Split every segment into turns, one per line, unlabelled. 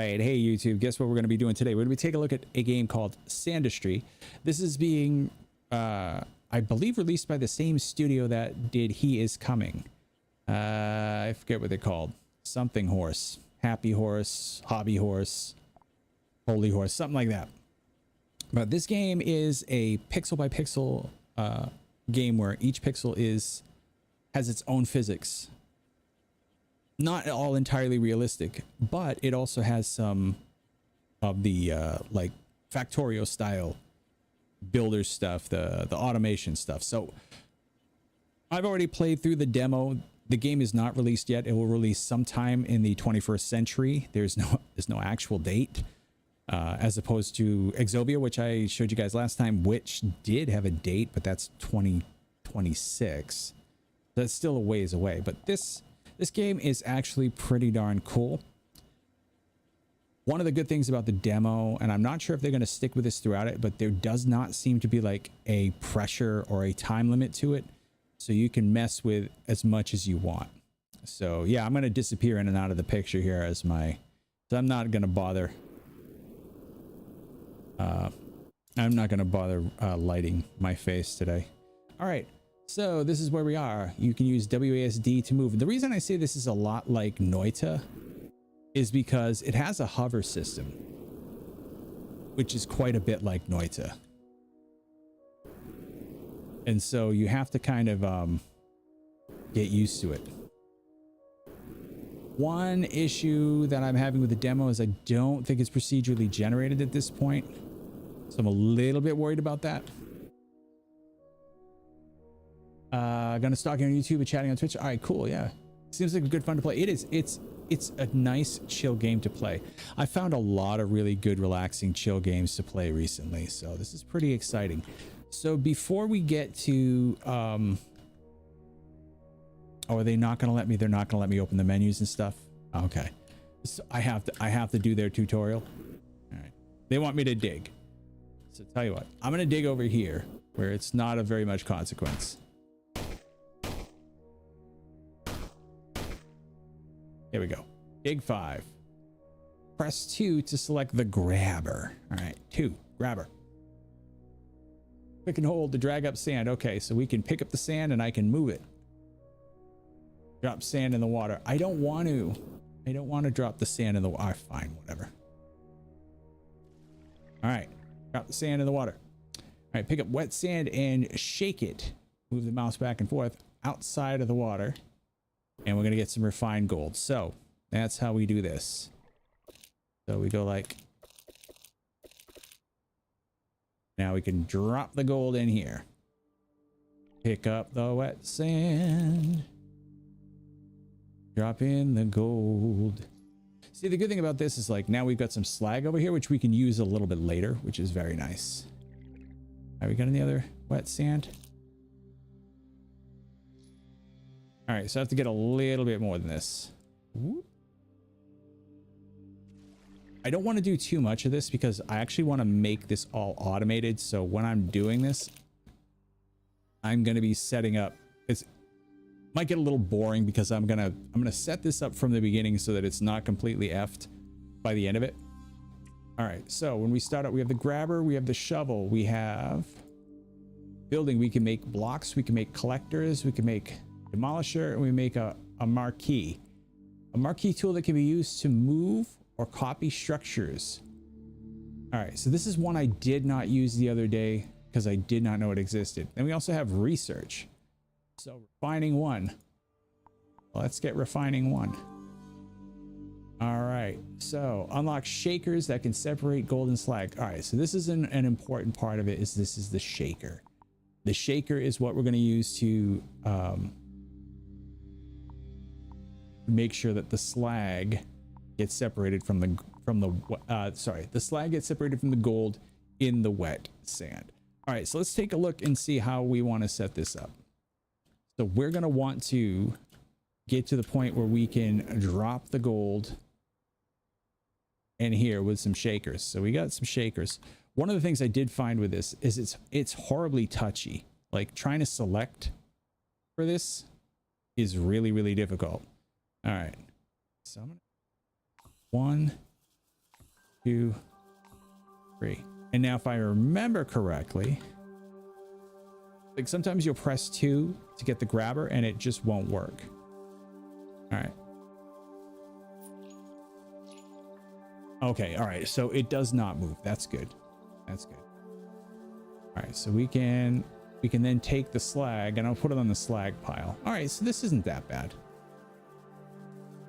right, hey YouTube, guess what we're going to be doing today? We're going to be taking a look at a game called SANDUSTRY. This is being, I believe, released by the same studio that did He Is Coming. I forget what they're called. Something horse. Happy horse, hobby horse, holy horse, something like that. But this game is a pixel by pixel game where each pixel has its own physics. Not all entirely realistic, but it also has some of the like Factorio style builder stuff, the automation stuff. So I've already played through the demo. The game is not released yet. It will release sometime in the 21st century. There's no actual date, as opposed to Exovia, which I showed you guys last time, which did have a date, but that's 2026. That's still a ways away. But this game is actually pretty darn cool. One of the good things about the demo, and I'm not sure if they're going to stick with this throughout it, but there does not seem to be like a pressure or a time limit to it. So you can mess with as much as you want. So yeah, I'm going to disappear in and out of the picture here as so I'm not going to bother. I'm not going to bother lighting my face today. All right. So this is where we are. You can use WASD to move. The reason I say this is a lot like Noita is because it has a hover system, which is quite a bit like Noita. And so you have to kind of get used to it. One issue that I'm having with the demo is I don't think it's procedurally generated at this point. So I'm a little bit worried about that. Gonna stalk you on YouTube and chatting on Twitch. All right, cool. Yeah, seems like a good fun to play. It is. It's a nice chill game to play. I found a lot of really good relaxing chill games to play recently, so this is pretty exciting. So before we get to oh, are they not gonna let me? They're not gonna let me open the menus and stuff. Okay, so I have to do their tutorial. All right, they want me to dig. So tell you what, I'm gonna dig over here where it's not of very much consequence. Here we go. Dig 5. Press 2 to select the grabber. All right, 2, grabber. Click and hold to drag up sand. Okay, so we can pick up the sand and I can move it. Drop sand in the water. I don't want to drop the sand in the water. Fine, whatever. All right, drop the sand in the water. All right, pick up wet sand and shake it. Move the mouse back and forth outside of the water. And we're going to get some refined gold. So that's how we do this. So we go like, now we can drop the gold in here. Pick up the wet sand. Drop in the gold. See, the good thing about this is like now we've got some slag over here, which we can use a little bit later, which is very nice. All right, we got any other wet sand? All right, so I have to get a little bit more than this. Whoop. I don't want to do too much of this because I actually want to make this all automated. So when I'm doing this, I'm going to be setting up. It might get a little boring because I'm gonna set this up from the beginning so that it's not completely effed by the end of it. All right, so when we start out, we have the grabber, we have the shovel, we have building. We can make blocks, we can make collectors, we can make demolisher, and we make a marquee tool that can be used to move or copy structures. All right, so this is one I did not use the other day because I did not know it existed. And we also have research. So refining 1. Let's get refining 1. All right, so unlock shakers that can separate gold and slag. All right, so this is an important part of it. This is the shaker. The shaker is what we're going to use to make sure that the slag gets separated from the slag gets separated from the gold in the wet sand. All right, so let's take a look and see how we want to set this up. So we're going to want to get to the point where we can drop the gold in here with some shakers. So we got some shakers. One of the things I did find with this is it's horribly touchy. Like trying to select for this is really, really difficult. All right, so I'm gonna 1, 2, 3. And now if I remember correctly, like sometimes you'll press 2 to get the grabber and it just won't work. All right. Okay, all right, so it does not move. That's good. That's good. All right, so we can then take the slag and I'll put it on the slag pile. All right, so this isn't that bad.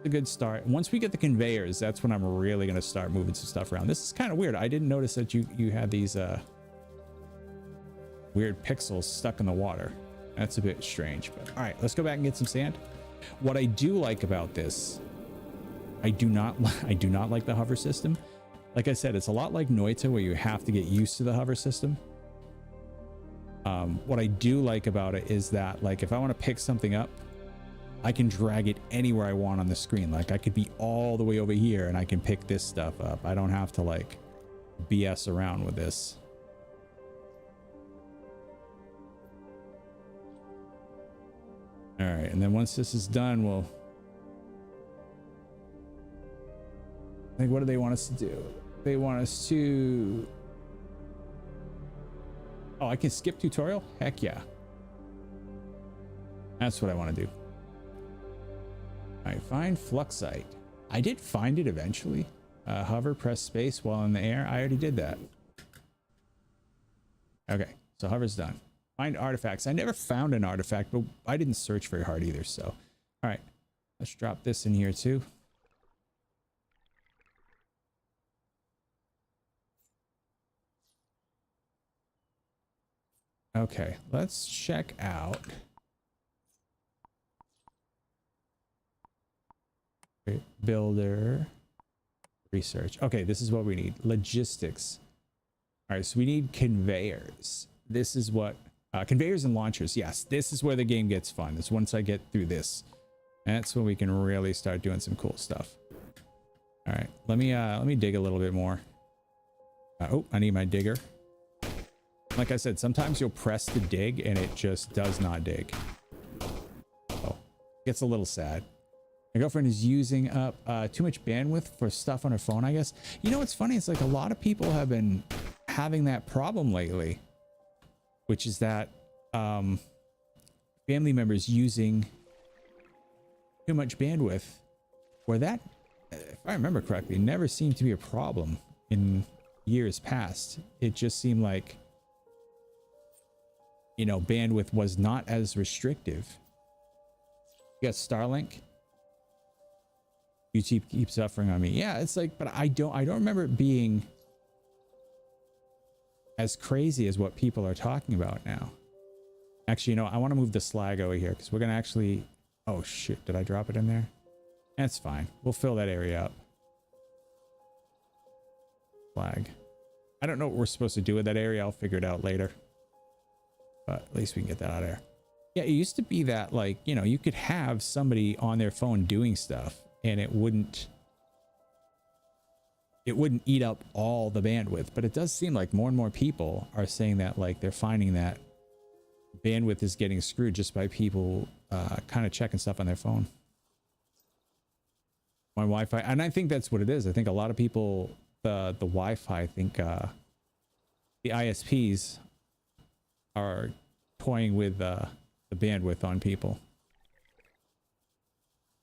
A good start. Once we get the conveyors, that's when I'm really going to start moving some stuff around. This is kind of weird. I didn't notice that you had these weird pixels stuck in the water. That's a bit strange, but all right, let's go back and get some sand. What I do like about this, I do not like the hover system. Like I said, it's a lot like Noita where you have to get used to the hover system. What I do like about it is that, like, if I want to pick something up, I can drag it anywhere I want on the screen. Like I could be all the way over here and I can pick this stuff up. I don't have to like BS around with this. All right, and then once this is done, we'll, I think, what do they want us to do? They want us to, oh, I can skip tutorial? Heck yeah. That's what I want to do. All right, find fluxite. I did find it eventually. Hover, press space while in the air. I already did that. Okay, so hover's done. Find artifacts. I never found an artifact, but I didn't search very hard either. So, all right, let's drop this in here too. Okay, let's check out. Builder, research. Okay, this is what we need. Logistics. All right, so we need conveyors. This is what conveyors and launchers. Yes, this is where the game gets fun. It's once I get through this. That's when we can really start doing some cool stuff. All right, let me dig a little bit more. Oh, I need my digger. Like I said, sometimes you'll press the dig and it just does not dig. Oh, gets a little sad. My girlfriend is using up too much bandwidth for stuff on her phone, I guess. You know what's funny? It's like a lot of people have been having that problem lately, which is that family members using too much bandwidth, where that, if I remember correctly, never seemed to be a problem in years past. It just seemed like, you know, bandwidth was not as restrictive. You got Starlink. YouTube keeps suffering on me. Yeah, it's like, but I don't remember it being as crazy as what people are talking about now. Actually, you know, I want to move the slag over here because we're gonna actually, oh shit, did I drop it in there? That's fine, we'll fill that area up. Slag. I don't know what we're supposed to do with that area. I'll figure it out later, but at least we can get that out of there. Yeah, it used to be that, like, you know, you could have somebody on their phone doing stuff and it wouldn't eat up all the bandwidth, but it does seem like more and more people are saying that, like, they're finding that bandwidth is getting screwed just by people kind of checking stuff on their phone. My Wi-Fi, and I think that's what it is. I think a lot of people, the Wi-Fi, I think the ISPs are toying with the bandwidth on people.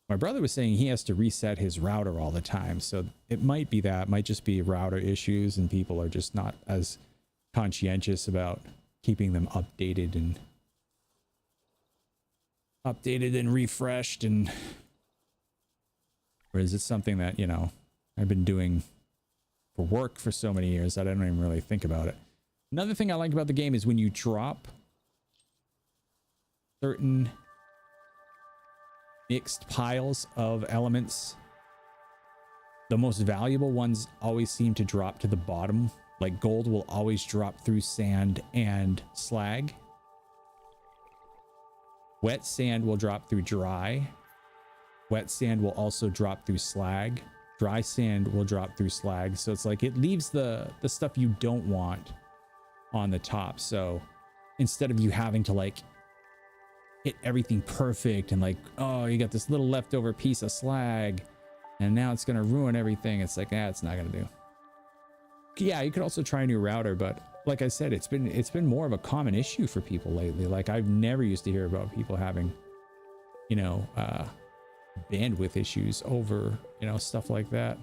My brother was saying he has to reset his router all the time, so it might be that. It might just be router issues and people are just not as conscientious about keeping them updated and refreshed. And whereas it's something that, you know, I've been doing for work for so many years that I don't even really think about it. Another thing I like about the game is when you drop certain mixed piles of elements, the most valuable ones always seem to drop to the bottom. Like gold will always drop through sand and slag. Wet sand will drop through dry. Wet sand will also drop through slag. Dry sand will drop through slag. So it's like it leaves the stuff you don't want on the top. So instead of you having to like hit everything perfect and like, oh, you got this little leftover piece of slag and now it's gonna ruin everything, it's like, it's not gonna do. Yeah, you could also try a new router, but like I said, it's been more of a common issue for people lately. Like I've never used to hear about people having, you know, bandwidth issues over, you know, stuff like that.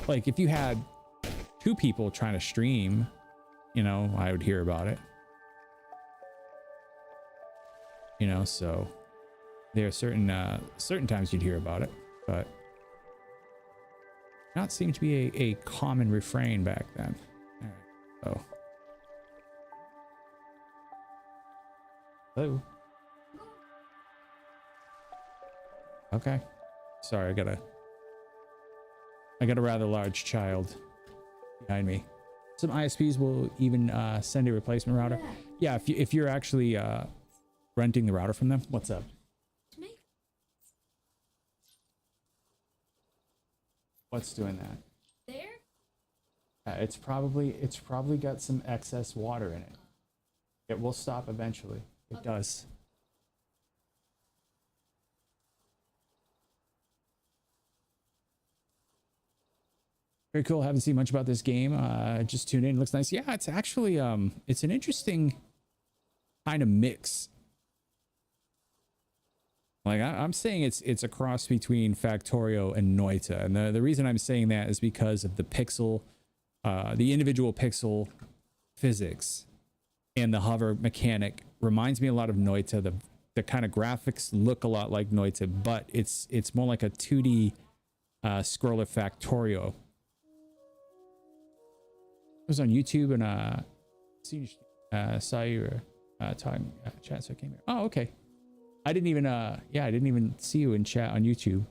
Like if you had 2 people trying to stream, you know, I would hear about it. You know, so there are certain times you'd hear about it, but not seem to be a common refrain back then. All right, so hello. Okay, sorry, I got a rather large child behind me. Some ISPs will even send a replacement router. Yeah, if you're actually renting the router from them. What's up? What's doing that? There? It's probably got some excess water in it. It will stop eventually. It does. Very cool. Haven't seen much about this game. Just tuned in. Looks nice. Yeah, it's actually it's an interesting kind of mix. Like I'm saying it's a cross between Factorio and Noita. And the reason I'm saying that is because of the pixel, the individual pixel physics and the hover mechanic reminds me a lot of Noita. The kind of graphics look a lot like Noita, but it's more like a 2D scroller Factorio. It was on YouTube and saw you talking chat, so I came here. Oh, okay. I didn't even yeah, I didn't even see you in chat on YouTube.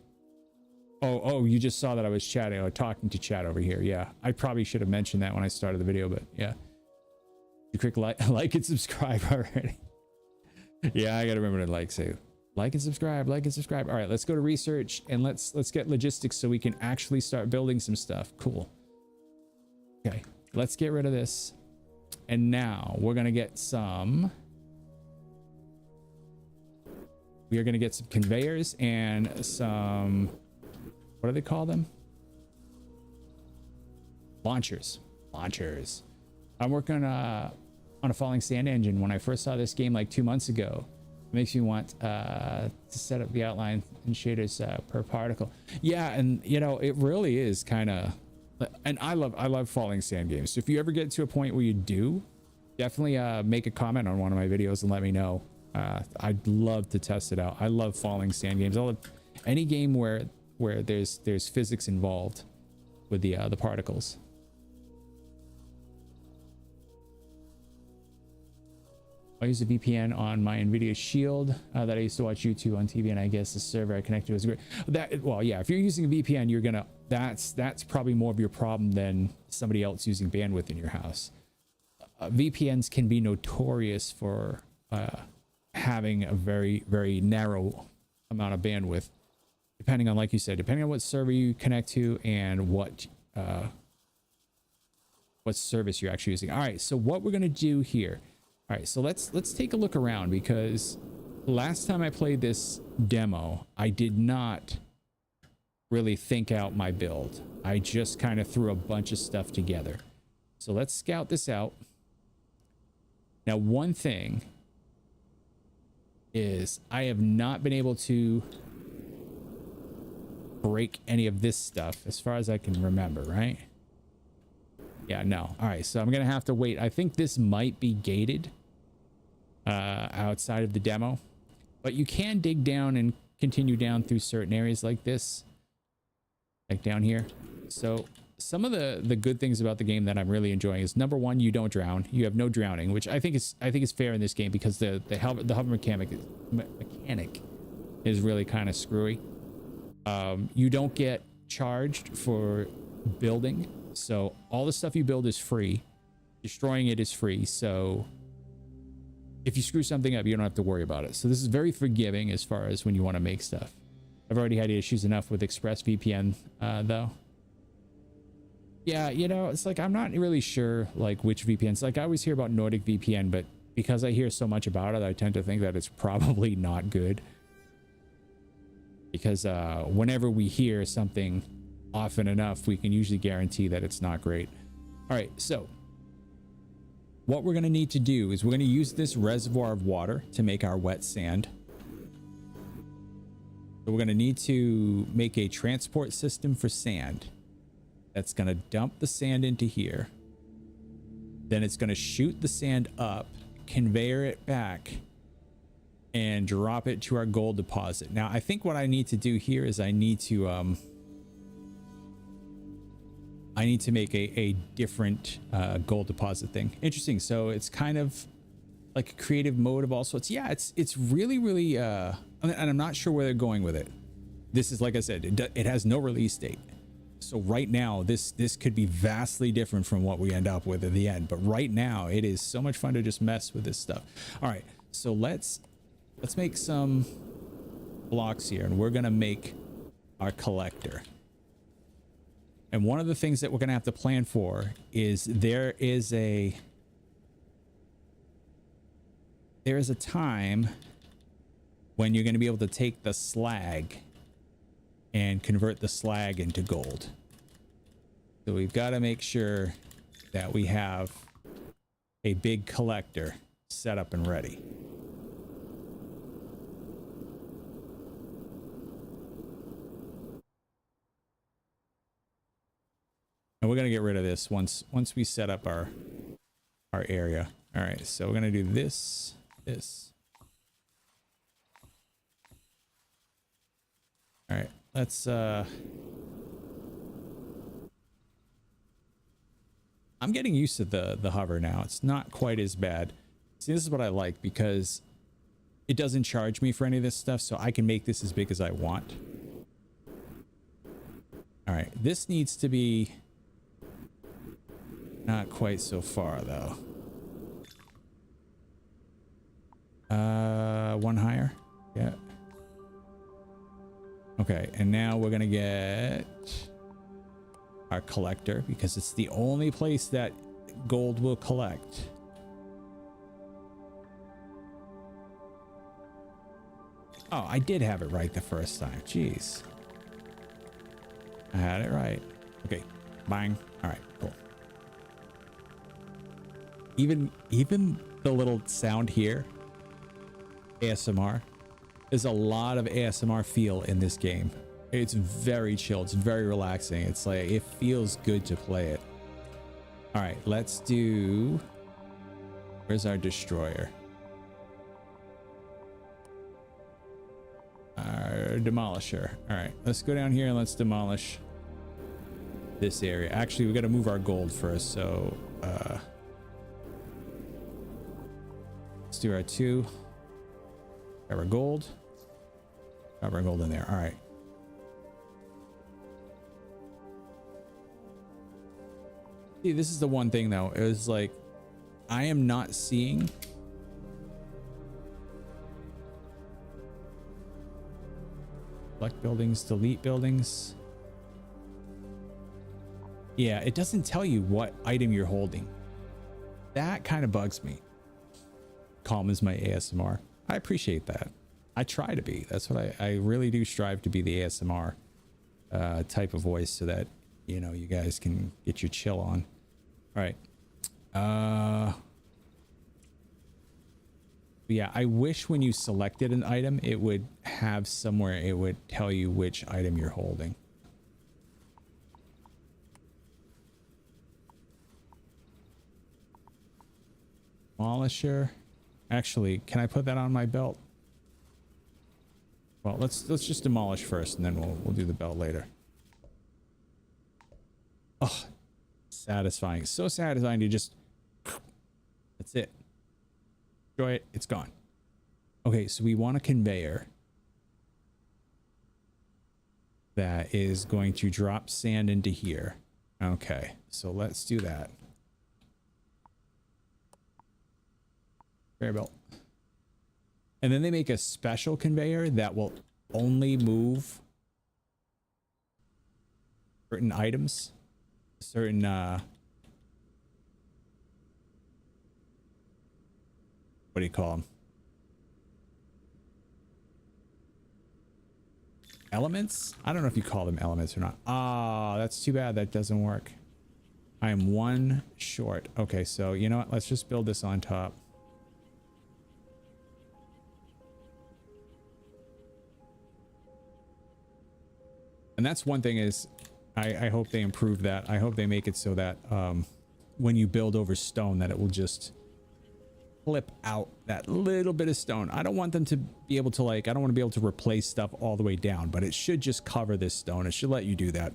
Oh, you just saw that I was chatting or talking to chat over here. Yeah, I probably should have mentioned that when I started the video, but yeah. You click like and subscribe already. Yeah, I gotta remember to say like and subscribe, like and subscribe. All right, let's go to research and let's get logistics so we can actually start building some stuff. Cool. Okay, let's get rid of this. And now we're gonna get some. We are going to get some conveyors and some, what do they call them? Launchers. I'm working on a falling sand engine. When I first saw this game like 2 months ago, it makes me want to set up the outline and shaders per particle. Yeah, and you know, it really is kind of, and I love falling sand games. So if you ever get to a point where you do, definitely make a comment on one of my videos and let me know. I'd love to test it out. I love falling sand games. I love any game where there's physics involved with the particles. I use a VPN on my NVIDIA Shield that I used to watch YouTube on TV, and I guess the server I connected was great. Well, yeah, if you're using a VPN, you're gonna that's probably more of your problem than somebody else using bandwidth in your house. VPNs can be notorious for having a very, very narrow amount of bandwidth, depending on, like you said, depending on what server you connect to and what service you're actually using. All right, so what we're gonna do here. All right, so let's take a look around, because last time I played this demo, I did not really think out my build. I just kind of threw a bunch of stuff together. So let's scout this out. Now, one thing is I have not been able to break any of this stuff as far as I can remember, right? Yeah, no. All right, so I'm gonna have to wait. I think this might be gated outside of the demo, but you can dig down and continue down through certain areas like this, like down here. So some of the good things about the game that I'm really enjoying is, number one, you don't drown. You have no drowning, which I think is fair in this game, because the hover mechanic is really kind of screwy. You don't get charged for building, so all the stuff you build is free. Destroying it is free, so if you screw something up, you don't have to worry about it. So this is very forgiving as far as when you want to make stuff. I've already had issues enough with ExpressVPN though. Yeah, you know, it's like I'm not really sure like which VPNs. Like I always hear about Nordic VPN, but because I hear so much about it, I tend to think that it's probably not good. Because whenever we hear something often enough, we can usually guarantee that it's not great. All right, so what we're going to need to do is we're going to use this reservoir of water to make our wet sand. So we're going to need to make a transport system for sand that's going to dump the sand into here. Then it's going to shoot the sand up, conveyor it back, and drop it to our gold deposit. Now, I think what I need to do here is I need to make a different gold deposit thing. Interesting. So it's kind of like a creative mode of all sorts. Yeah, it's really and I'm not sure where they're going with it. This is, like I said, it has no release date. So right now, this could be vastly different from what we end up with at the end. But right now, it is so much fun to just mess with this stuff. All right, so let's make some blocks here, and we're gonna make our collector. And one of the things that we're gonna have to plan for is there is a time when you're gonna be able to take the slag and convert the slag into gold. So we've got to make sure that we have a big collector set up and ready. And we're going to get rid of this once we set up our area. All right, so we're going to do this. All right, let's I'm getting used to the hover now. It's not quite as bad. See, this is what I like, because it doesn't charge me for any of this stuff, so I can make this as big as I want. All right, this needs to be not quite so far though. One higher. Yeah. Okay, and now we're gonna get our collector, because it's the only place that gold will collect. Oh, I did have it right the first time. Jeez. I had it right. Okay, bang. All right, cool. Even the little sound here, ASMR, there's a lot of ASMR feel in this game. It's very chill. It's very relaxing. It's like, it feels good to play it. All right, let's do, where's our destroyer? Our demolisher. All right, let's go down here and let's demolish this area. Actually, we got to move our gold first. So let's do our 2. Grab our gold. Grab our gold in there. All right. See, this is the one thing though. It was like, I am not seeing select buildings, delete buildings. Yeah, it doesn't tell you what item you're holding. That kind of bugs me. Calm is my ASMR. I appreciate that. I try to be. That's what I really do strive to be, the ASMR type of voice, so that, you know, you guys can get your chill on. All right. Yeah, I wish when you selected an item, it would have somewhere, it would tell you which item you're holding. Demolisher. Actually, can I put that on my belt? Well, let's just demolish first, and then we'll do the belt later. Oh, satisfying. So satisfying to just, that's it. Enjoy it. It's gone. Okay, so we want a conveyor that is going to drop sand into here. Okay, so let's do that. Conveyor belt. And then they make a special conveyor that will only move certain items, certain what do you call them? elements. I don't know if you call them elements or not. Ah, that's too bad that doesn't work. I am one short. Okay, so you know what? Let's just build this on top. And that's one thing is I hope they improve that. I hope they make it so that when you build over stone that it will just flip out that little bit of stone. I don't want them to be able to I don't want to be able to replace stuff all the way down, but it should just cover this stone. It should let you do that.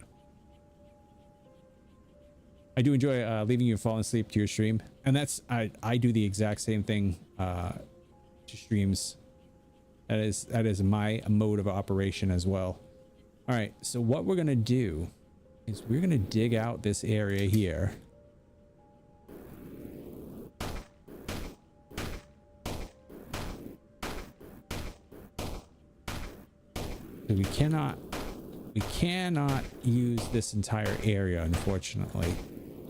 I do enjoy leaving you falling asleep to your stream. And that's, I do the exact same thing to streams. That is my mode of operation as well. All right, so what we're gonna do is we're gonna dig out this area here. So we cannot use this entire area, unfortunately,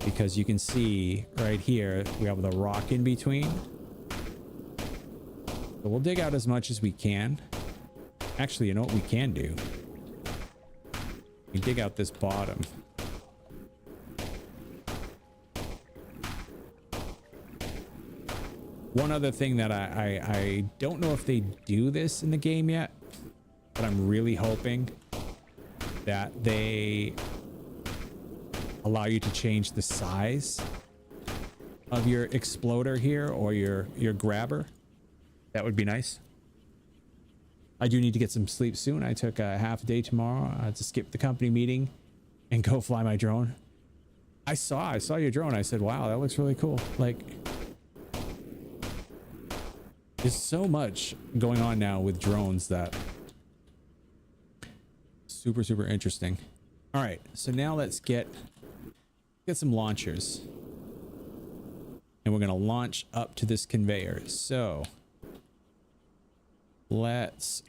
because you can see right here we have the rock in between. So we'll dig out as much as we can. Actually, you know what we can do? We dig out this bottom. One other thing that I don't know if they do this in the game yet, but I'm really hoping that they allow you to change the size of your exploder here, or your grabber. That would be nice. I do need to get some sleep soon. I took a half a day tomorrow to skip the company meeting and go fly my drone. I saw your drone. I said, wow, that looks really cool. Like, there's so much going on now with drones that super interesting. All right, so now let's get some launchers, and we're gonna launch up to this conveyor. So let's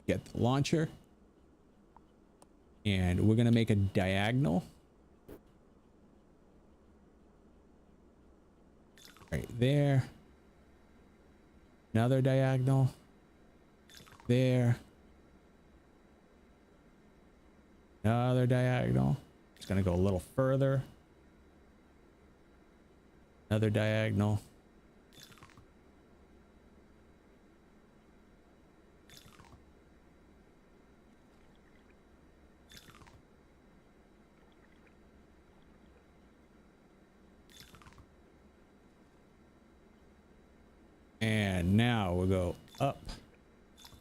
get the launcher, and we're gonna make a diagonal right there, another diagonal there, another diagonal. It's gonna go a little further, another diagonal, and now we'll go up,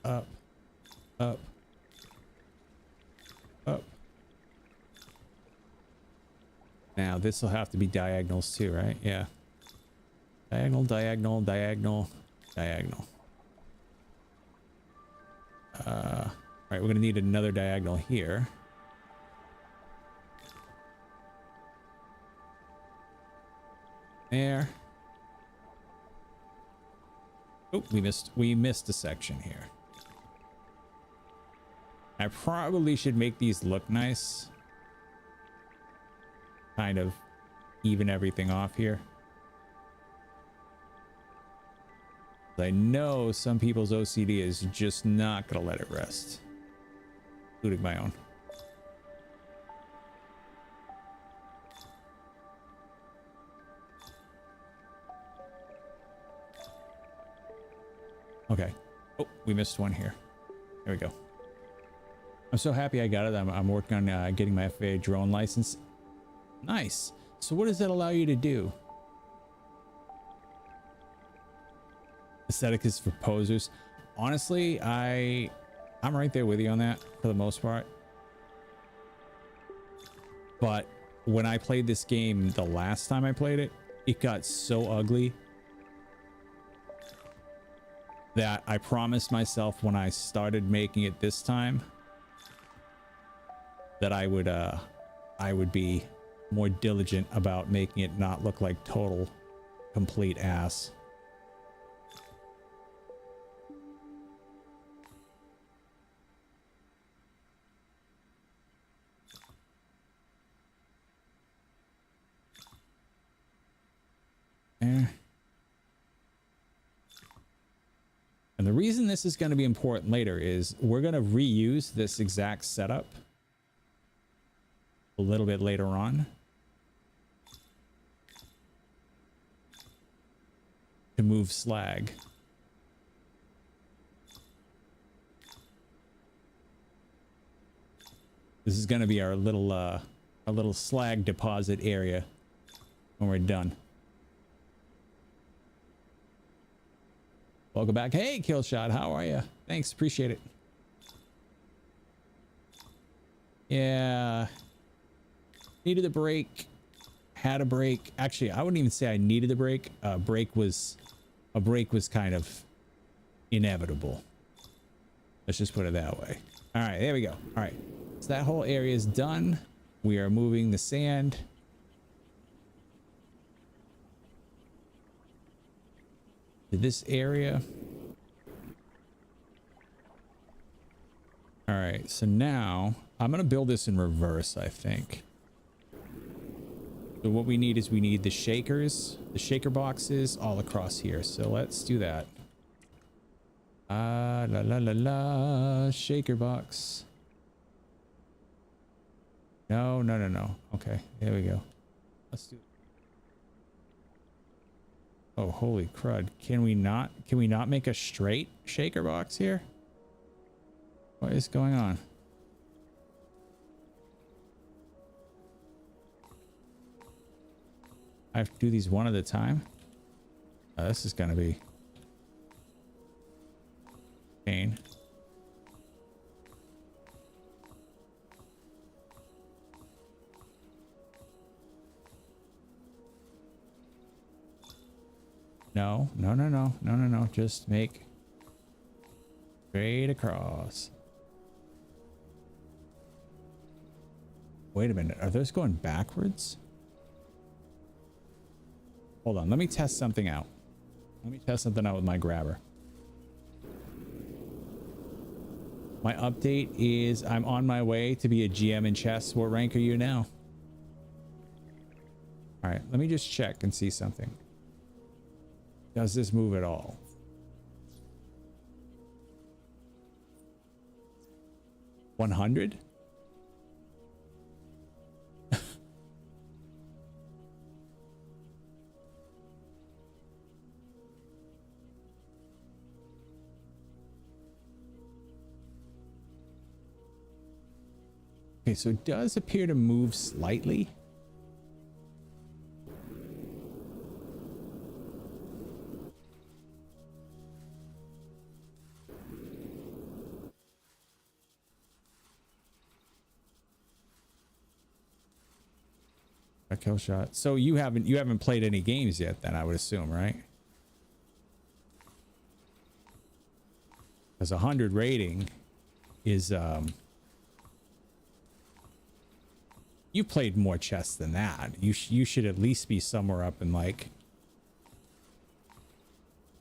up, up, up. Now this will have to be diagonals too, right? Yeah. Diagonal, diagonal, diagonal, diagonal. All right, we're gonna need another diagonal here. There. Oh, we missed a section here. I probably should make these look nice. Kind of even everything off here. I know some people's OCD is just not gonna let it rest, including my own. Okay. Oh, we missed one here. There we go. I'm so happy I got it. I'm working on getting my FAA drone license. Nice. So what does that allow you to do? Aesthetic is for posers. Honestly, I'm right there with you on that for the most part. But when I played this game the last time I played it, it got so ugly that I promised myself when I started making it this time that I would be more diligent about making it not look like total complete ass. There. And the reason this is going to be important later is we're going to reuse this exact setup a little bit later on to move slag. This is going to be our little slag deposit area when we're done. Welcome back. Hey, Killshot, how are you? Thanks, appreciate it. Yeah, needed a break, had a break. Actually, I wouldn't even say I needed a break. A break was kind of inevitable. Let's just put it that way. All right, there we go. All right, so that whole area is done. We are moving the sand to this area. All right, so now I'm gonna build this in reverse, I think. So what we need is we need the shakers, the shaker boxes all across here. So let's do that. La la la la, shaker box. No. Okay, there we go. Let's do it. Oh, holy crud. Can we not make a straight shaker box here? What is going on? I have to do these one at a time. This is gonna be pain. No. Just make straight across. Wait a minute. Are those going backwards? Hold on. Let me test something out. Let me test something out with my grabber. My update is I'm on my way to be a GM in chess. What rank are you now? All right. Let me just check and see something. Does this move at all? $100? Okay, so it does appear to move slightly. A kill shot. So you haven't played any games yet then, I would assume, right? Because 100 rating is you played more chess than that. You should at least be somewhere up in, like,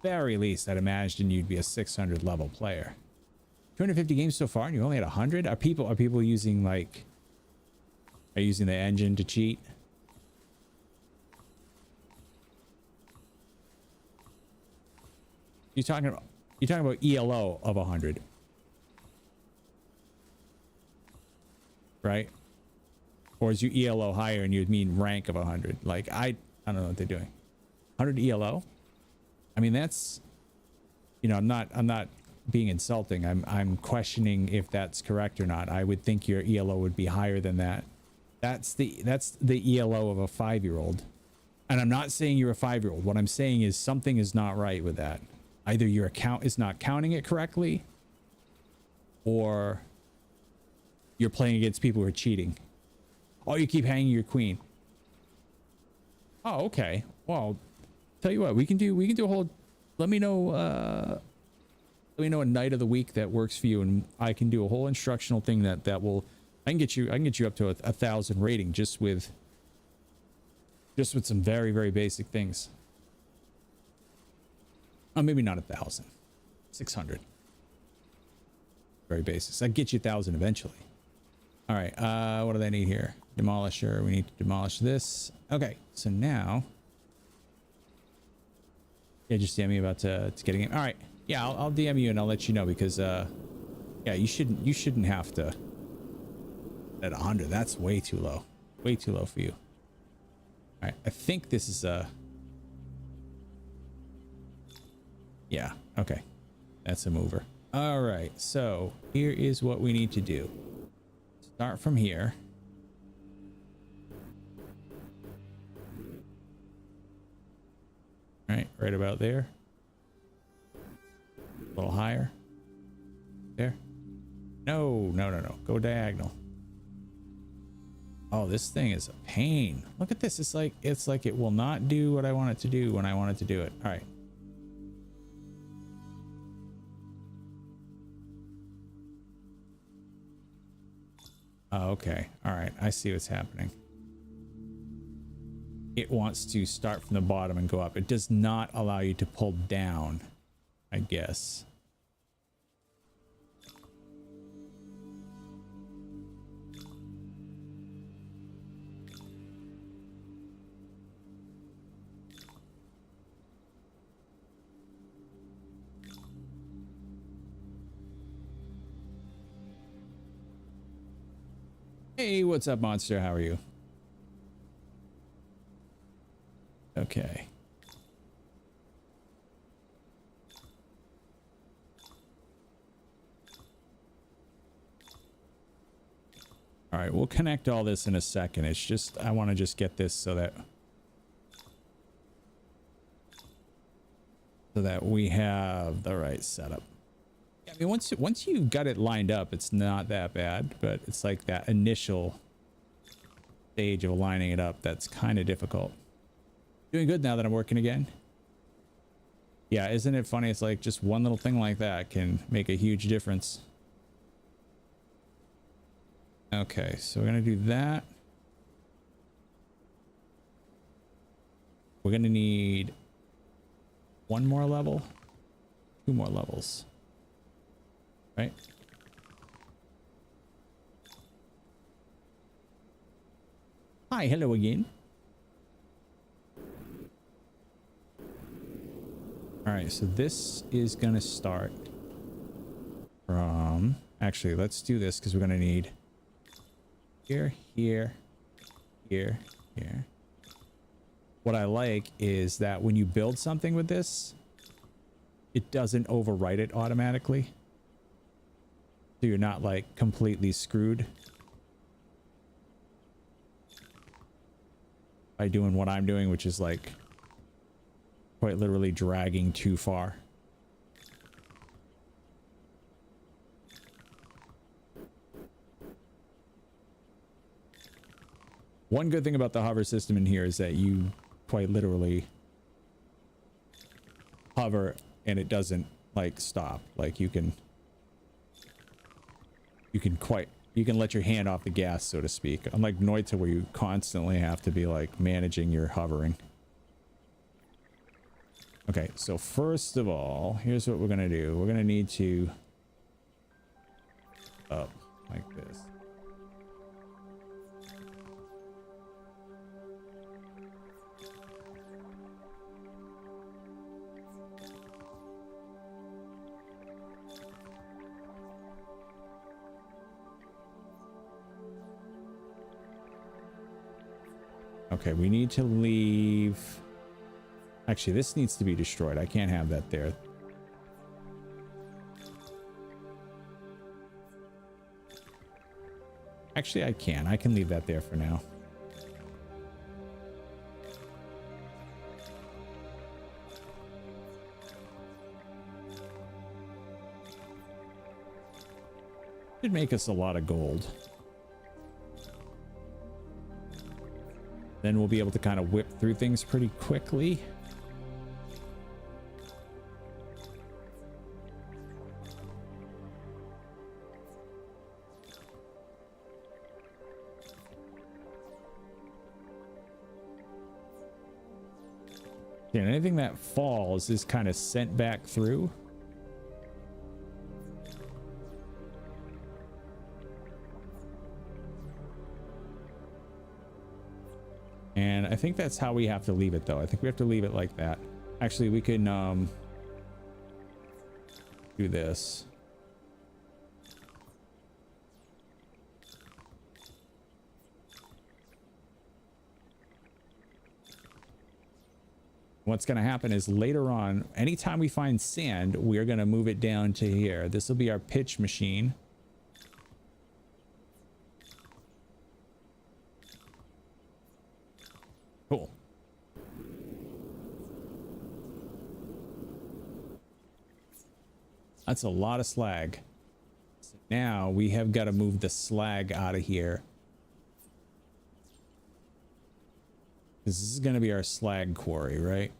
very least I'd imagine you'd be a 600 level player. 250 games so far and you only had 100? Are people using, like, are using the engine to cheat? You're talking about ELO of 100, right? Or is your ELO higher and you'd mean rank of 100? Like, I don't know what they're doing. 100 ELO? I mean, that's, you know, I'm not being insulting. I'm questioning if that's correct or not. I would think your ELO would be higher than that. That's the ELO of a 5-year-old. And I'm not saying you're a 5-year-old. What I'm saying is something is not right with that. Either your account is not counting it correctly, or you're playing against people who are cheating. Oh, you keep hanging your queen. Oh, okay. Well, tell you what, we can do a whole, let me know a night of the week that works for you, and I can do a whole instructional thing that will, I can get you up to 1,000 rating just with some very, very basic things. Oh, maybe not 1,000, 600. Very basic. I'd get you 1,000 eventually. All right. What do they need here? Demolisher. We need to demolish this. Okay. So now, yeah, just damn me about to get a game. All right. Yeah, I'll DM you and I'll let you know because yeah, you shouldn't have to at 100. That's way too low. Way too low for you. All right, I think this is yeah, okay. That's a mover. All right, so here is what we need to do. Start from here. All right, right about there. A little higher. There. No. Go diagonal. Oh, this thing is a pain. Look at this. It's like it will not do what I want it to do when I want it to do it. All right. Oh, okay. All right. I see what's happening. It wants to start from the bottom and go up. It does not allow you to pull down, I guess. Hey, what's up, monster? How are you? Okay. All right, we'll connect all this in a second. It's just I want to just get this so that we have the right setup. I mean, once you've got it lined up, it's not that bad, but it's like that initial stage of lining it up that's kind of difficult. Doing good now that I'm working again. Yeah, isn't it funny? It's like just one little thing like that can make a huge difference. Okay, so we're gonna do that. We're gonna need one more level, 2 more levels, right? Hi, hello again. All right, so this is gonna start from, actually, let's do this because we're gonna need here, here, here, here. What I like is that when you build something with this, it doesn't overwrite it automatically. So you're not like completely screwed by doing what I'm doing, which is like quite literally dragging too far. One good thing about the hover system in here is that you quite literally hover and it doesn't like stop. Like you can let your hand off the gas, so to speak. Unlike Noita, where you constantly have to be like managing your hovering. Okay, so first of all, here's what we're gonna do. We're gonna need to up like this. Okay, we need to leave. Actually, this needs to be destroyed. I can't have that there. Actually, I can. I can leave that there for now. Should make us a lot of gold. Then we'll be able to kind of whip through things pretty quickly. Yeah, and anything that falls is kind of sent back through. And I think that's how we have to leave it, though. I think we have to leave it like that. Actually, we can do this. What's going to happen is later on, anytime we find sand, we're going to move it down to here. This will be our pitch machine. Cool. That's a lot of slag. So now we have got to move the slag out of here. This is going to be our slag quarry, right?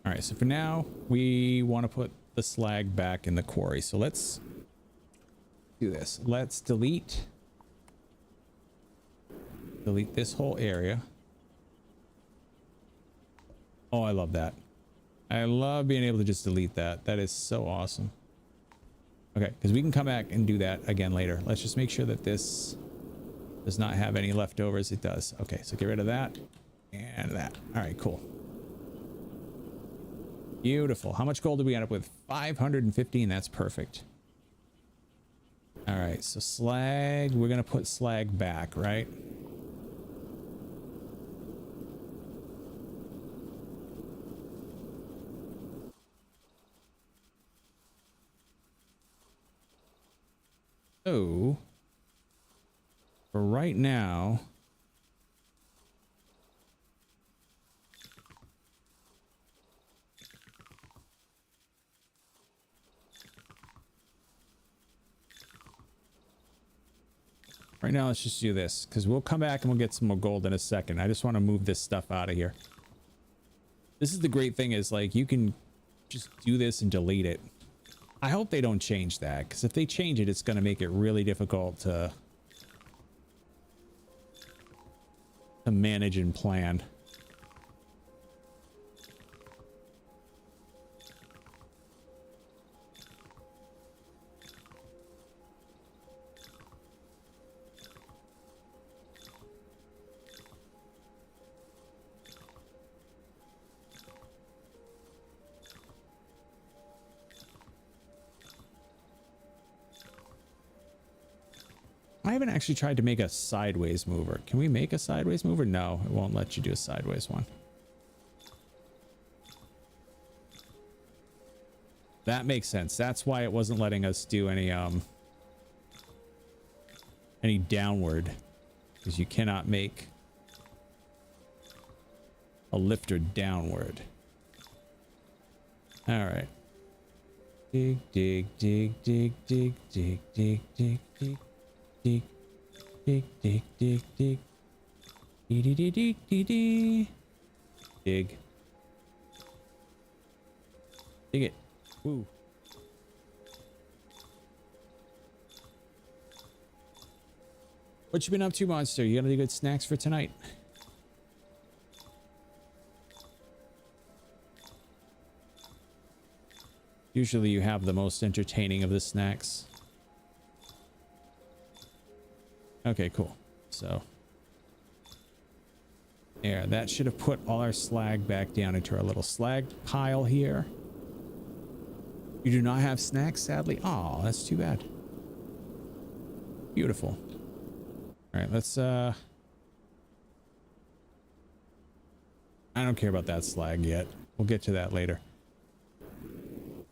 All right, so for now, we want to put the slag back in the quarry. So let's do this. Let's delete this whole area. Oh, I love that. I love being able to just delete that. That is so awesome. Okay, because we can come back and do that again later. Let's just make sure that this does not have any leftovers. It does. Okay, so get rid of that and that. All right, cool. Beautiful. How much gold did we end up with? 515. That's perfect. All right, so slag, we're going to put slag back, right? So, for right now, let's just do this because we'll come back and we'll get some more gold in a second. I just want to move this stuff out of here. This is the great thing is like you can just do this and delete it. I hope they don't change that because if they change it, it's going to make it really difficult to manage and plan. I haven't actually tried to make a sideways mover. Can we make a sideways mover? No, it won't let you do a sideways one. That makes sense. That's why it wasn't letting us do any downward, because you cannot make a lifter downward. All right. Dig, dig, dig, dig, dig, dig, dig, dig, dig. Dig, dig, dig, dig, dig. Dig, dig, dig, dig, dig. Dig. Dig it. Woo. What you been up to, Monster? You got any good snacks for tonight? Usually you have the most entertaining of the snacks. Okay, cool. So there, that should have put all our slag back down into our little slag pile here. You do not have snacks, sadly. Oh, that's too bad. Beautiful. All right, let's I don't care about that slag yet. We'll get to that later.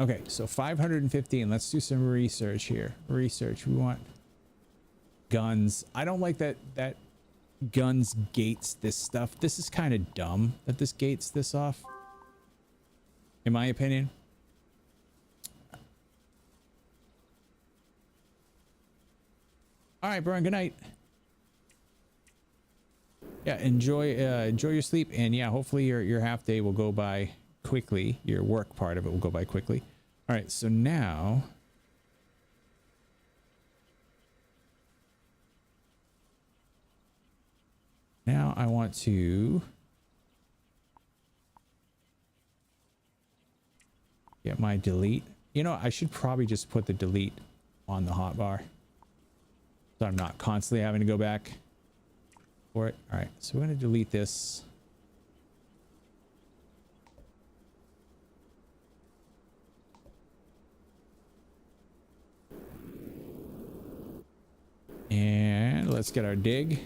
Okay, so 515. Let's do some research here. Research. We want guns. I don't like that guns gates this stuff. This is kind of dumb that this gates this off, in my opinion. All right, Brian, good night. Yeah, enjoy your sleep, and yeah, hopefully your half day will go by quickly. Your work part of it will go by quickly. All right, so now I want to get my delete. You know, I should probably just put the delete on the hotbar, so I'm not constantly having to go back for it. All right, so we're going to delete this. And let's get our dig.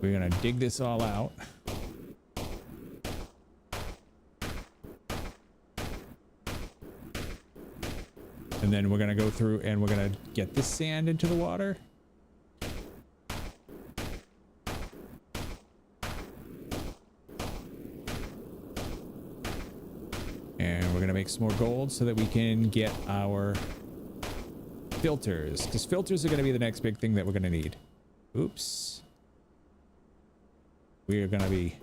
We're gonna dig this all out. And then we're gonna go through and we're gonna get this sand into the water. And we're gonna make some more gold so that we can get our filters, because filters are gonna be the next big thing that we're gonna need. Oops. We're gonna be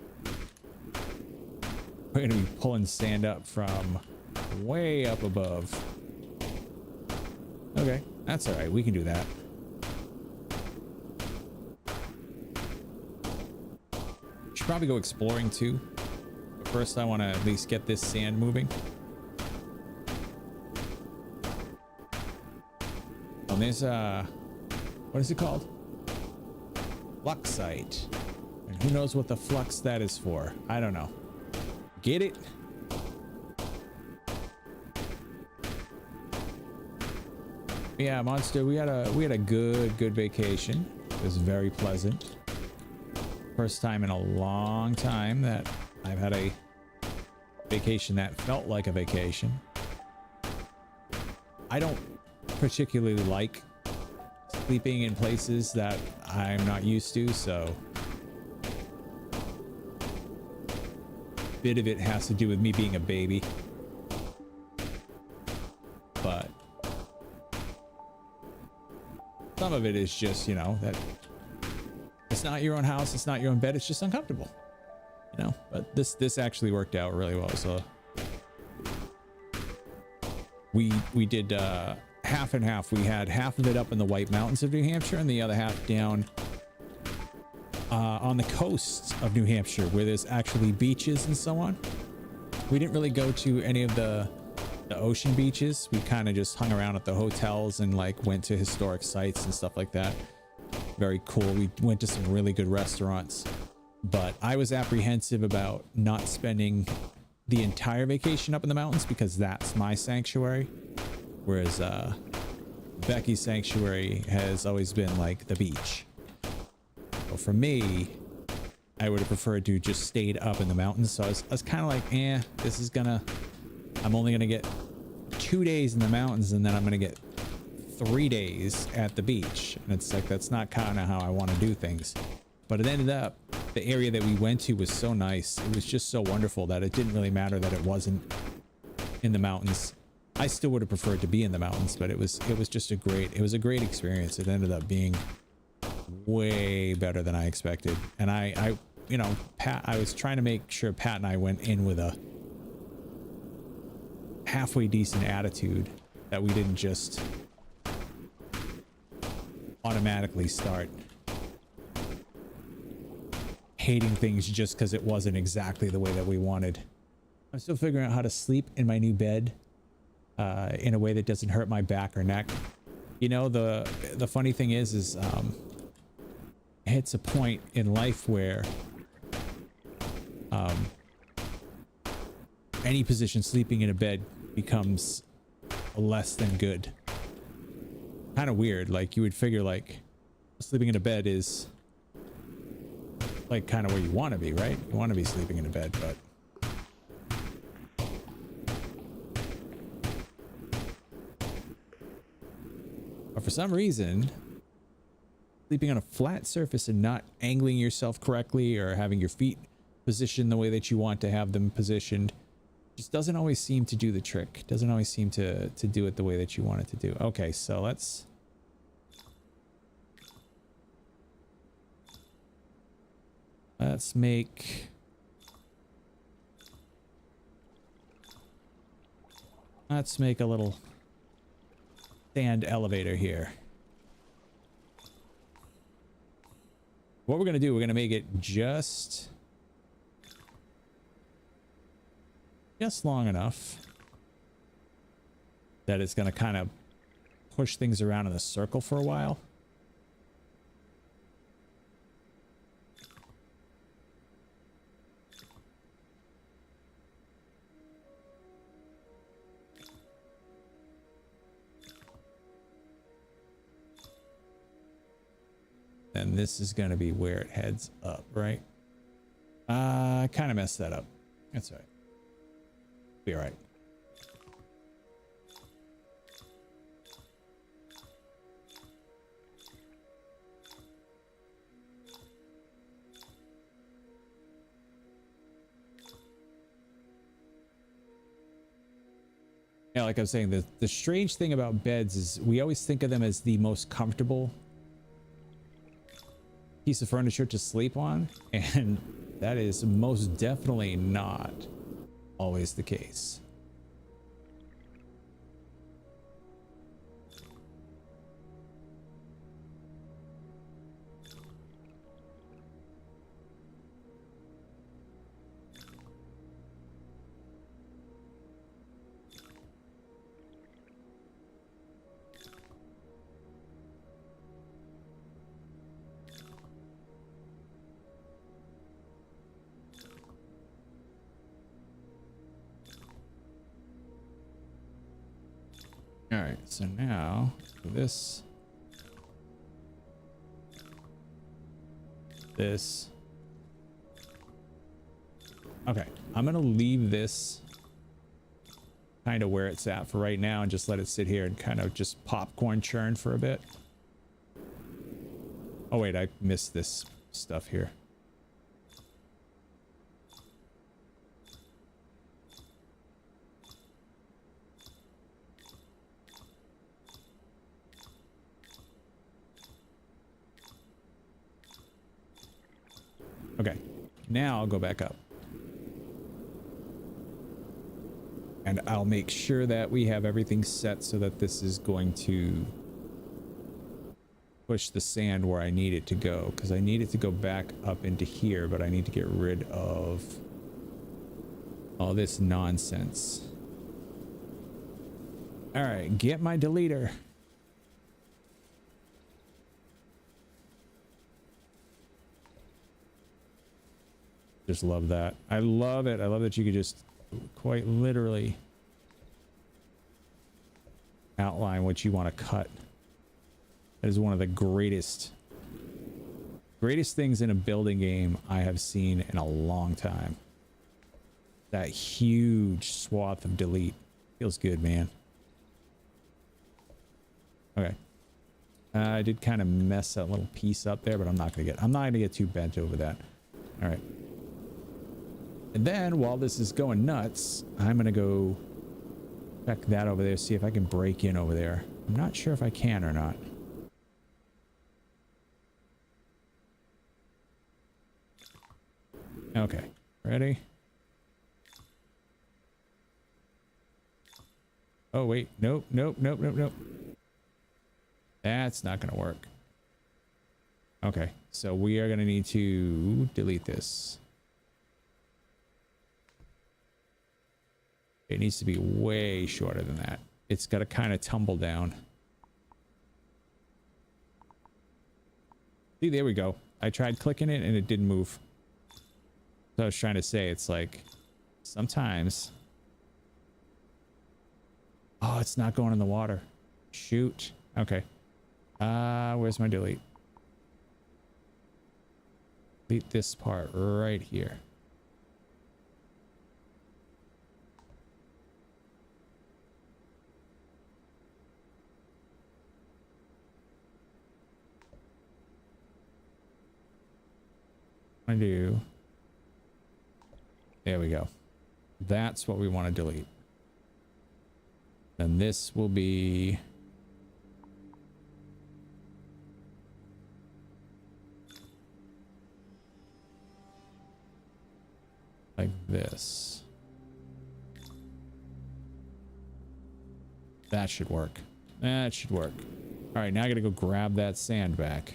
pulling sand up from way up above. Okay, that's all right. We can do that. Should probably go exploring too. But first, I want to at least get this sand moving. And there's what is it called? Fluxite. And who knows what the flux that is for? I don't know. Get it? Yeah, Monster, we had a good vacation. It was very pleasant. First time in a long time that I've had a vacation that felt like a vacation. I don't particularly like sleeping in places that I'm not used to, so a bit of it has to do with me being a baby. But some of it is just, you know, that it's not your own house, it's not your own bed, it's just uncomfortable, you know. But this actually worked out really well. So we did half and half. We had half of it up in the White Mountains of New Hampshire and the other half down on the coast of New Hampshire, where there's actually beaches and so on. We didn't really go to any of the ocean beaches. We kind of just hung around at the hotels and like went to historic sites and stuff like that. Very cool. We went to some really good restaurants, but I was apprehensive about not spending the entire vacation up in the mountains because that's my sanctuary, whereas Becky's sanctuary has always been like the beach. So for me, I would have preferred to just stayed up in the mountains. So I was kind of like, this is gonna, I'm only gonna get 2 days in the mountains and then I'm gonna get 3 days at the beach. And it's like, that's not kind of how I want to do things. But it ended up, the area that we went to was so nice. It was just so wonderful that it didn't really matter that it wasn't in the mountains. I still would have preferred to be in the mountains, but it was just a great experience. It ended up being way better than I expected. And I you know, I was trying to make sure Pat and I went in with a halfway decent attitude, that we didn't just automatically start hating things just because it wasn't exactly the way that we wanted. I'm still figuring out how to sleep in my new bed in a way that doesn't hurt my back or neck. You know, the funny thing is it's a point in life where any position sleeping in a bed becomes less than good. Kind of weird. Like, you would figure like sleeping in a bed is like kind of where you want to be, right? You want to be sleeping in a bed, but for some reason, sleeping on a flat surface and not angling yourself correctly or having your feet positioned the way that you want to have them positioned just doesn't always seem to do the trick. Doesn't always seem to do it the way that you want it to do. Okay, so let's make a little sand elevator here. What we're going to do, we're going to make it just long enough that it's going to kind of push things around in a circle for a while. And this is going to be where it heads up, right? I kind of messed that up. That's all right. Be all right. Yeah, like I was saying, the strange thing about beds is we always think of them as the most comfortable piece of furniture to sleep on, and that is most definitely not always the case. All right, so now this, okay, I'm gonna leave this kind of where it's at for right now and just let it sit here and kind of just popcorn churn for a bit. Oh wait, I missed this stuff here. Okay, now I'll go back up. And I'll make sure that we have everything set so that this is going to push the sand where I need it to go. Because I need it to go back up into here, but I need to get rid of all this nonsense. All right, get my deleter. Just love that. I love it. I love that you could just quite literally outline what you want to cut. That is one of the greatest things in a building game I have seen in a long time. That huge swath of delete. Feels good, man. Okay. I did kind of mess that little piece up there, but I'm not gonna get too bent over that. All right. And then while this is going nuts, I'm gonna go check that over there, see if I can break in over there. I'm not sure if I can or not. Okay, ready? Oh wait, nope. That's not gonna work. Okay, so we are gonna need to delete this. It needs to be way shorter than that. It's got to kind of tumble down. See, there we go. I tried clicking it and it didn't move. So I was trying to say, it's like sometimes. Oh, it's not going in the water. Shoot. Okay. Where's my delete? Delete this part right here. I do. There we go. That's what we want to delete. Then this will be like this. That should work. That should work. All right, now I gotta go grab that sand back.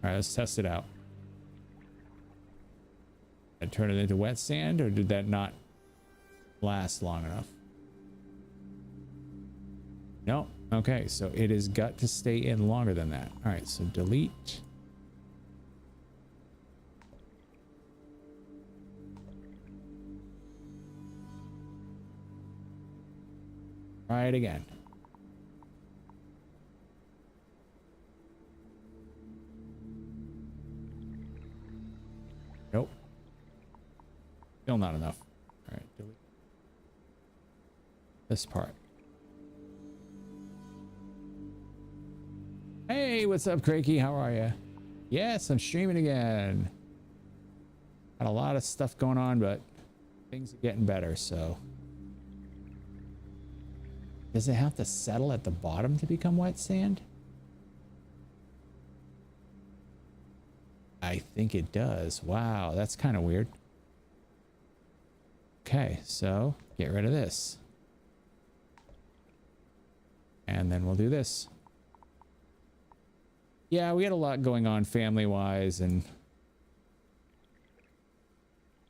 All right, let's test it out. Did I turn it into wet sand, or did that not last long enough? No. Okay, so it has got to stay in longer than that. All right, so delete. Try it again. Nope. Still not enough. All right, delete this part. Hey, what's up, Crakey? How are you? Yes, I'm streaming again. Got a lot of stuff going on, but things are getting better, so. Does it have to settle at the bottom to become wet sand? I think it does. Wow, that's kind of weird. Okay, so get rid of this. And then we'll do this. Yeah, we had a lot going on family-wise and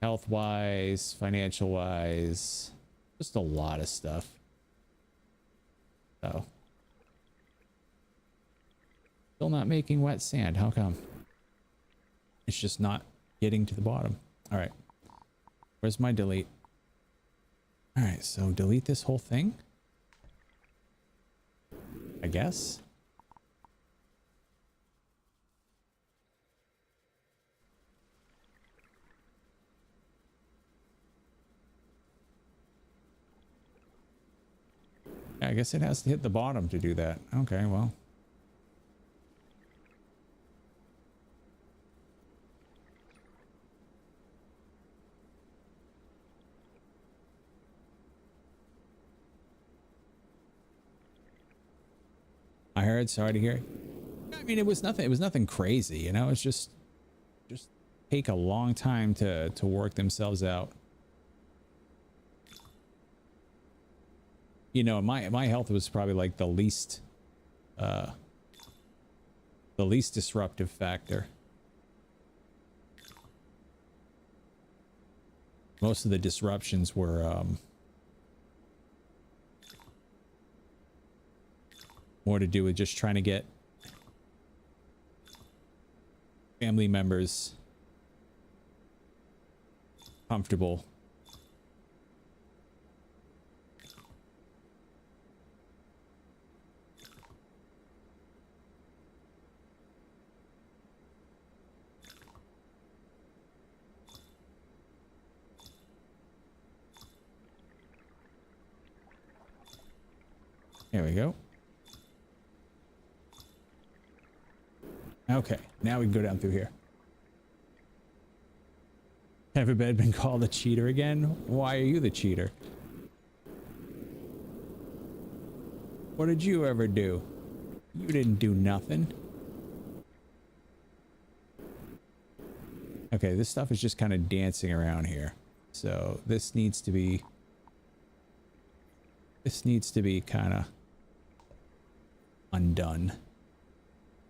health-wise, financial-wise. Just a lot of stuff. So. Still not making wet sand. How come? It's just not getting to the bottom. All right. Where's my delete? All right, so delete this whole thing. I guess. I guess it has to hit the bottom to do that. Okay, well. I heard, sorry to hear. I mean, it was nothing crazy, you know, it's just take a long time to work themselves out. You know, my health was probably like the least disruptive factor. Most of the disruptions were more to do with just trying to get family members comfortable. There we go. Okay, now we can go down through here. Have bed been called a cheater again? Why are you the cheater? What did you ever do? You didn't do nothing. Okay, this stuff is just kind of dancing around here. So this needs to be kind of undone.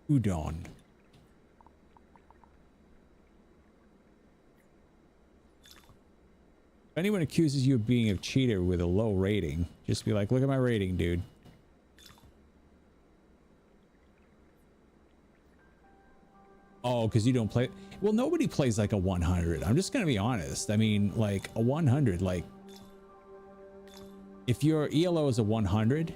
Udon. If anyone accuses you of being a cheater with a low rating, just be like, look at my rating, dude. Oh, because you don't play. Well, nobody plays like a 100. I'm just gonna be honest. I mean, like a 100, like if your ELO is a 100,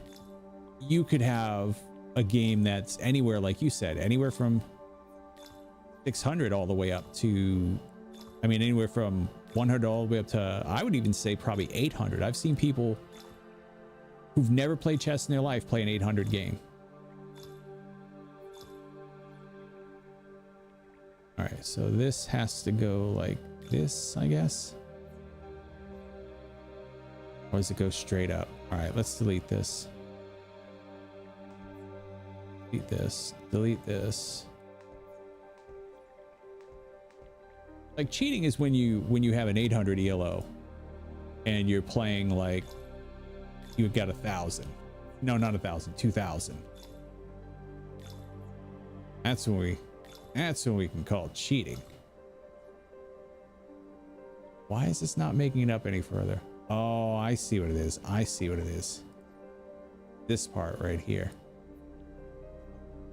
you could have a game that's anywhere, like you said, anywhere from 600 all the way up to, I mean, anywhere from 100 all the way up to, I would even say probably 800. I've seen people who've never played chess in their life play an 800 game. All right, so this has to go like this, I guess. Or does it go straight up? All right, let's delete this. Delete this. Delete this. Like cheating is when you have an 800 ELO and you're playing like you've got 1,000. No, not 1,000, 2,000. That's when That's what we can call cheating. Why is this not making it up any further? Oh, I see what it is. I see what it is. This part right here.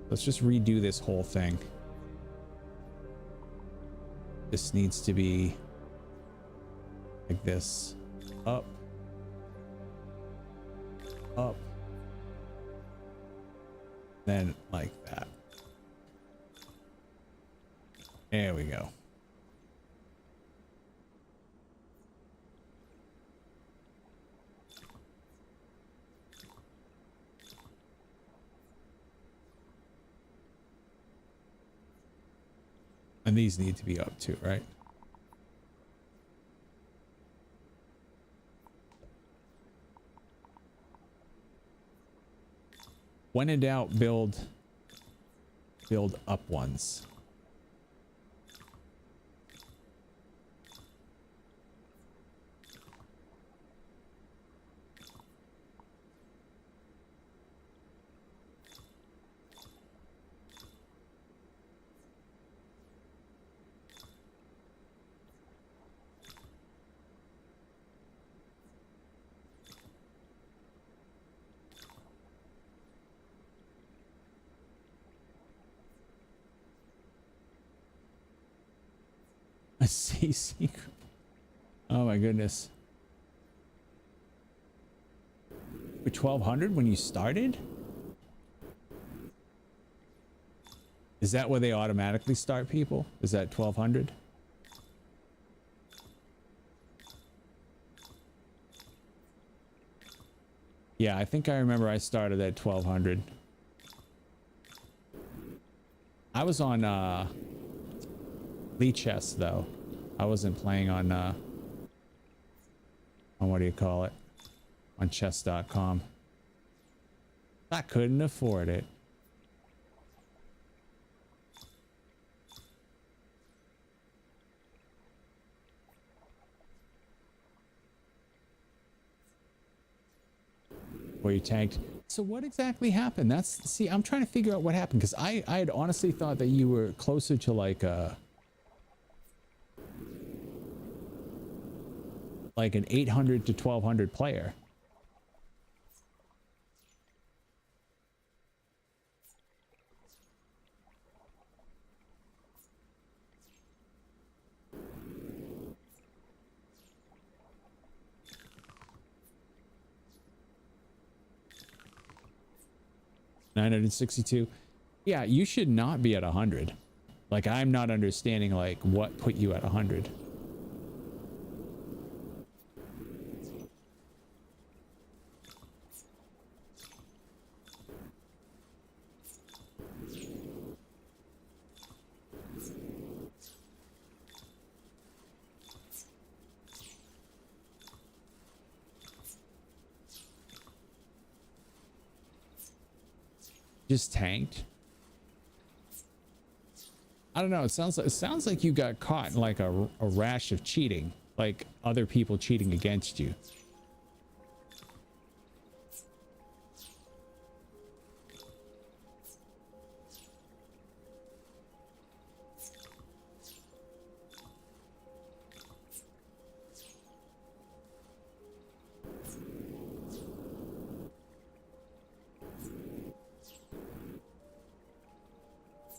Let's just redo this whole thing. This needs to be like this. Up. Up. Then like that. There we go. And these need to be up too, right? When in doubt, build up ones. A CC. Oh my goodness. For 1200 when you started? Is that where they automatically start people? Is that 1200? Yeah, I think I remember I started at 1200. I was on Lee Chess though. I wasn't playing on what do you call it? On chess.com. I couldn't afford it. Where you tanked. So what exactly happened? That's, see, I'm trying to figure out what happened, because I had honestly thought that you were closer to like an 800 to 1200 player. $962. Yeah, you should not be at 100. Like, I'm not understanding like what put you at 100. Just tanked. I don't know. It sounds like you got caught in like a rash of cheating, like other people cheating against you.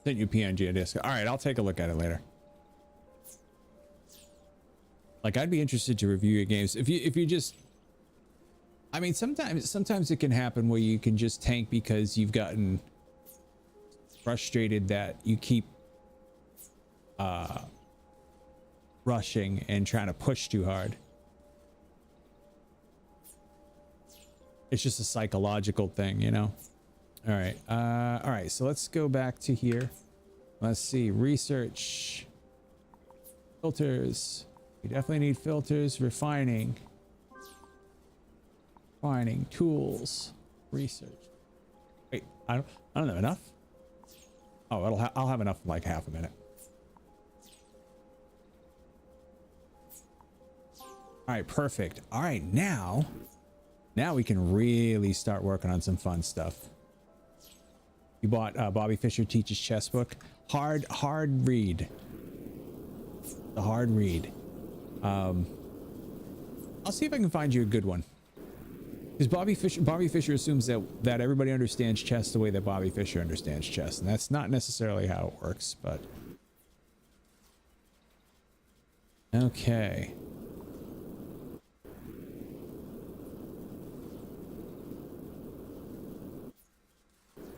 Sent you PNG on Discord. All right, I'll take a look at it later. Like, I'd be interested to review your games. If you just, I mean, sometimes it can happen where you can just tank because you've gotten frustrated that you keep rushing and trying to push too hard. It's just a psychological thing, you know? All right, so let's go back to here. Let's see, research, filters. We definitely need filters. Refining, tools, research. Wait, I don't know, enough. Oh, I'll have enough in like half a minute. All right, perfect. All right, now we can really start working on some fun stuff. You bought Bobby Fischer Teaches Chess book. Hard read. The hard read. I'll see if I can find you a good one. Because Bobby Fischer assumes that everybody understands chess the way that Bobby Fischer understands chess, and that's not necessarily how it works, but okay.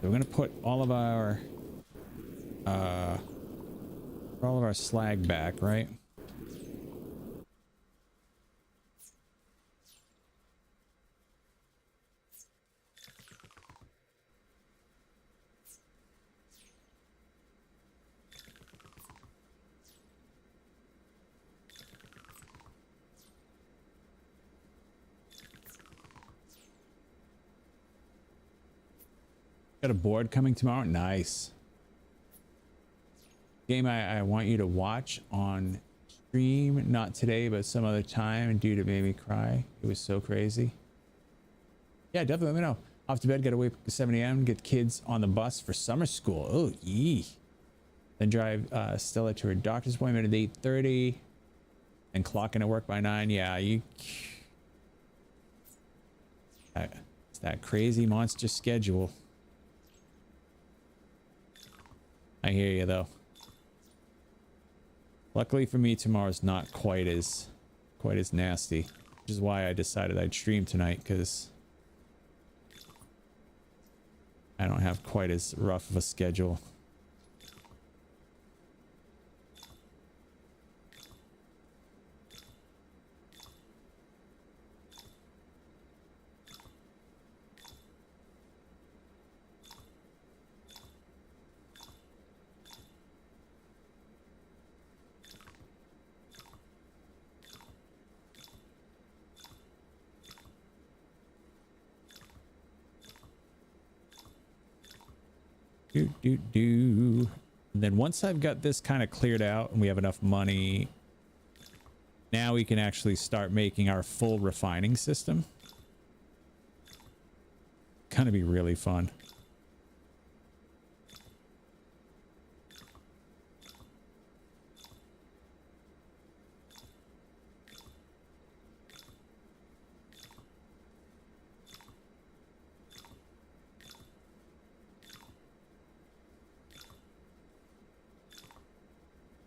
So we're gonna put all of our slag back, right? Got a board coming tomorrow. Nice. Game I want you to watch on stream, not today, but some other time, and dude, it made me cry. It was so crazy. Yeah, definitely let me know. Off to bed, gotta wake up at 7 a.m. Get kids on the bus for summer school. Oh, yee. Then drive Stella to her doctor's appointment at 8:30 and clock in at work by 9. Yeah, it's that crazy monster schedule. I hear you though. Luckily for me, tomorrow's not quite as nasty, which is why I decided I'd stream tonight, because I don't have quite as rough of a schedule. And then once I've got this kind of cleared out and we have enough money, now we can actually start making our full refining system. Gonna be really fun.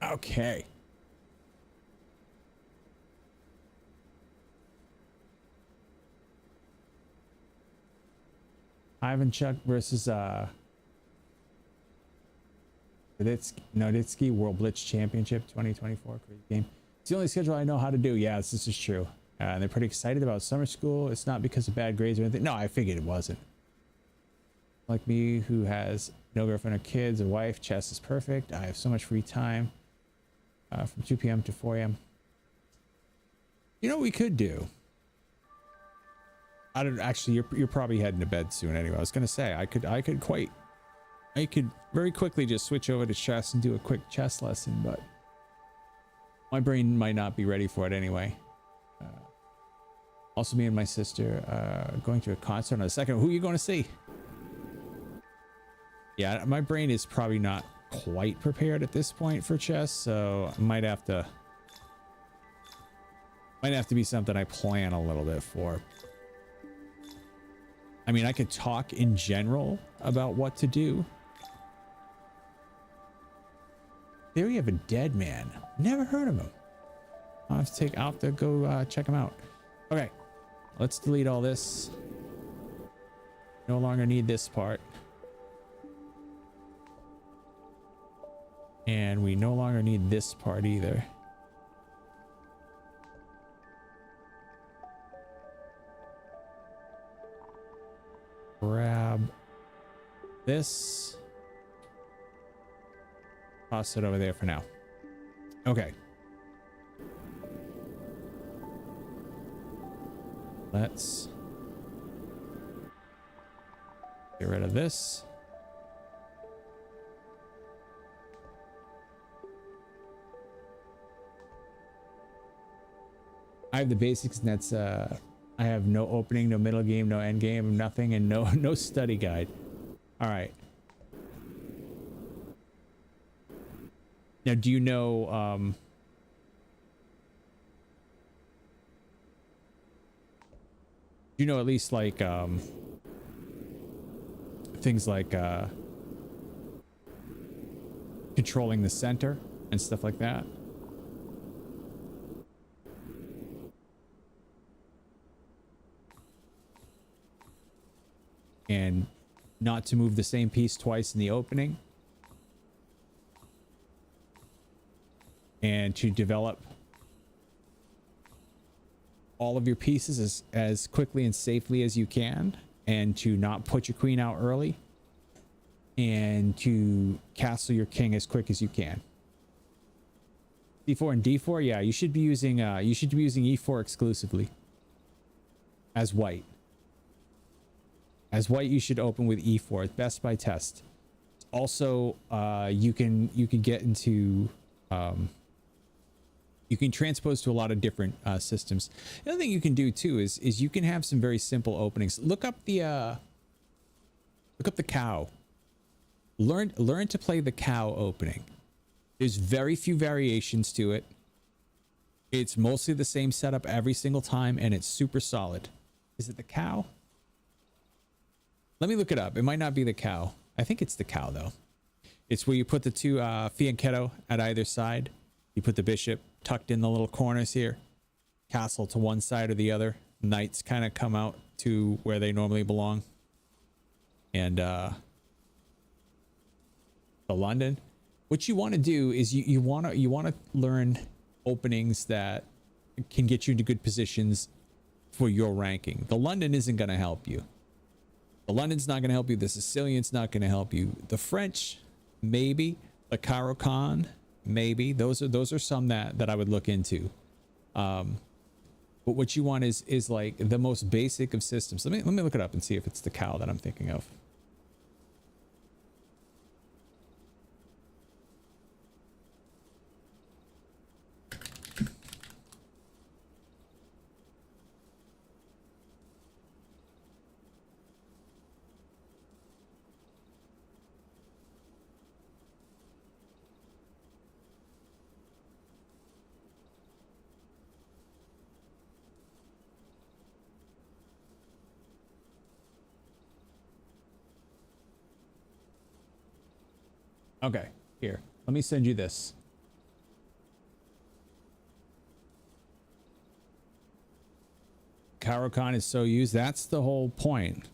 Okay. Ivan Chuck versus Noitsky World Blitz Championship 2024. Crazy game. It's the only schedule I know how to do. Yeah, this is true. And they're pretty excited about summer school. It's not because of bad grades or anything. No, I figured it wasn't. Like me, who has no girlfriend or kids, a wife, chess is perfect. I have so much free time. From 2 p.m. to 4 a.m. You know what we could do? I don't actually. You're probably heading to bed soon anyway. I was gonna say I could very quickly just switch over to chess and do a quick chess lesson, but my brain might not be ready for it anyway. Also, me and my sister going to a concert on the 2nd. Who are you going to see? Yeah, my brain is probably not quite prepared at this point for chess, so might have to be something I plan a little bit for. I mean, I could talk in general about what to do. Theory of a Dead Man. Never heard of him. I'll have to go check him out. Okay, let's delete all this. No longer need this part. And we no longer need this part either. Grab this. Toss it over there for now. Okay. Let's get rid of this. I have the basics, and that's I have no opening, no middle game, no end game, nothing, and no study guide. All right, Now, do you know, do you know at least like, things like, controlling the center and stuff like that? And not to move the same piece twice in the opening, and to develop all of your pieces as quickly and safely as you can, and to not put your queen out early, and to castle your king as quick as you can. D4 and D4, yeah, you should be using E4 exclusively as white. As white, you should open with E4. It's best by test. Also, you can get into, you can transpose to a lot of different systems. The other thing you can do too is you can have some very simple openings. Look up the cow. Learn to play the cow opening. There's very few variations to it. It's mostly the same setup every single time, and it's super solid. Is it the cow? Let me look it up. It might not be the cow. I think it's the cow though. It's where you put the two fianchetto at either side. You put the bishop tucked in the little corners here. Castle to one side or the other. Knights kind of come out to where they normally belong. And the London. What you want to do is you want to learn openings that can get you into good positions for your ranking. The London isn't going to help you. The London's not going to help you. The Sicilian's not going to help you. The French, maybe. The Caro-Kann, maybe. Those are some that I would look into. But what you want is like the most basic of systems. Let me look it up and see if it's the cow that I'm thinking of. Okay, here. Let me send you this. Caro-Kann is so used. That's the whole point.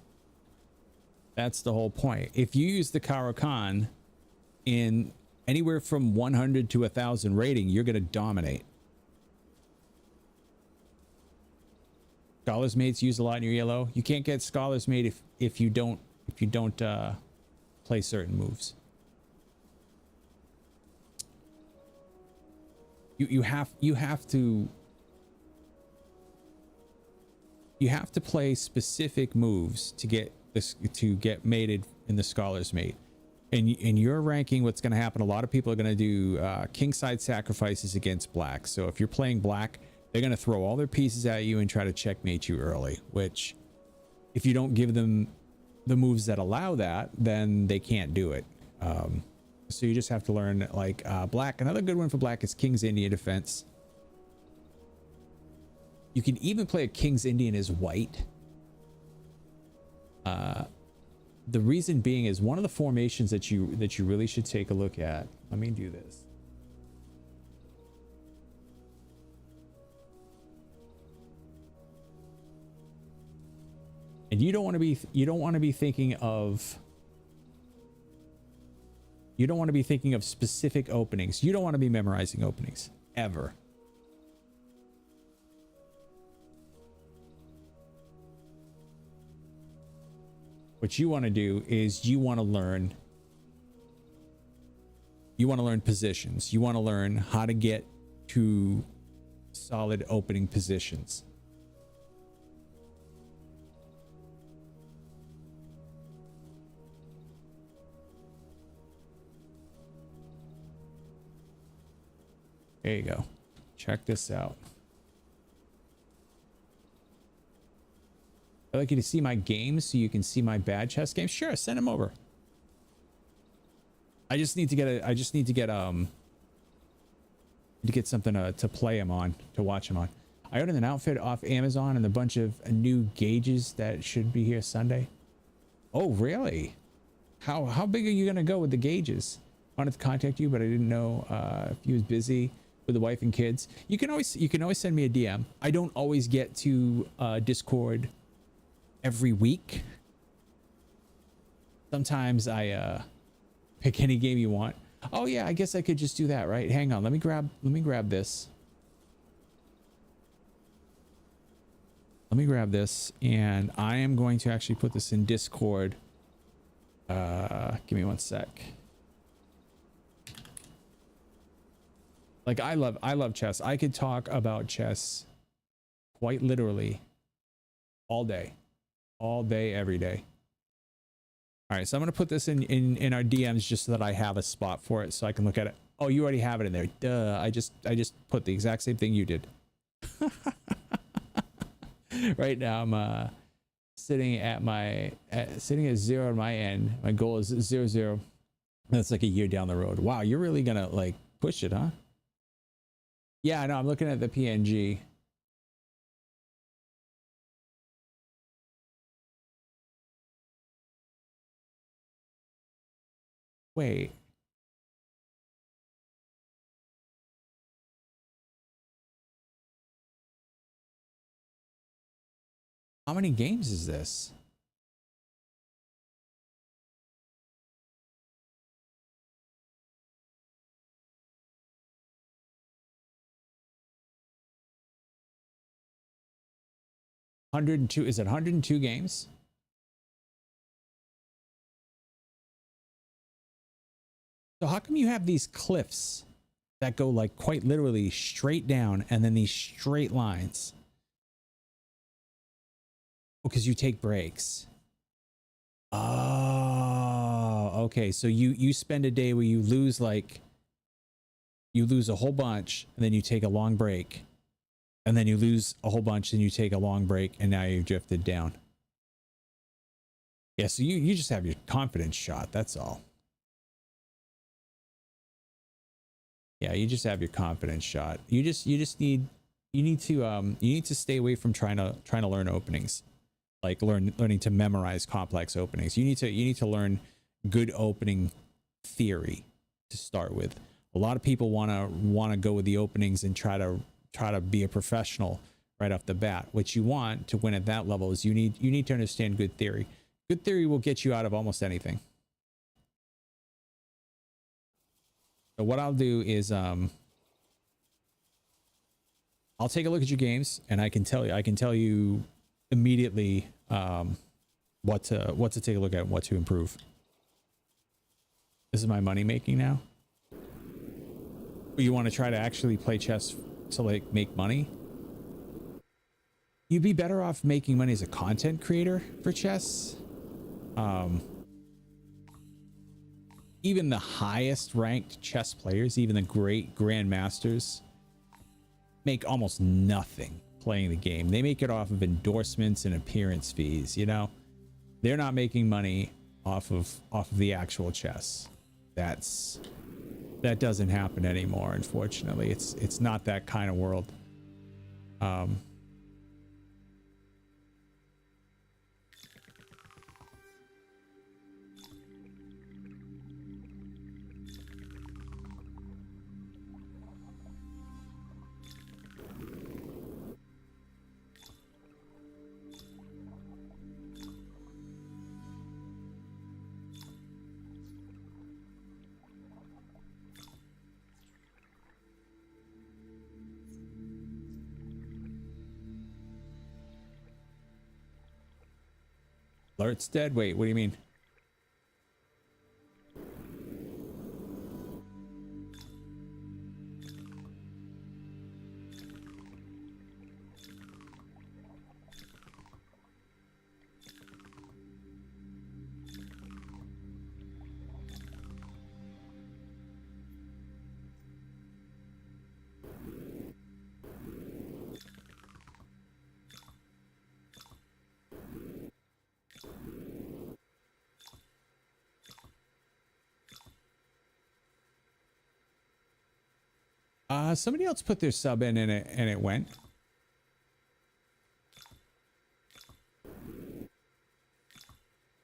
That's the whole point. If you use the Caro-Kann in anywhere from 100 to 1,000 rating, you're going to dominate. Scholar's Mates use a lot in your yellow. You can't get Scholar's Mate if you don't play certain moves. You have to play specific moves to get this, to get mated in the Scholar's Mate. And in your ranking, what's going to happen, a lot of people are going to do kingside sacrifices against black. So if you're playing black, they're going to throw all their pieces at you and try to checkmate you early, which if you don't give them the moves that allow that, then they can't do it. So you just have to learn like black. Another good one for black is King's Indian defense. You can even play a King's Indian as white. The reason being is one of the formations that you really should take a look at. Let me do this. And you don't want to be thinking of specific openings. You don't want to be memorizing openings ever. What you want to do is you want to learn positions. You want to learn how to get to solid opening positions. There you go. Check this out. I'd like you to see my games so you can see my bad chess games. Sure, send them over. I just need to get to get something to play them on, to watch them on. I ordered an outfit off Amazon and a bunch of new gauges that should be here Sunday. Oh, really? How big are you gonna go with the gauges? I wanted to contact you, but I didn't know if you was busy with the wife and kids. You can always send me a DM. I don't always get to Discord every week. Sometimes I pick any game you want. Oh yeah, I guess I could just do that, right? Hang on, let me grab this. Let me grab this, and I am going to actually put this in Discord. Give me one sec. Like I love chess. I could talk about chess quite literally all day, every day. All right, so I'm gonna put this in our DMs just so that I have a spot for it so I can look at it. Oh, you already have it in there. Duh. I just put the exact same thing you did. Right now I'm sitting at 0 on my end. My goal is 0-0. That's like a year down the road. Wow, you're really gonna like push it, huh? Yeah, no, I'm looking at the PNG. Wait. How many games is this? Is it 102 games? So how come you have these cliffs that go like quite literally straight down and then these straight lines? Oh, because you take breaks. Oh, okay. So you spend a day where you lose a whole bunch and then you take a long break. And then you lose a whole bunch and you take a long break and now you've drifted down. Yeah, so you just have your confidence shot, that's all. Yeah, you just have your confidence shot. You need to stay away from trying to learn openings. Like learning to memorize complex openings. You need to learn good opening theory to start with. A lot of people want to go with the openings and try to be a professional right off the bat. What you want to win at that level is you need to understand good theory. Good theory will get you out of almost anything. So what I'll do is I'll take a look at your games and I can tell you immediately what to take a look at and what to improve. This is my money making now. You want to try to actually play chess to like make money? You'd be better off making money as a content creator for chess. Even the highest ranked chess players, even the great grandmasters, make almost nothing playing the game. They make it off of endorsements and appearance fees, you know? They're not making money off of the actual chess. That doesn't happen anymore, unfortunately. It's not that kind of world. Alert's dead? Wait, what do you mean? Somebody else put their sub in and it went.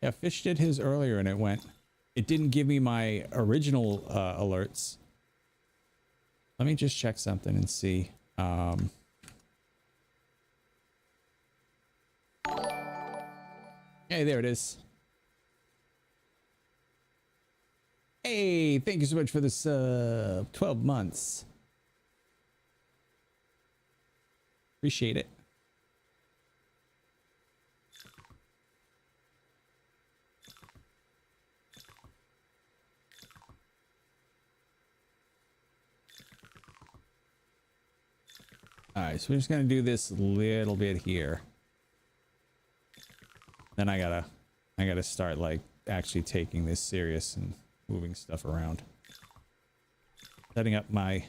Yeah, Fish did his earlier and it went. It didn't give me my original alerts. Let me just check something and see. Hey, there it is. Hey, thank you so much for this 12 months. Appreciate it. All right, so we're just gonna do this little bit here. Then I gotta start like actually taking this serious and moving stuff around. Setting up my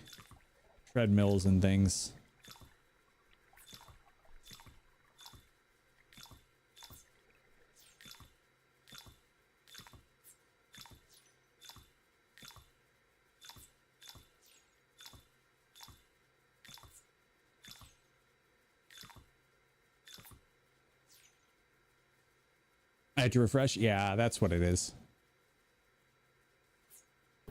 treadmills and things. I had to refresh. Yeah, that's what it is.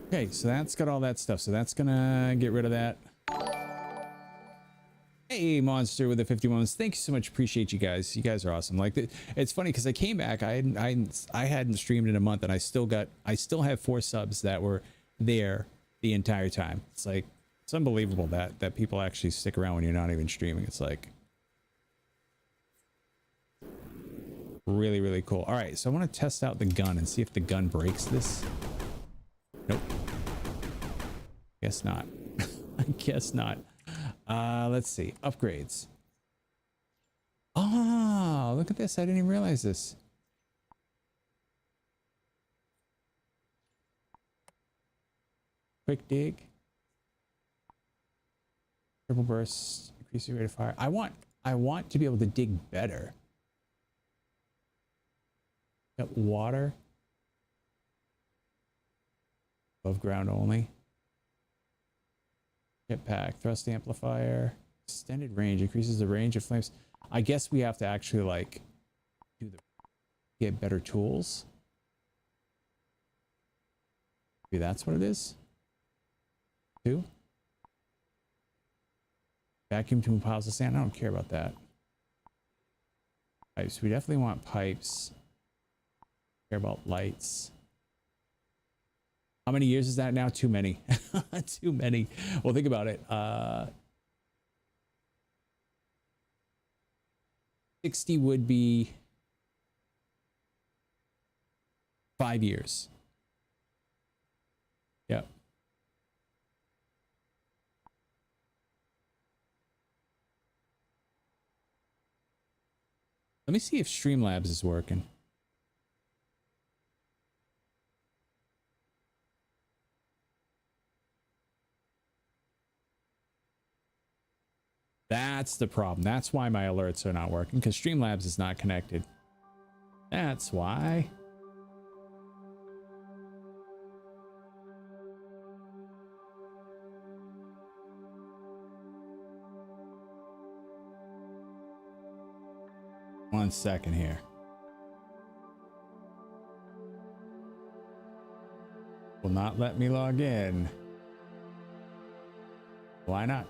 Okay, so that's got all that stuff. So that's gonna get rid of that. Hey, Monster with the 50 moments. Thank you so much. Appreciate you guys. You guys are awesome. Like, it's funny because I came back. I hadn't streamed in a month, and I still have 4 subs that were there the entire time. It's like, it's unbelievable that people actually stick around when you're not even streaming. It's like really, really cool. All right, so I want to test out the gun and see if the gun breaks this. Nope. Guess not. I guess not. Let's see. Upgrades. Oh, look at this. I didn't even realize this. Quick dig. Triple burst. Increase your rate of fire. I want to be able to dig better. Got water. Above ground only. Jetpack, thrust amplifier, extended range, increases the range of flames. I guess we have to actually like get better tools. Maybe that's what it is. 2. Vacuum to move piles of sand. I don't care about that. Pipes. We definitely want pipes. Care about lights. How many years is that now? Too many. Too many. Well, think about it. 60 would be 5 years. Yep. Let me see if Streamlabs is working. That's the problem. That's why my alerts are not working, because Streamlabs is not connected. That's why. One second here. Will not let me log in. Why not?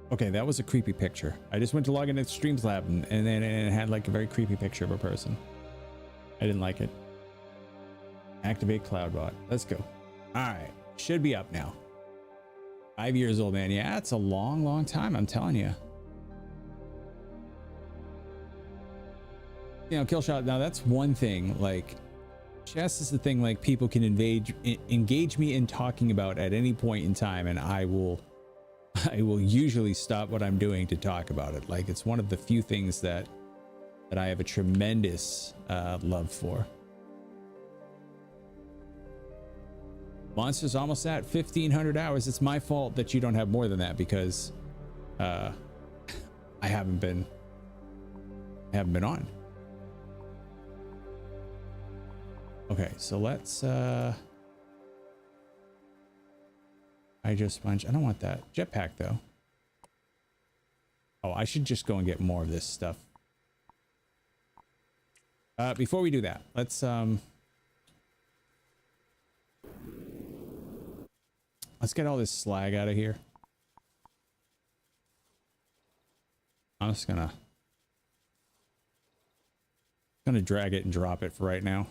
Okay, that was a creepy picture. I just went to log into Streamlabs and then it had like a very creepy picture of a person. I didn't like it. Activate CloudBot. Let's go. All right, should be up now. 5 years old, man. Yeah, it's a long, long time. I'm telling you. You know, kill shot. Now that's one thing. Like, chess is the thing. Like, people can engage me in talking about at any point in time, and I will usually stop what I'm doing to talk about it. Like, it's one of the few things that I have a tremendous love for. Monster's almost at 1,500 hours. It's my fault that you don't have more than that, because I haven't been on. Okay, so let's hydro sponge. I don't want that jetpack though. Oh, I should just go and get more of this stuff. Before we do that, let's get all this slag out of here. I'm just gonna drag it and drop it for right now.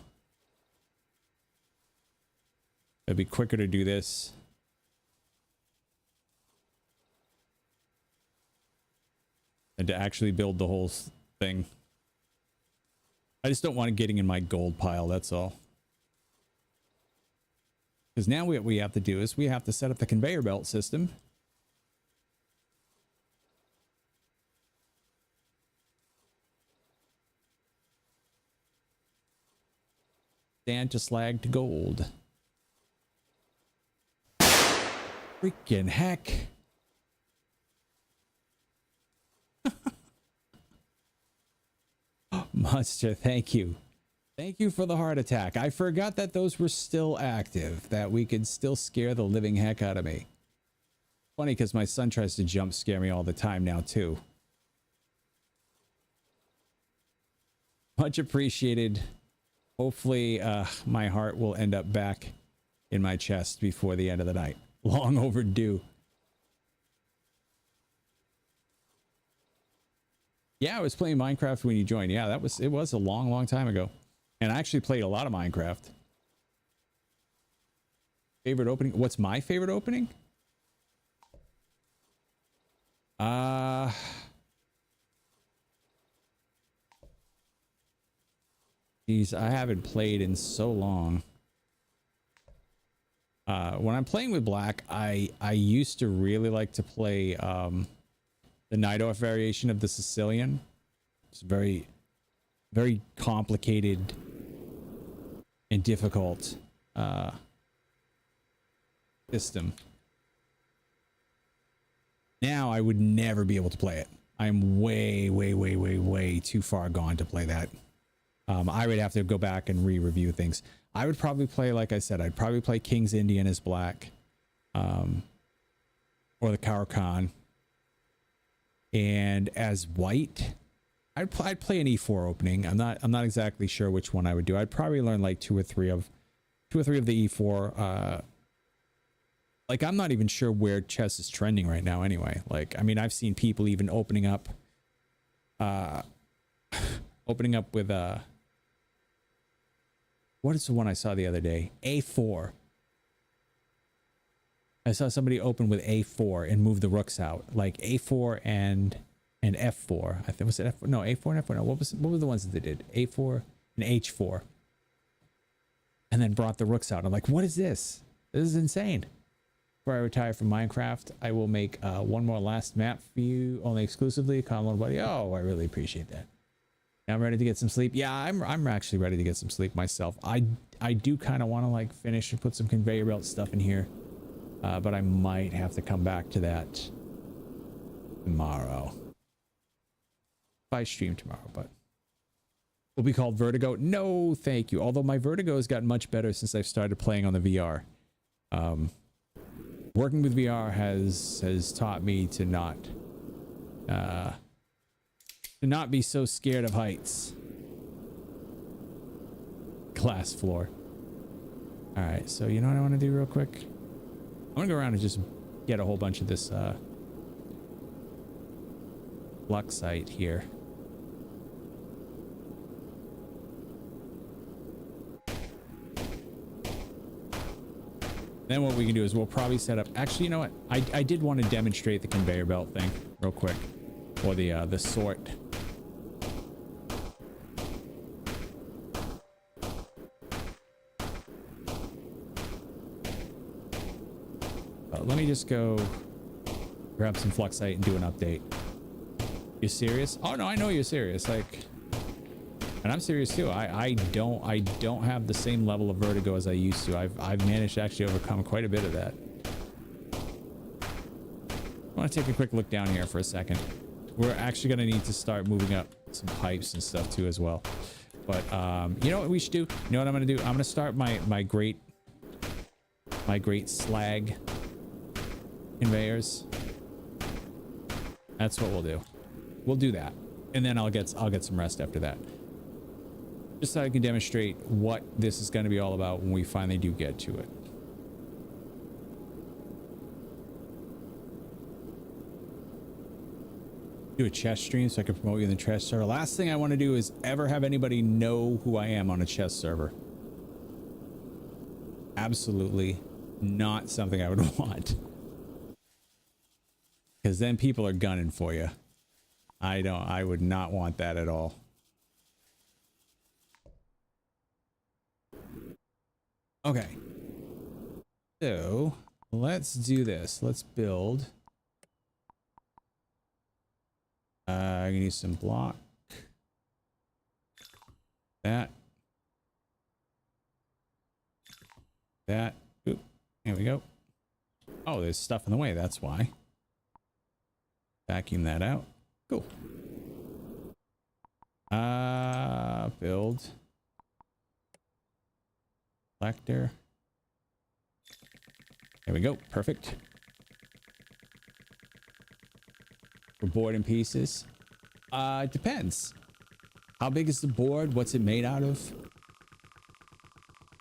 It'd be quicker to do this. And to actually build the whole thing. I just don't want it getting in my gold pile, that's all. Because now what we have to do is we have to set up the conveyor belt system. Sand to slag to gold. Freaking heck. Monster, thank you. Thank you for the heart attack. I forgot that those were still active, that we could still scare the living heck out of me. Funny because my son tries to jump scare me all the time now too. Much appreciated. Hopefully my heart will end up back in my chest before the end of the night. Long overdue. Yeah, I was playing Minecraft when you joined. Yeah, it was a long time ago. And I actually played a lot of Minecraft. Favorite opening? What's my favorite opening? Geez, I haven't played in so long. When I'm playing with Black, I used to really like to play the night off variation of the Sicilian. It's very complicated and difficult system. Now I would never be able to play it. I'm way too far gone to play that. I would have to go back and re-review things. I would probably play, like I said, I'd probably play King's Indian as Black, or the Caracan, and as White, I'd play an E4 opening. I'm not exactly sure which one I would do. I'd probably learn like two or three of the E4. Like I'm not even sure where chess is trending right now. Anyway, like I mean, I've seen people even opening up with what is the one I saw the other day? A4. I saw somebody open with A4 and move the rooks out, like A4 and F4. I think was it F4? No, A4 and F4. No, what were the ones that they did? A4 and H4, and then brought the rooks out. I'm like, what is this? This is insane. Before I retire from Minecraft, I will make one more last map for you, only exclusively. Common buddy. Oh, I really appreciate that. Now I'm ready to get some sleep. Yeah, I'm actually ready to get some sleep myself. I do kind of want to like finish and put some conveyor belt stuff in here, but I might have to come back to that tomorrow. If I stream tomorrow, but will be called Vertigo. No, thank you. Although my Vertigo has gotten much better since I've started playing on the VR. Working with VR has taught me to not be so scared of heights. Glass floor. All right, so you know what I want to do real quick? I'm gonna go around and just get a whole bunch of this Luxite here. Then what we can do is we'll probably set up. Actually, you know what? I did want to demonstrate the conveyor belt thing real quick, or the sort. Let me just go grab some Fluxite and do an update. You serious? Oh no, I know you're serious. Like, and I'm serious too. I don't have the same level of vertigo as I used to. I've managed to actually overcome quite a bit of that. I want to take a quick look down here for a second. We're actually going to need to start moving up some pipes and stuff too as well. But you know what we should do? You know what I'm gonna do? I'm gonna start my great slag conveyors. That's what we'll do. We'll do that, and then I'll get some rest after that, just so I can demonstrate what this is going to be all about when we finally do get to it. Do a chess stream so I can promote you in the chess server. Last thing I want to do is ever have anybody know who I am on a chess server. Absolutely not something I would want. Because then people are gunning for you. I would not want that at all. Okay. So let's do this. Let's build. I'm gonna use some block. That. Oop. There we go. Oh, there's stuff in the way. That's why. Vacuum that out. Cool. Build. Selector. There we go. Perfect. We're board in pieces. It depends. How big is the board? What's it made out of?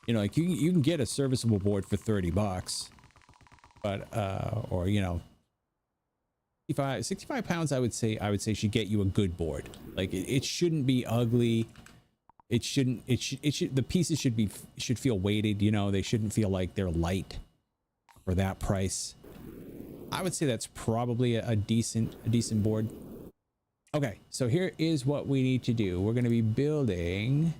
You know, like you can get a serviceable board for 30 bucks. But or you know, 65 pounds I would say should get you a good board. Like it shouldn't be ugly. It should the pieces should feel weighted, you know, they shouldn't feel like they're light for that price. I would say that's probably a decent board. Okay, so here is what we need to do. We're going to be building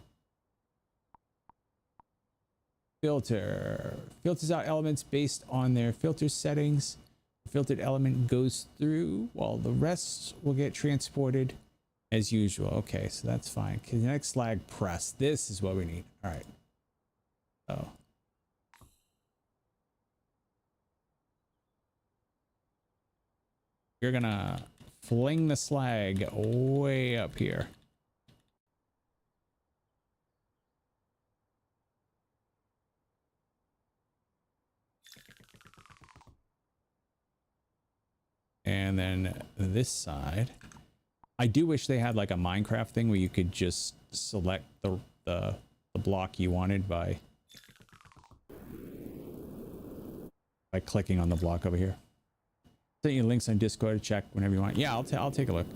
filters out elements based on their filter settings. The filtered element goes through while the rest will get transported as usual. Okay, so that's fine. Connect slag press. This is what we need. All right. Oh. You're gonna fling the slag way up here. And then this side, I do wish they had like a Minecraft thing where you could just select the block you wanted by clicking on the block over here. Send you links on Discord to check whenever you want. Yeah, I'll take a look.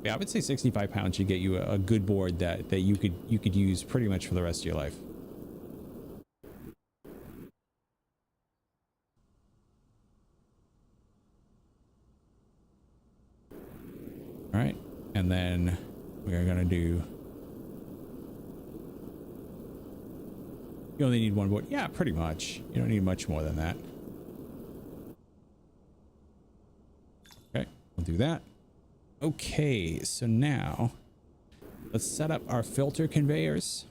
Yeah, I would say 65 pounds should get you a good board that you could use pretty much for the rest of your life. All right, and then we are gonna do. You only need one board. Yeah, pretty much. You don't need much more than that. Okay, we'll do that. Okay, so now let's set up our filter conveyors.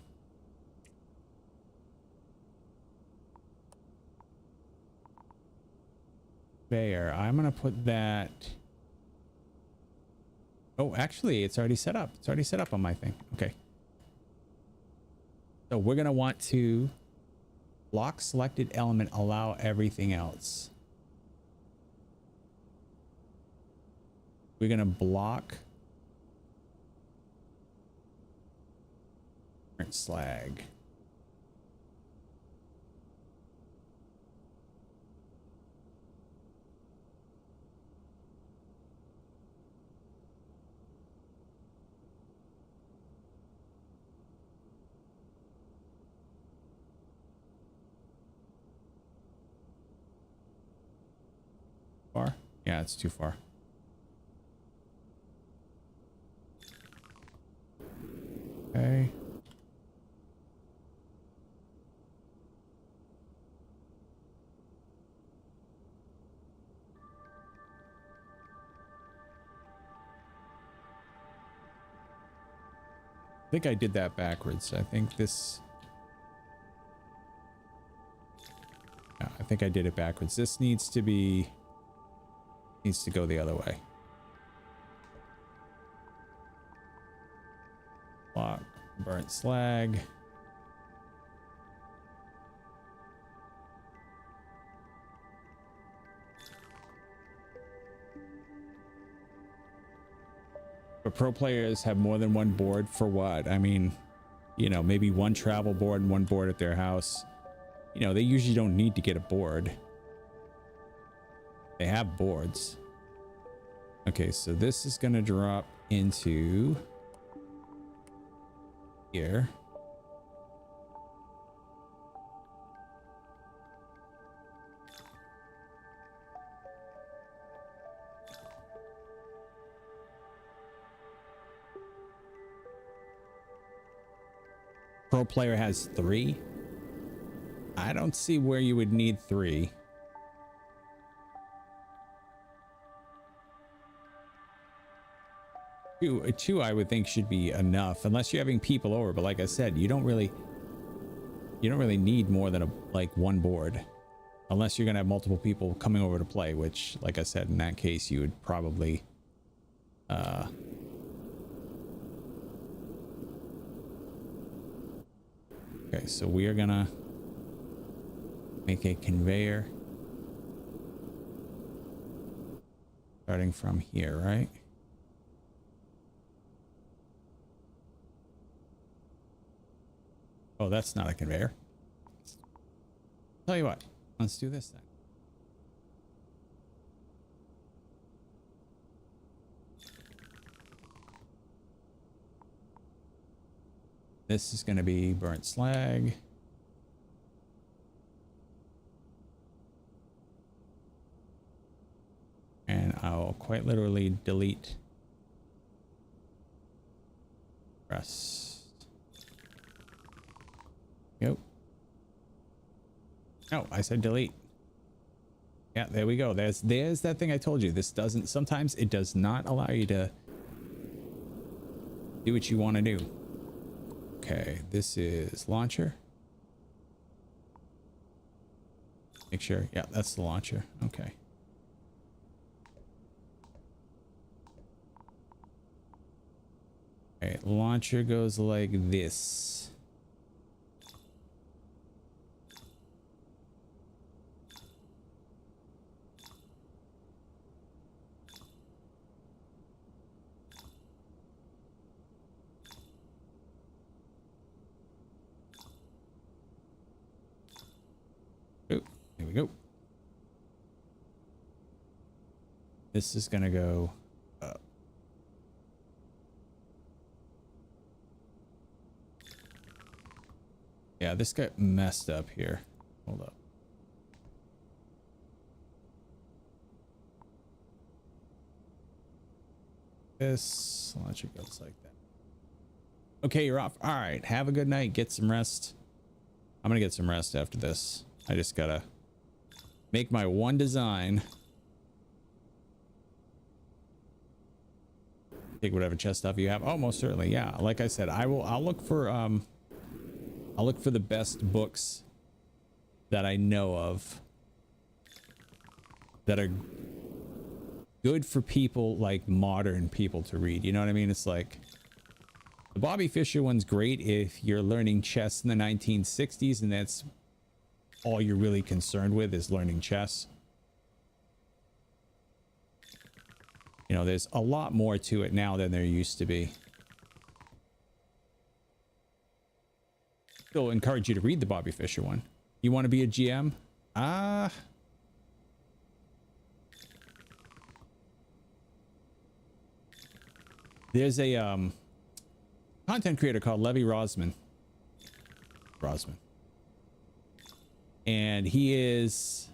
Conveyor. I'm gonna put that. Oh, actually, it's already set up. It's already set up on my thing. Okay. So we're going to want to block selected element, allow everything else. We're going to block slag. Far? Yeah, it's too far. Okay. I think I did that backwards. I think this. Yeah, I think I did it backwards. This needs to go the other way. Block, burnt slag. But pro players have more than one board for what? I mean, you know, maybe one travel board and one board at their house. You know, they usually don't need to get a board. They have boards. Okay, so this is going to drop into here. Pro player has 3. I don't see where you would need 3. Two, I would think should be enough, unless you're having people over. But like I said, you don't really need more than one board, unless you're gonna have multiple people coming over to play. Which, like I said, in that case, you would probably okay, so we are gonna make a conveyor starting from here, right? Oh, that's not a conveyor. Tell you what, let's do this then. This is going to be burnt slag. And I'll quite literally delete rest. Yep. No, I said delete. Yeah, there we go. There's that thing I told you. This doesn't, sometimes it does not allow you to do what you want to do. Okay, this is launcher. Make sure. Yeah, that's the launcher. Okay. Okay, launcher goes like this. Oh, here we go. This is gonna go up. Yeah, this got messed up here. Hold up. This launcher goes like that. Okay, you're off. All right, have a good night. Get some rest. I'm gonna get some rest after this. I just gotta make my one design. Take whatever chest stuff you have. Oh, most certainly. Yeah, like I said, I'll look for the best books that I know of that are good for people, like modern people, to read. You know what I mean? It's like the Bobby Fischer one's great if you're learning chess in the 1960s and that's all you're really concerned with is learning chess. You know, there's a lot more to it now than there used to be. Still encourage you to read the Bobby Fischer one. You want to be a GM? There's a content creator called Levi Rosman. And he is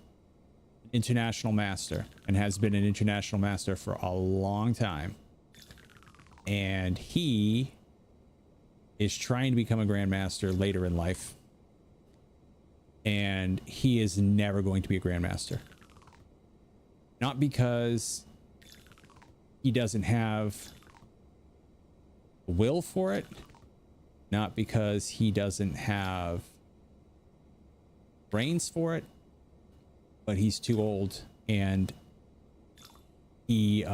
an international master and has been an international master for a long time. And he is trying to become a grandmaster later in life. And he is never going to be a grandmaster. Not because he doesn't have will for it, not because he doesn't have brains for it, but he's too old and he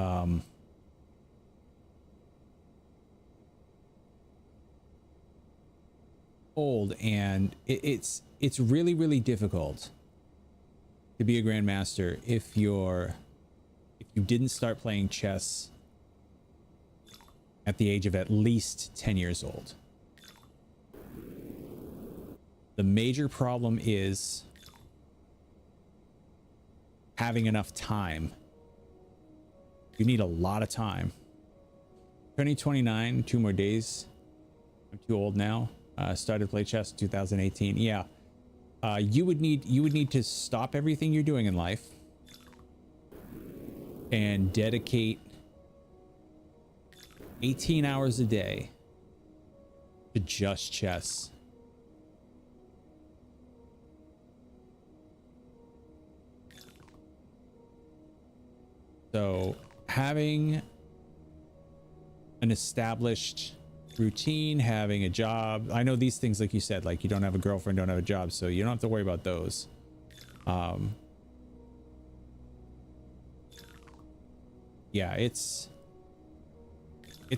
old, and it's really, really difficult to be a grandmaster if you didn't start playing chess at the age of at least 10 years old. The major problem is having enough time. You need a lot of time. Turning 29, 2 more days. I'm too old now. Started to play chess in 2018. Yeah. You would need to stop everything you're doing in life and dedicate 18 hours a day to just chess. So having an established routine, having a job. I know these things, like you said, like you don't have a girlfriend, don't have a job, so you don't have to worry about those. Yeah, it's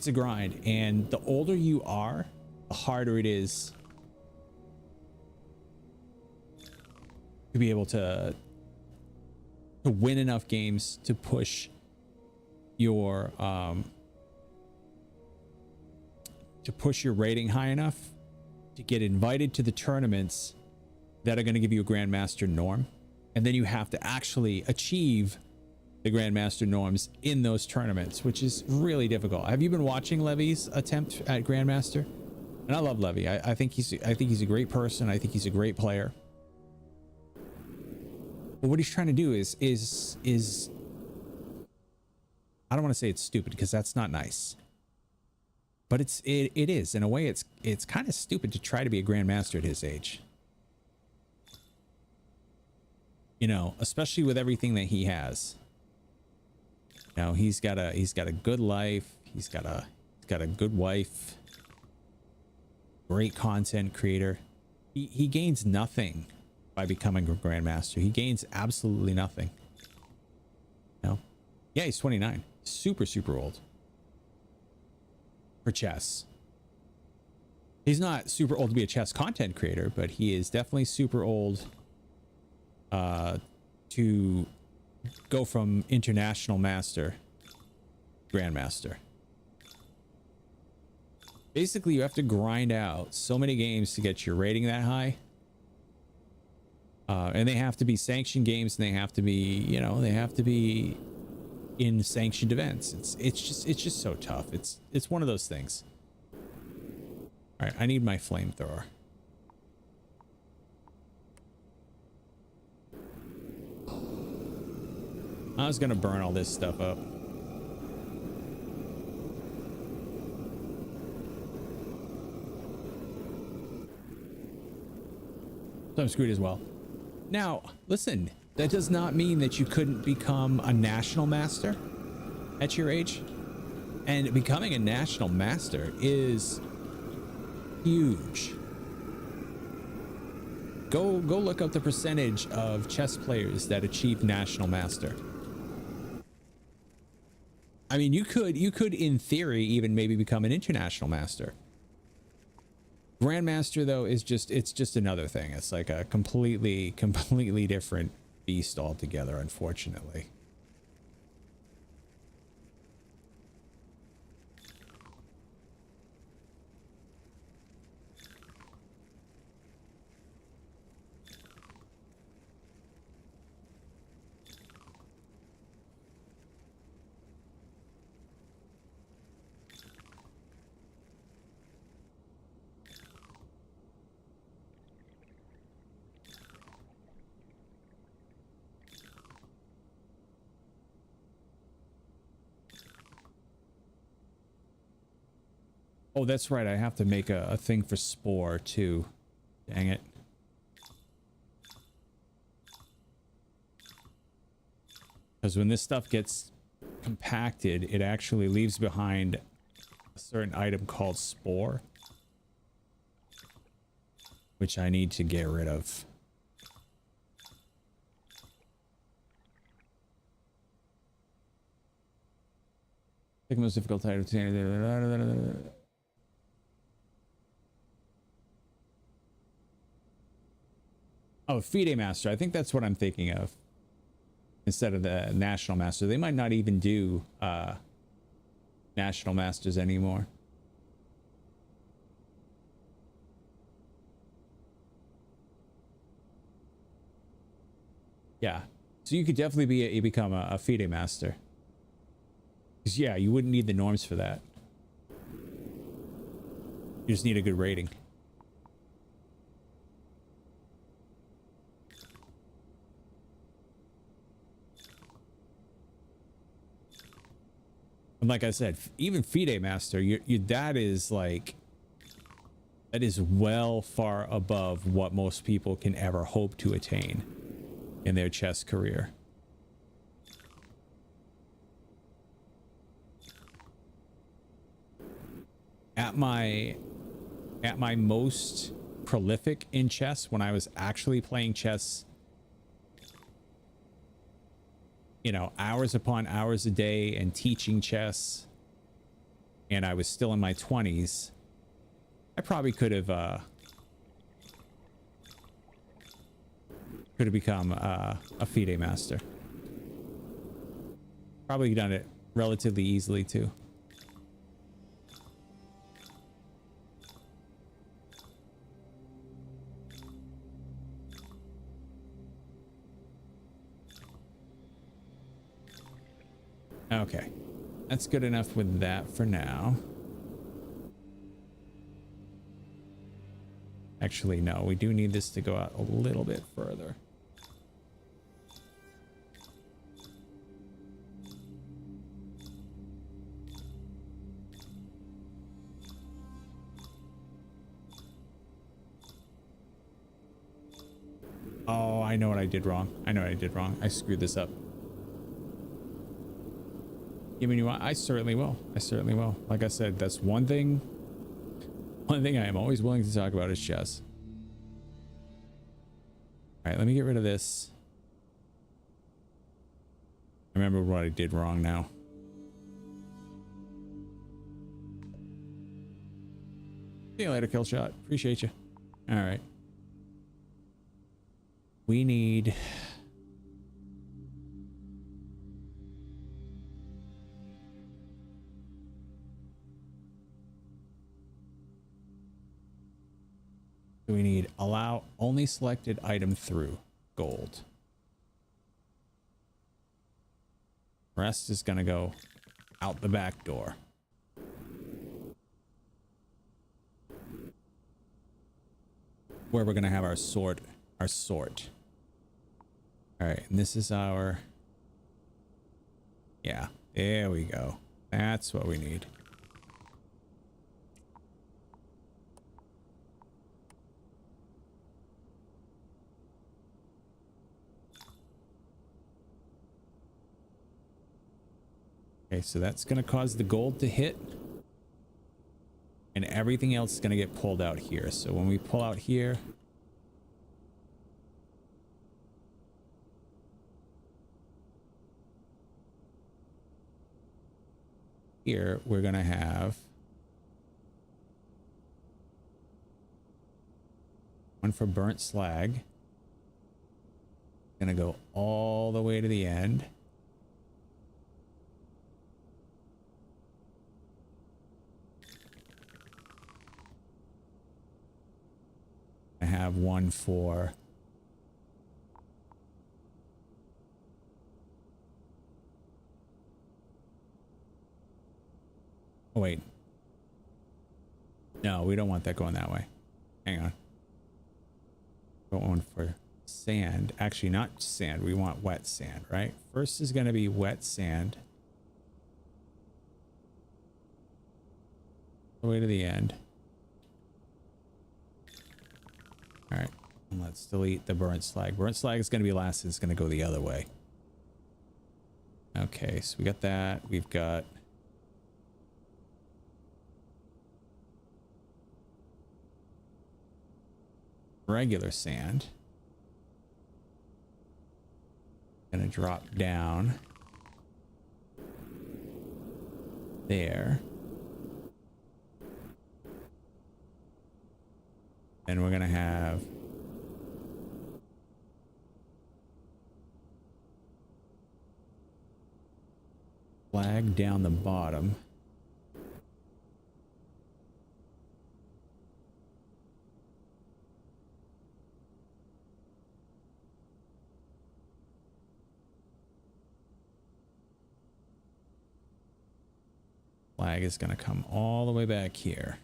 a grind, and the older you are, the harder it is to be able to win enough games to push your rating high enough to get invited to the tournaments that are going to give you a grandmaster norm, and then you have to actually achieve the grandmaster norms in those tournaments, which is really difficult. Have you been watching Levy's attempt at grandmaster? And I love Levy. I think he's a great person. I think he's a great player. But what he's trying to do is I don't want to say it's stupid, because that's not nice. But it is, in a way, it's kind of stupid to try to be a grandmaster at his age. You know, especially with everything that he has. You know, he's got a good life, he's got a good wife, great content creator. He gains nothing by becoming a grandmaster. He gains absolutely nothing. You know? Yeah, he's 29. Super old. For chess. He's not super old to be a chess content creator, but he is definitely super old to go from international master grandmaster. Basically, you have to grind out so many games to get your rating that high, and they have to be sanctioned games, and they have to be, you know, they have to be in sanctioned events. It's just so tough. It's one of those things. All right, I need my flamethrower. I was gonna burn all this stuff up. So I'm screwed as well. Now, listen, that does not mean that you couldn't become a national master at your age. And becoming a national master is huge. Go look up the percentage of chess players that achieve national master. I mean, you could in theory even maybe become an international master. Grandmaster, though, is just another thing. It's like a completely different beast altogether, unfortunately. Oh, that's right. I have to make a thing for spore too. Dang it. Because when this stuff gets compacted, it actually leaves behind a certain item called spore, which I need to get rid of. Pick the most difficult item. Oh, FIDE Master. I think that's what I'm thinking of. Instead of the National Master. They might not even do National Masters anymore. Yeah. So you could definitely become a FIDE Master. Because, yeah, you wouldn't need the norms for that. You just need a good rating. And like I said, even FIDE Master, that is like, that is well far above what most people can ever hope to attain in their chess career. At my most prolific in chess, when I was actually playing chess, you know, hours upon hours a day and teaching chess, and I was still in my 20s, I probably could have become a FIDE Master. Probably done it relatively easily too. Okay, that's good enough with that for now. Actually, no, we do need this to go out a little bit further. Oh, I know what I did wrong. I know what I did wrong. I screwed this up. Give me I certainly will. I certainly will. Like I said, that's one thing I am always willing to talk about is chess. All right, let me get rid of this. I remember what I did wrong now. See you later, Killshot. Appreciate you. All right. We need... we need allow only selected item through gold. Rest is gonna go out the back door. Where we're gonna have our sort. All right, and this is our... yeah, there we go. That's what we need. Okay, so that's going to cause the gold to hit. And everything else is going to get pulled out here. So when we pull out here... here, we're going to have... one for burnt slag. Going to go all the way to the end. I have one for oh wait, no, we don't want that going that way. Hang on, got one for sand. Actually, not sand, we want wet sand, right? First is going to be wet sand all the way to the end. All right, and let's delete the burnt slag. Burnt slag is going to be last. It's going to go the other way. Okay, so we got that. We've got regular sand. Going to drop down there. Then we're going to have Flag down the bottom. Flag is going to come all the way back here.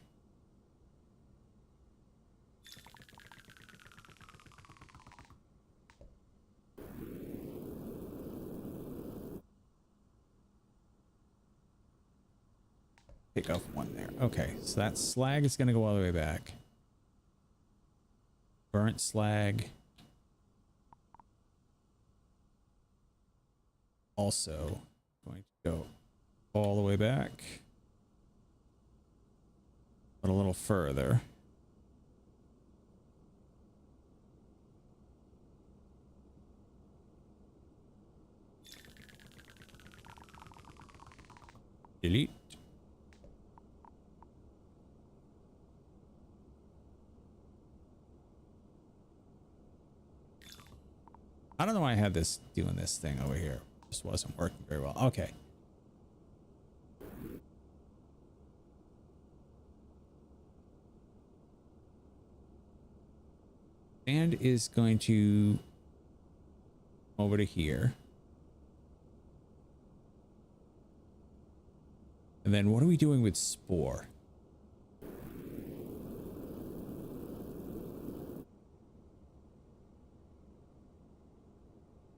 Take off one there. Okay, so that slag is going to go all the way back. Burnt slag. Also going to go all the way back. But a little further. Delete. I don't know why I had this doing this thing over here. Just wasn't working very well. Okay. Sand is going to over to here. And then what are we doing with spore?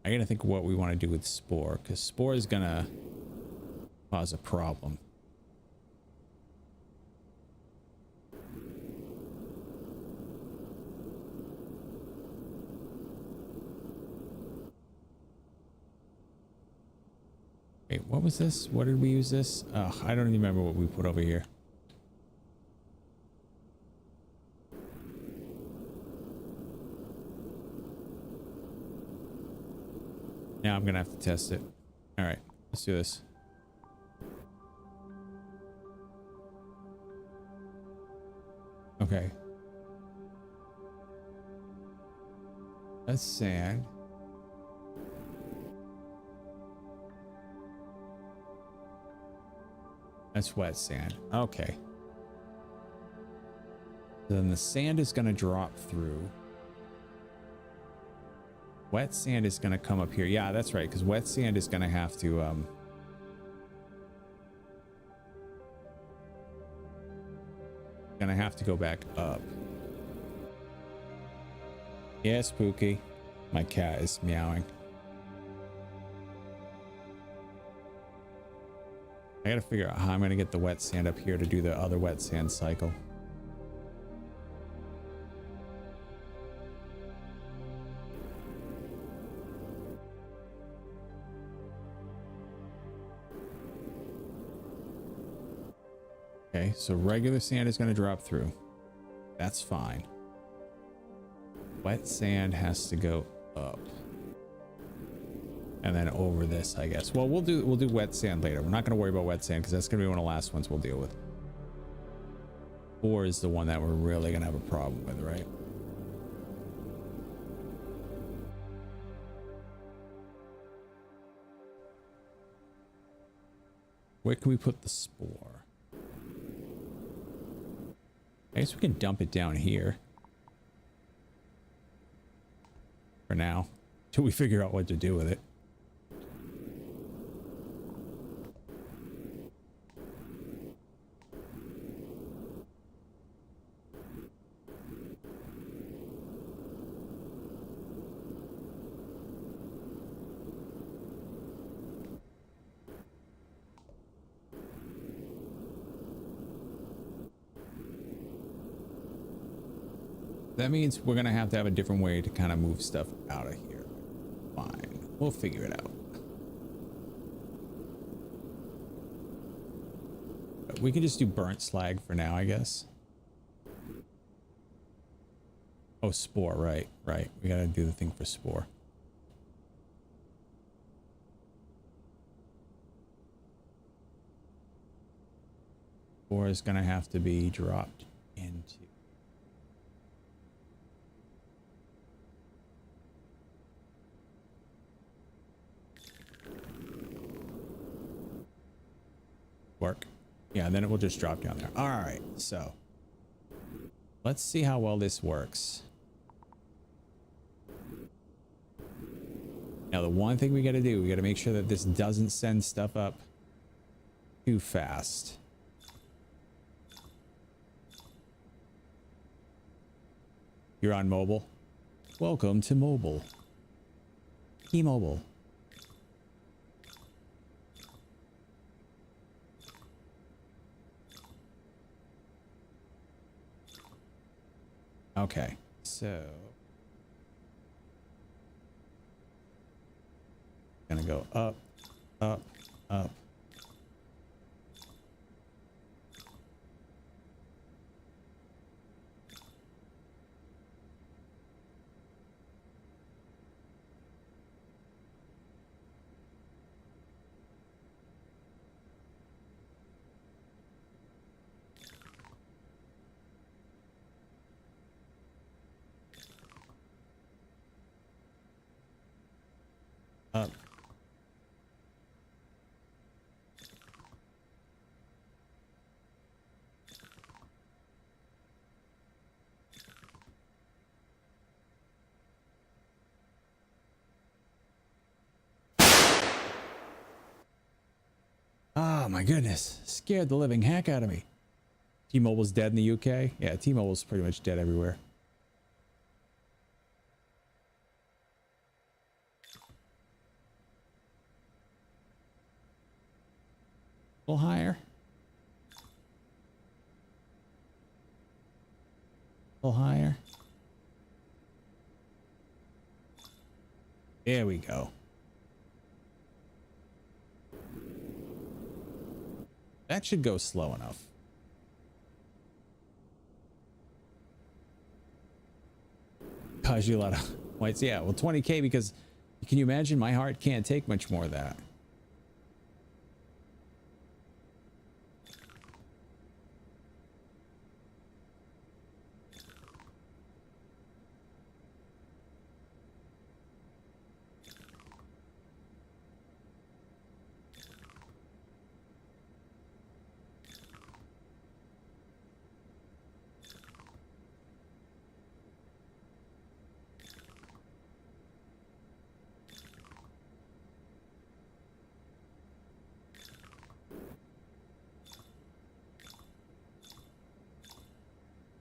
I gotta think of what we want to do with spore, because spore is gonna cause a problem. Wait, what was this? What did we use this? Oh, I don't even remember what we put over here. Now I'm gonna have to test it. All right, let's do this. Okay. That's sand. That's wet sand. Okay. Then the sand is going to drop through. Wet sand is going to come up here. Yeah, that's right, because wet sand is going to have to go back up. Yeah, Spooky. My cat is meowing. I gotta figure out how I'm gonna get the wet sand up here to do the other wet sand cycle. Okay, so regular sand is gonna drop through. That's fine. Wet sand has to go up. And then over this, I guess. Well, we'll do wet sand later. We're not going to worry about wet sand because that's going to be one of the last ones we'll deal with. Or is the one that we're really going to have a problem with, right? Where can we put the spore? I guess we can dump it down here. For now. Till we figure out what to do with it. That means we're going to have a different way to kind of move stuff out of here. Fine. We'll figure it out. But we can just do burnt slag for now, I guess. Oh, spore. Right. Right. We got to do the thing for spore. Spore is going to have to be dropped into. Yeah, and then it will just drop down there. All right, so let's see how well this works. Now, the one thing we got to do, we got to make sure that this doesn't send stuff up too fast. You're on mobile. Welcome to mobile. T-Mobile. Okay, so gonna go up, up, up. Up. Oh my goodness, scared the living heck out of me. T-Mobile's dead in the UK. Yeah, T-Mobile's pretty much dead everywhere. A little higher. A little higher. There we go. That should go slow enough. Cause you a lot of whites. Yeah, well, 20K, because can you imagine, my heart can't take much more of that.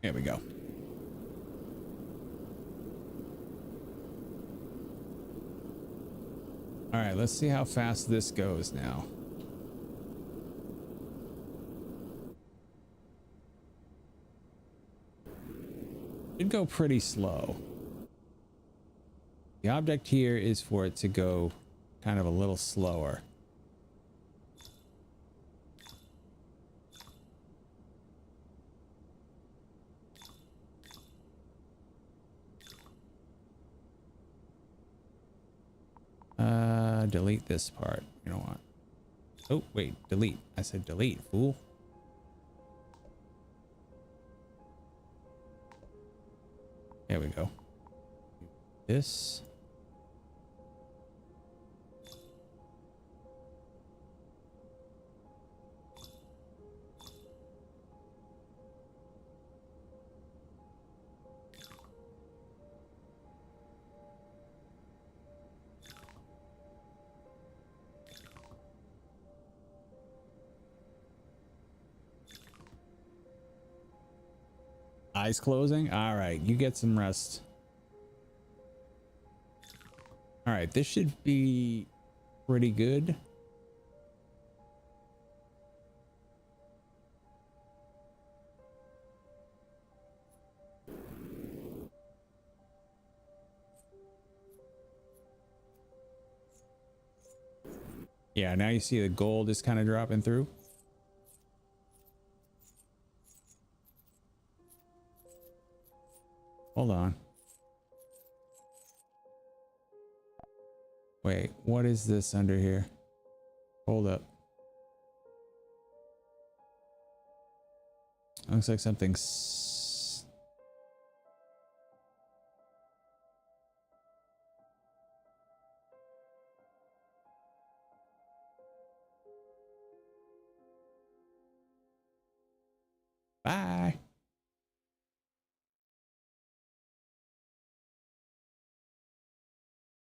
There we go. All right, let's see how fast this goes now. Should go pretty slow. The object here is for it to go kind of a little slower. Delete this part. You know what? Oh, wait, delete. I said delete, fool. There we go. This. Eyes closing. All right, you get some rest. All right, this should be pretty good. Yeah, now you see the gold is kind of dropping through. Hold on. Wait, what is this under here? Hold up. Looks like something's...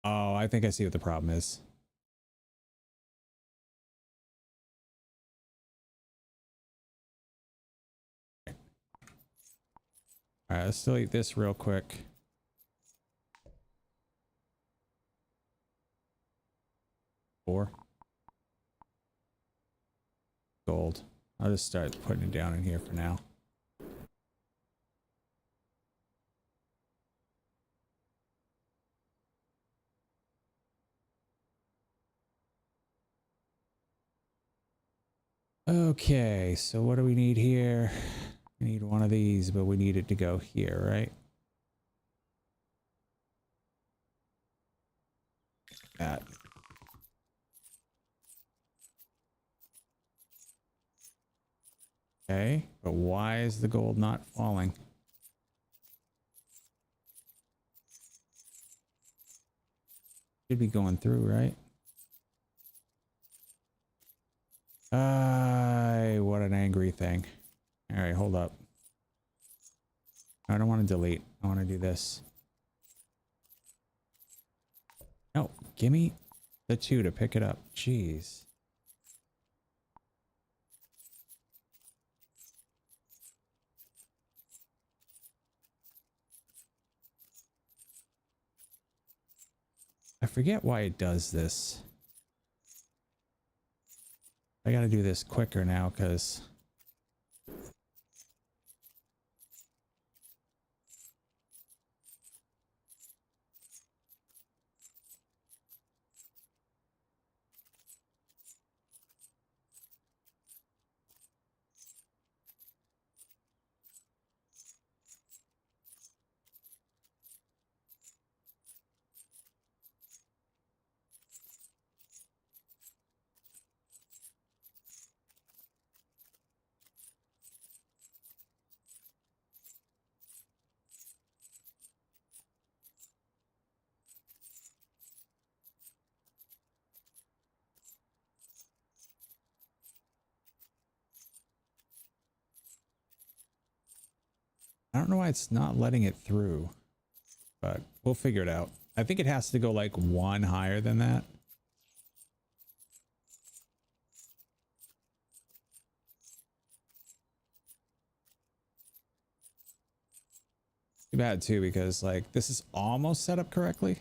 Oh, I think I see what the problem is. All right, let's delete this real quick. Four. Gold. I'll just start putting it down in here for now. Okay, so what do we need here? We need one of these, but we need it to go here, right? That. Okay, but why is the gold not falling? Should be going through, right? What an angry thing. All right, hold up. I don't want to delete. I want to do this. No, give me the 2 to pick it up. Jeez. I forget why it does this. I got to do this quicker now because I don't know why it's not letting it through, but we'll figure it out. I think it has to go like 1 higher than that. Too bad too, because like this is almost set up correctly.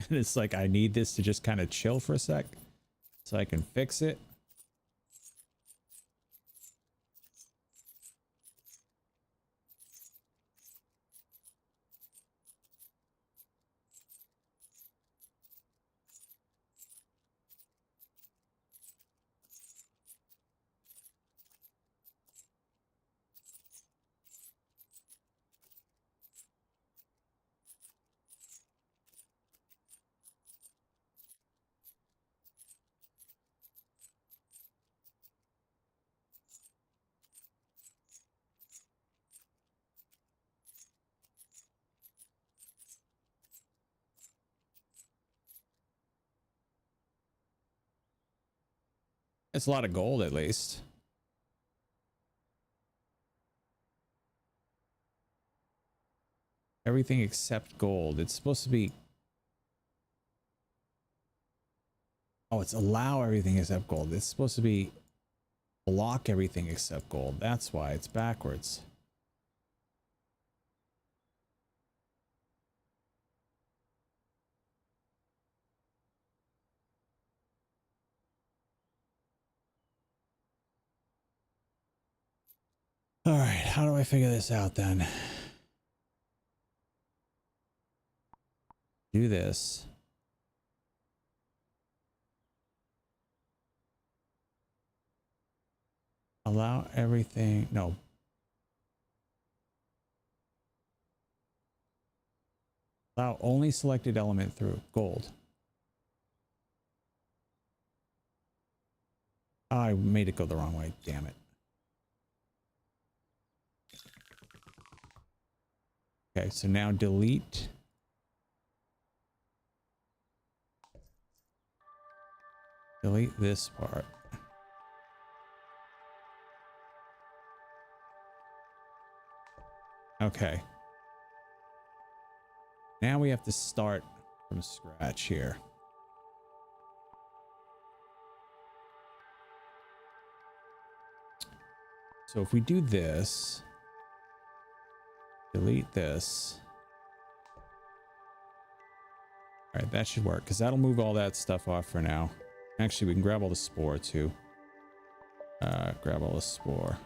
And it's like I need this to just kind of chill for a sec so I can fix it. It's a lot of gold at least. Everything except gold. It's supposed to be... Oh, it's allow everything except gold. It's supposed to be block everything except gold. That's why it's backwards. All right, how do I figure this out then? Do this. Allow everything... No. Allow only selected element through gold. Oh, I made it go the wrong way. Damn it. Okay, so now delete. Delete this part. Okay. Now we have to start from scratch here. So if we do this, delete this. All right, that should work because that'll move all that stuff off for now. Actually, we can grab all the spore too. Grab all the spore.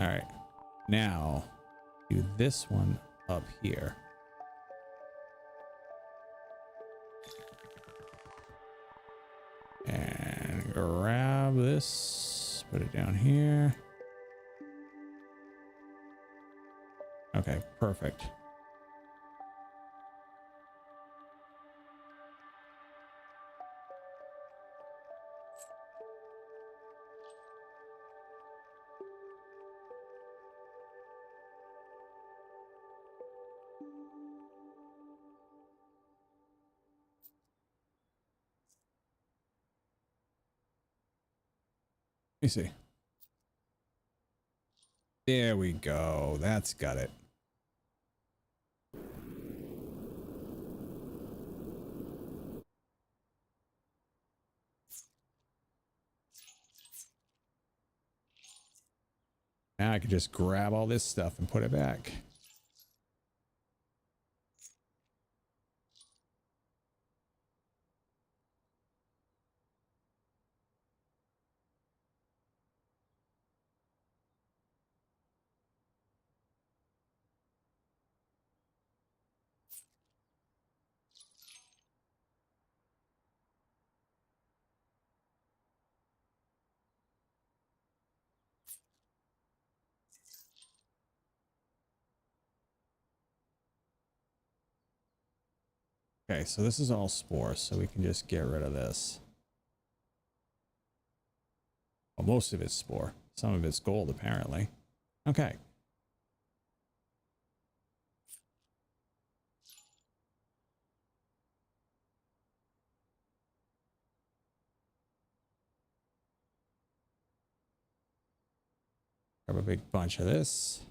All right, now do this one up here. And grab this, put it down here. Okay, perfect. Let me see. There we go. That's got it. Now I can just grab all this stuff and put it back. Okay, so this is all spore, so we can just get rid of this. Well, most of it's spore. Some of it's gold, apparently. Okay. Grab a big bunch of this.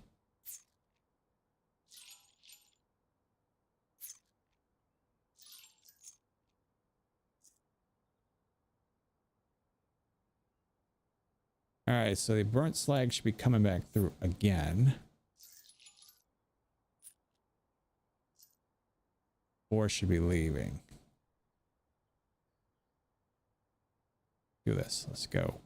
All right, so the burnt slag should be coming back through again. Or should be leaving. Do this. Let's go.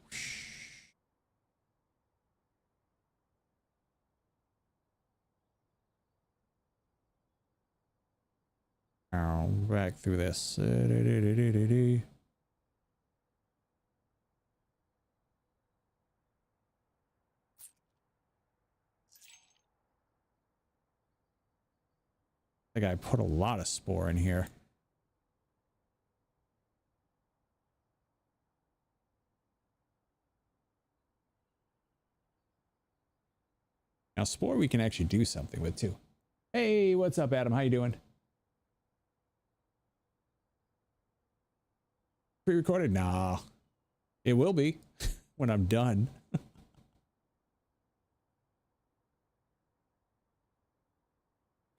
Back through this. I think I put a lot of spore in here. Now spore we can actually do something with too. Hey, what's up, Adam? How you doing? Pre-recorded? Nah. It will be when I'm done.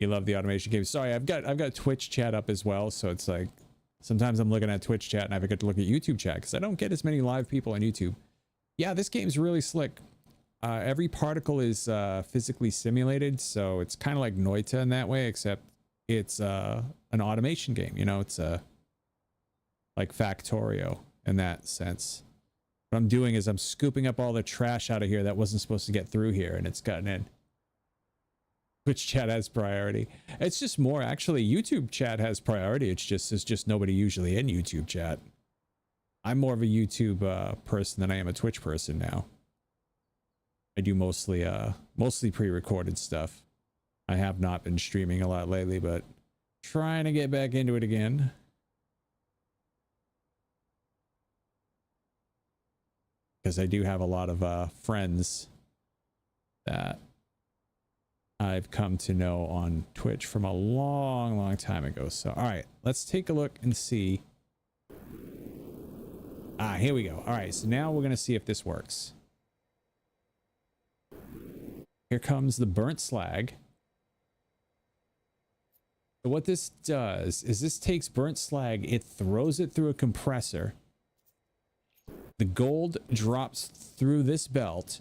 You love the automation game. Sorry, I've got Twitch chat up as well, so it's like sometimes I'm looking at Twitch chat and I forget to look at YouTube chat because I don't get as many live people on YouTube. Yeah, this game's really slick. Every particle is physically simulated, so it's kind of like Noita in that way, except it's an automation game. You know, it's like Factorio in that sense. What I'm doing is I'm scooping up all the trash out of here that wasn't supposed to get through here, and it's gotten in. Twitch chat has priority. It's just more actually YouTube chat has priority. It's just there's just nobody usually in YouTube chat. I'm more of a YouTube person than I am a Twitch person now. I do mostly pre-recorded stuff. I have not been streaming a lot lately, but trying to get back into it again. Because I do have a lot of friends that I've come to know on Twitch from a long time ago. So, all right, let's take a look and see. Here we go. All right, so now we're going to see if this works. Here comes the burnt slag. So what this does is this takes burnt slag, it throws it through a compressor. The gold drops through this belt.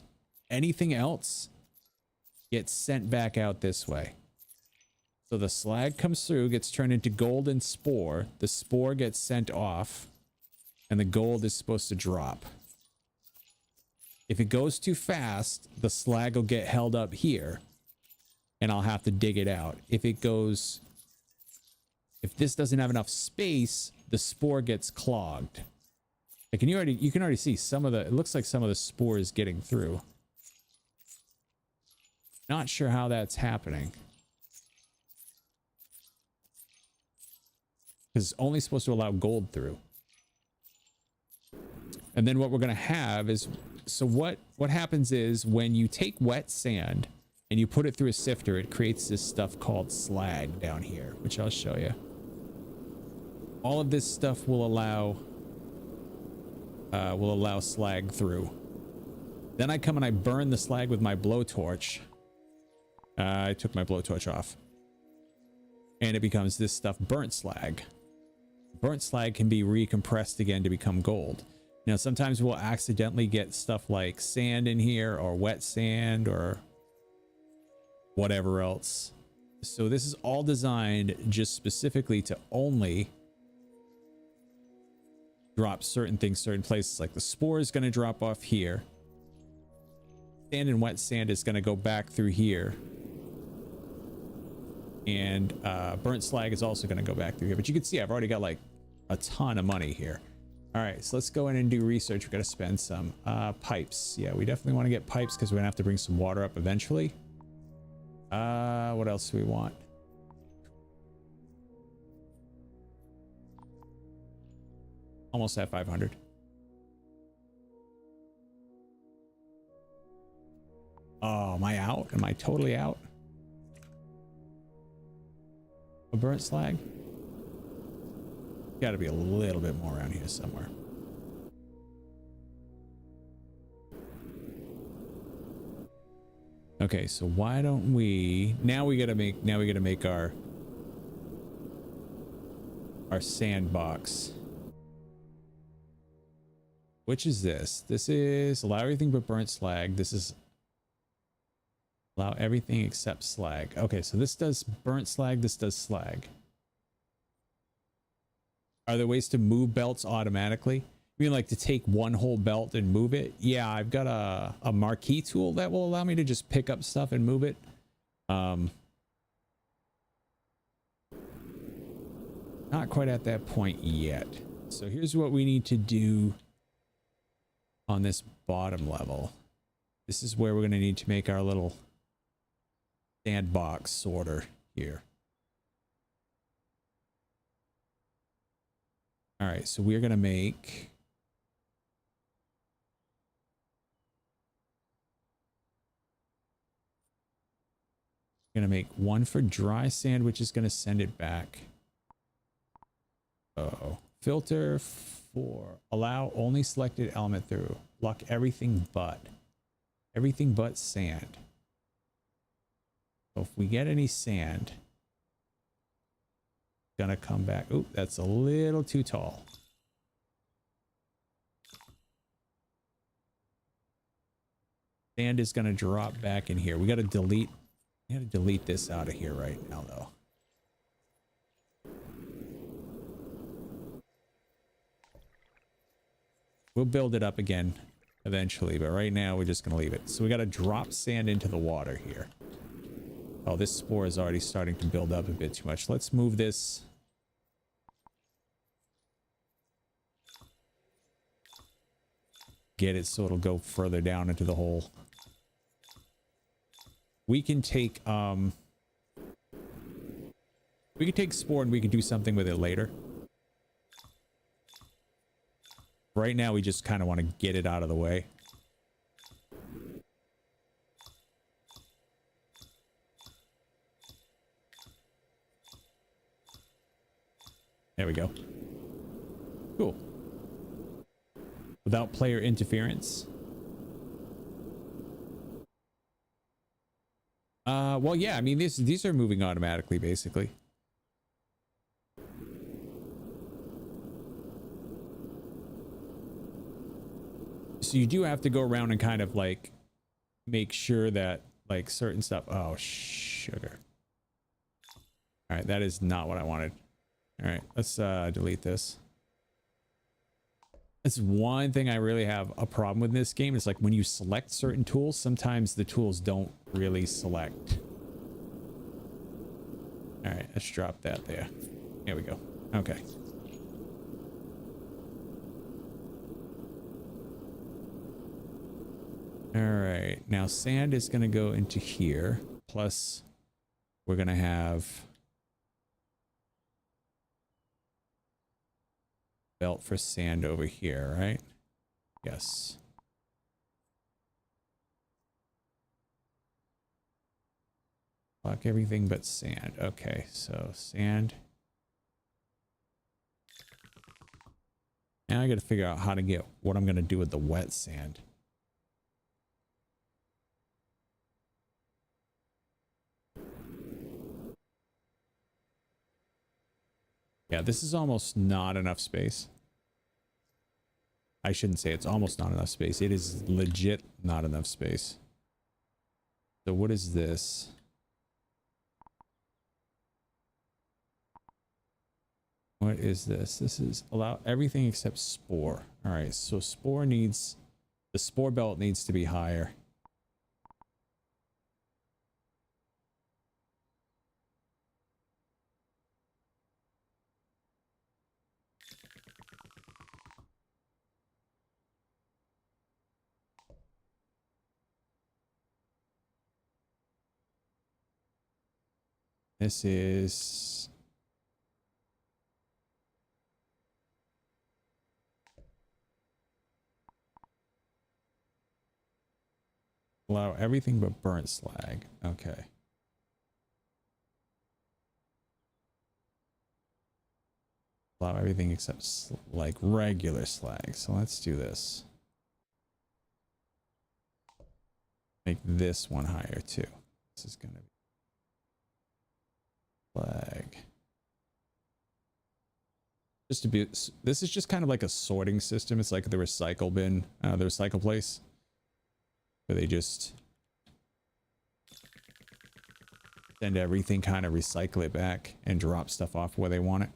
Anything else gets sent back out this way. So the slag comes through, gets turned into gold and spore. The spore gets sent off, and the gold is supposed to drop. If it goes too fast, the slag will get held up here, and I'll have to dig it out. If this doesn't have enough space, the spore gets clogged. Like, you can already see some of the, it looks like some of the spore is getting through. Not sure how that's happening. Because it's only supposed to allow gold through. And then what we're going to have is, so what happens is when you take wet sand and you put it through a sifter, it creates this stuff called slag down here, which I'll show you. All of this stuff will allow slag through. Then I come and I burn the slag with my blowtorch. I took my blowtorch off. And it becomes this stuff, burnt slag. Burnt slag can be recompressed again to become gold. Now, sometimes we'll accidentally get stuff like sand in here, or wet sand, or whatever else. So this is all designed just specifically to only drop certain things, certain places. Like the spore is going to drop off here. Sand and wet sand is going to go back through here. And burnt slag is also going to go back through here. But you can see I've already got like a ton of money here. All right, so let's go in and do research. We're going to spend some pipes. Yeah, we definitely want to get pipes because we're going to have to bring some water up eventually. What else do we want? Almost at 500. Oh, am I out? Am I totally out? A burnt slag? Got to be a little bit more around here somewhere. Okay, so why don't we we gotta make our sandbox. Which is this? This is allow everything but burnt slag. This is allow everything except slag. Okay, so this does burnt slag, this does slag. Are there ways to move belts automatically? You mean like to take one whole belt and move it? Yeah, I've got a marquee tool that will allow me to just pick up stuff and move it. Not quite at that point yet. So here's what we need to do on this bottom level. This is where we're going to need to make our little sandbox sorter here. All right, so we're going to make one for dry sand, which is going to send it back. Uh-oh. Filter for allow only selected element through. Block everything but sand. So if we get any sand, it's gonna come back. Oh, that's a little too tall. Sand is gonna drop back in here. We gotta delete this out of here right now though. We'll build it up again eventually, but right now we're just going to leave it. So we got to drop sand into the water here. Oh, this spore is already starting to build up a bit too much. Let's move this. Get it so it'll go further down into the hole. We can take spore and we can do something with it later. Right now, we just kind of want to get it out of the way. There we go. Cool. Without player interference. Well, yeah, I mean, these are moving automatically, basically. So you do have to go around and kind of like make sure that like certain stuff. Oh, sugar. All right, that is not what I wanted. All right, let's delete this. That's one thing I really have a problem with this game. Is like when you select certain tools, sometimes the tools don't really select. All right, let's drop that there. There we go. Okay. All right, now sand is going to go into here. Plus, we're going to have belt for sand over here, right? Yes. Block everything but sand. Okay, so sand. Now I got to figure out how to get what I'm going to do with the wet sand. Yeah, this is almost not enough space. I shouldn't say it's almost not enough space. It is legit not enough space. So what is this? What is this? This is allow everything except spore. All right, so spore needs, the spore belt needs to be higher. This is allow everything but burnt slag. Okay. Allow everything except like regular slag. So let's do this. Make this one higher too. This is going to be slag. Just to be, this is just kind of like a sorting system. It's like the recycle bin, the recycle place, where they just send everything, kind of recycle it back and drop stuff off where they want it.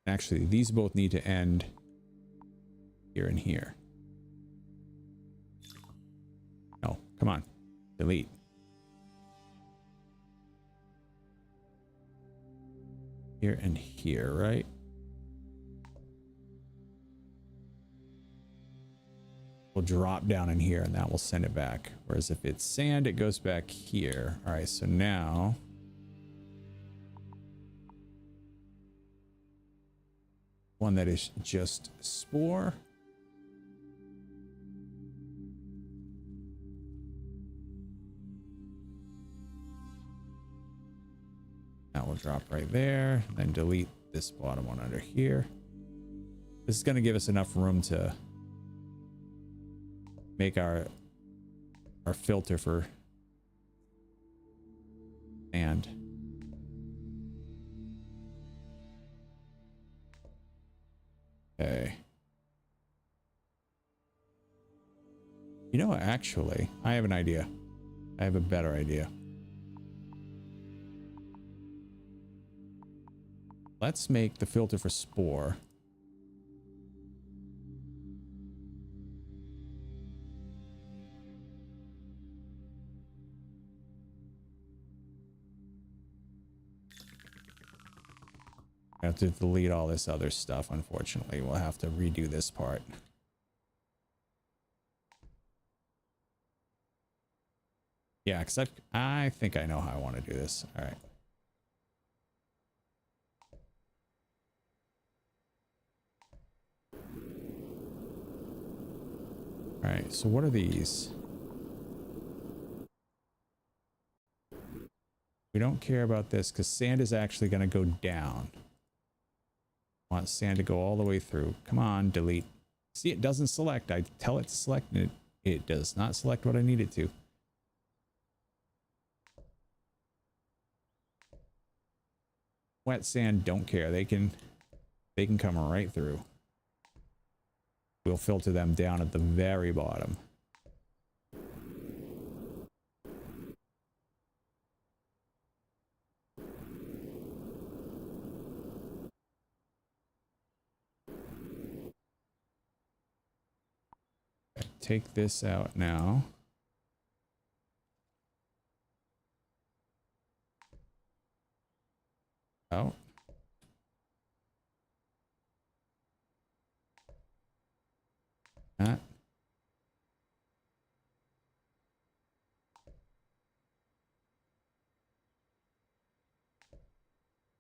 Actually, these both need to end here and here. No, come on, delete. Here and here, right? Will drop down in here and that will send it back. Whereas if it's sand, it goes back here. All right, so now one that is just spore. That will drop right there, then delete this bottom one under here. This is going to give us enough room to make our filter for sand. Okay. You know what, actually, I have an idea. I have a better idea. Let's make the filter for spore. I have to delete all this other stuff, unfortunately. We'll have to redo this part. Yeah, because I think I know how I want to do this. All right. All right, so what are these? We don't care about this because sand is actually going to go down. I want sand to go all the way through. Come on, delete. See, it doesn't select. I tell it to select and it does not select what I need it to. Wet sand don't care. They can come right through. We'll filter them down at the very bottom. Take this out now. Out. That.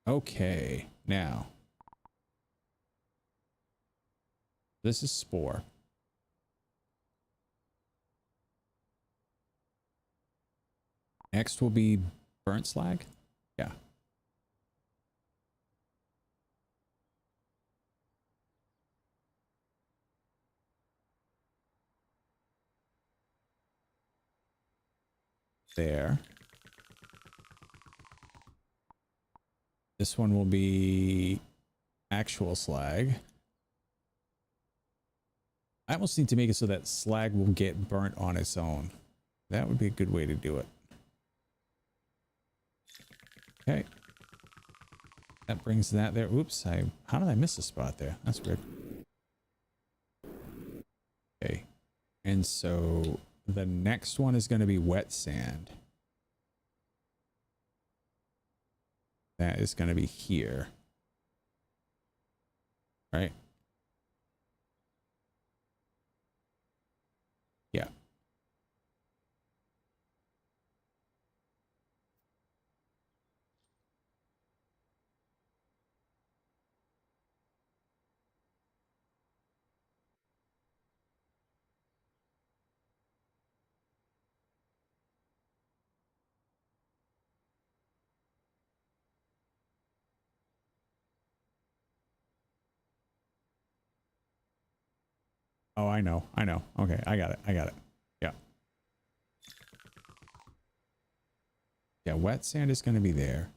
Okay, now. This is spore. Next will be burnt slag. Yeah. There. This one will be actual slag. I almost need to make it so that slag will get burnt on its own. That would be a good way to do it. Okay. That brings that there. Oops, how did I miss a spot there? That's weird. Okay. And so the next one is going to be wet sand. That is going to be here. Right? Yeah. Oh, I know. Okay, I got it. Yeah. Yeah, wet sand is going to be there.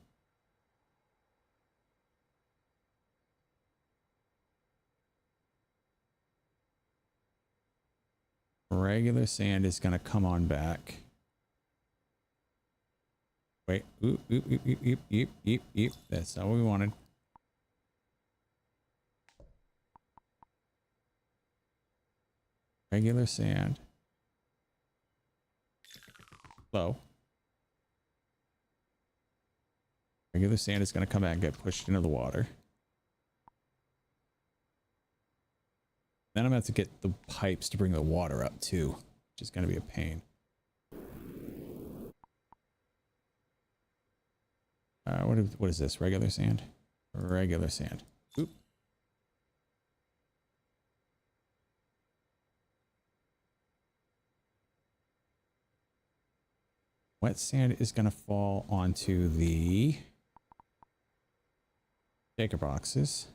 Regular sand is going to come on back. Wait. Oop, oop, oop, oop, oop, oop, oop, oop. That's not what we wanted. Regular sand. Low. Regular sand is going to come back and get pushed into the water. Then I'm going to have to get the pipes to bring the water up too, which is going to be a pain. What is this? Regular sand? Regular sand. Oop. Wet sand is going to fall onto the shaker boxes.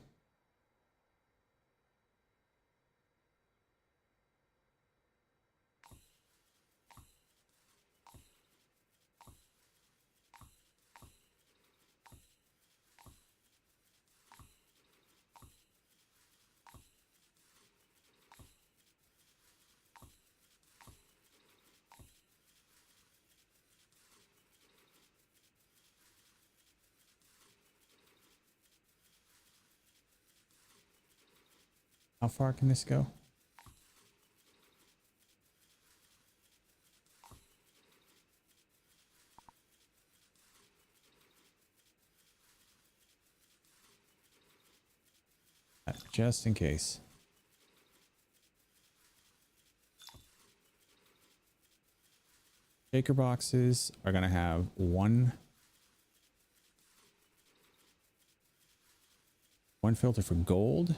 How far can this go? Just in case. Shaker boxes are going to have one filter for gold.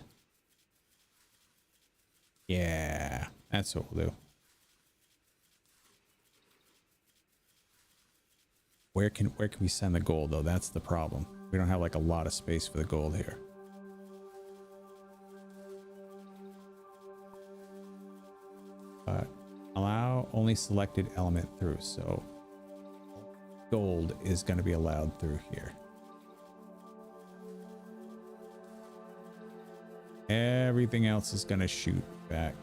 Yeah, that's what we'll do. Where can we send the gold though? That's the problem. We don't have like a lot of space for the gold here. But allow only selected element through. So gold is going to be allowed through here. Everything else is going to shoot back.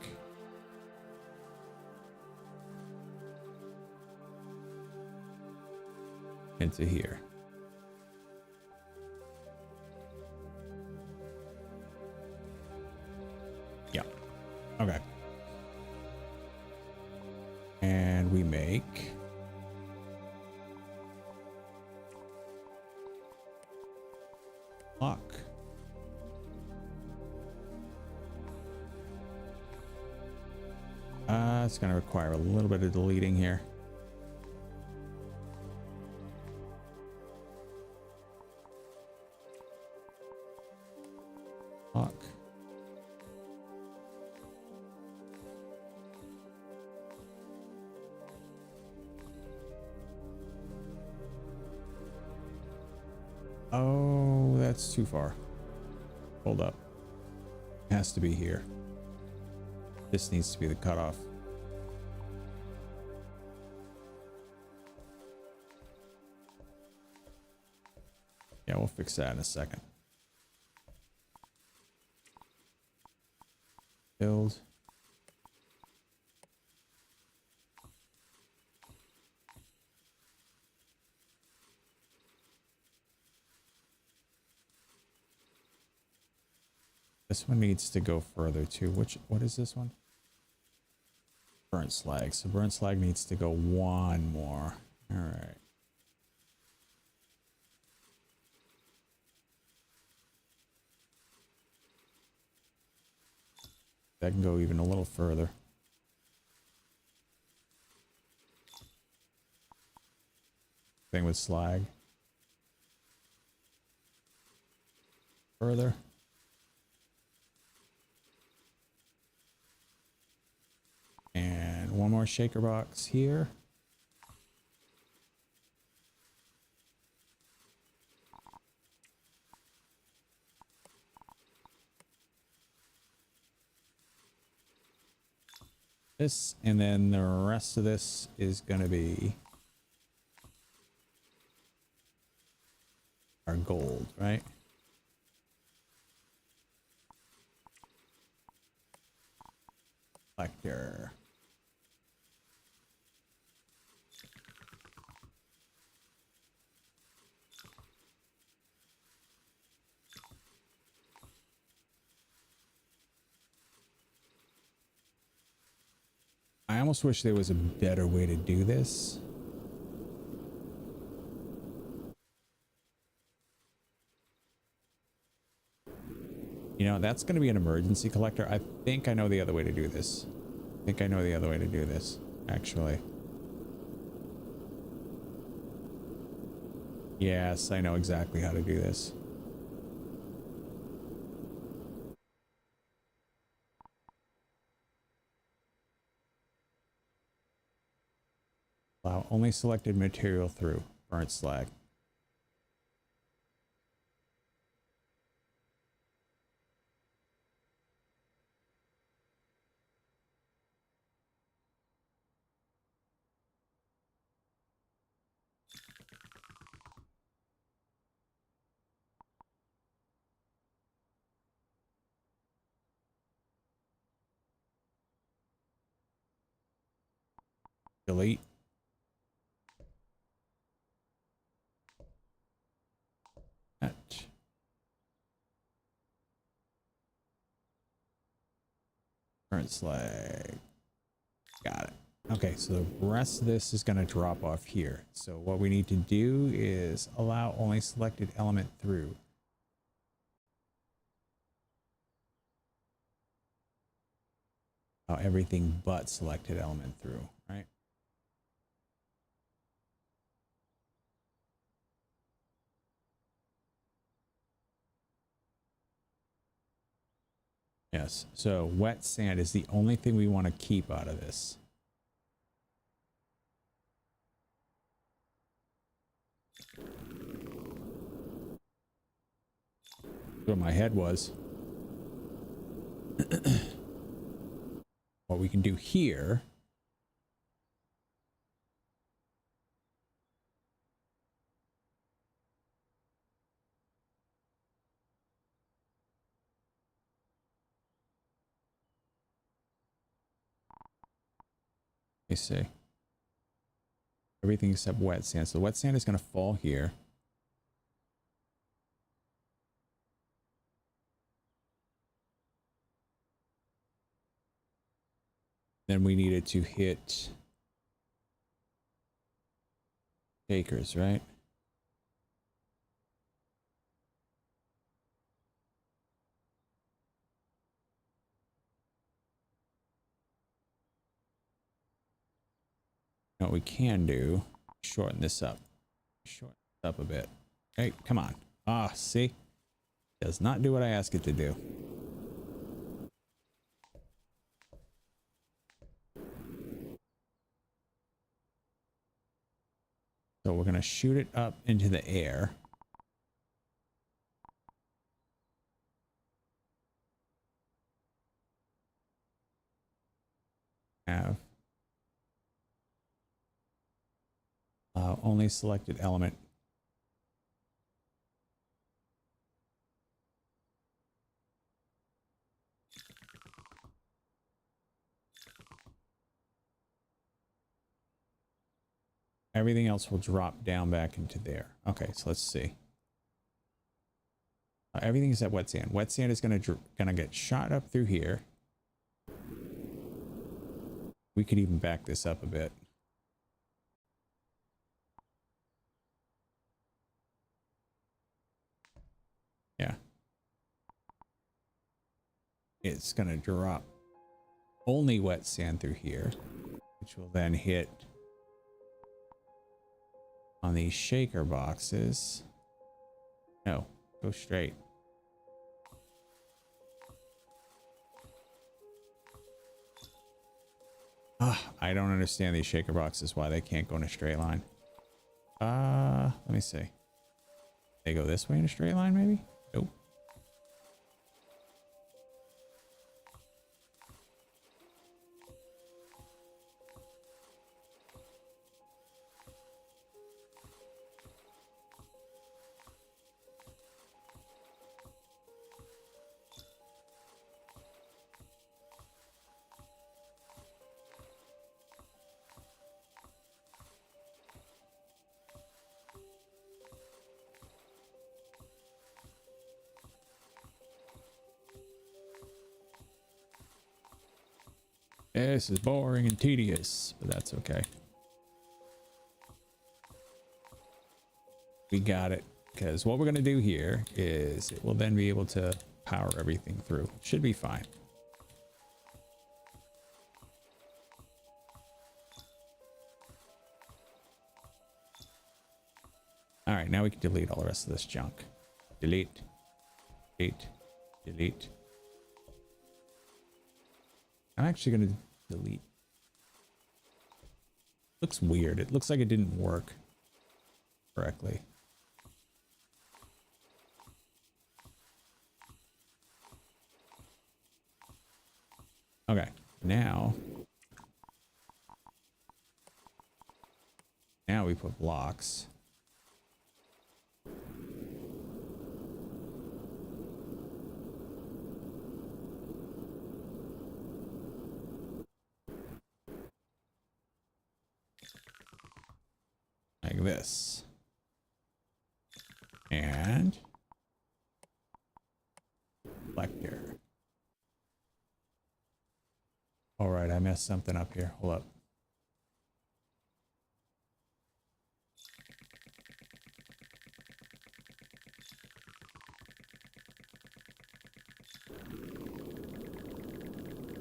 Into here. Yeah. Okay. And we make lock. It's going to require a little bit of deleting here. Lock. Oh, that's too far. Hold up. It has to be here. This needs to be the cutoff. Yeah, we'll fix that in a second. Build. This one needs to go further too. What is this one? Burnt slag. So burnt slag needs to go one more. All right. That can go even a little further. Thing with slag. Further. And one more shaker box here. This, and then the rest of this is going to be our gold, right? Collector. I almost wish there was a better way to do this. You know, that's going to be an emergency collector. I think I know the other way to do this. I think I know the other way to do this, actually. Yes, I know exactly how to do this. Allow only selected material through. Burnt slag. Delete. That. Burnt slag. Got it. Okay, so the rest of this is going to drop off here. So what we need to do is allow only selected element through. Allow everything but selected element through, right? Yes, so wet sand is the only thing we want to keep out of this. What my head was. What we can do here. Let me see. Everything except wet sand. So the wet sand is going to fall here. Then we needed to hit shakers, right? What we can do, shorten this up. Shorten this up a bit. Hey, come on. Ah, see? Does not do what I ask it to do. So we're going to shoot it up into the air. Have only selected element. Everything else will drop down back into there. Okay, so let's see. Everything is at wet sand. Wet sand is gonna get shot up through here. We could even back this up a bit. Yeah. It's gonna drop only wet sand through here, which will then hit on these shaker boxes. No, go straight. I don't understand these shaker boxes, why they can't go in a straight line. Let me see. They go this way in a straight line, maybe? Nope. This is boring and tedious, but that's okay. We got it, because what we're going to do here is it will then be able to power everything through. Should be fine. All right, now we can delete all the rest of this junk. Delete, delete, delete. I'm actually going to delete. Looks weird. It looks like it didn't work correctly. Okay, now we put blocks. Like this. And reflector. All right, I messed something up here. Hold up.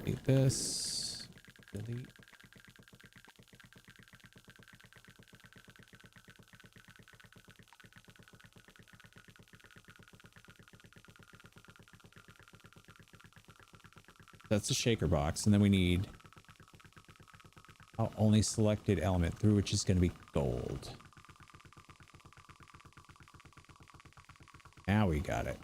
Delete this. Delete. That's the shaker box, and then we need only selected element through, which is going to be gold. Now we got it.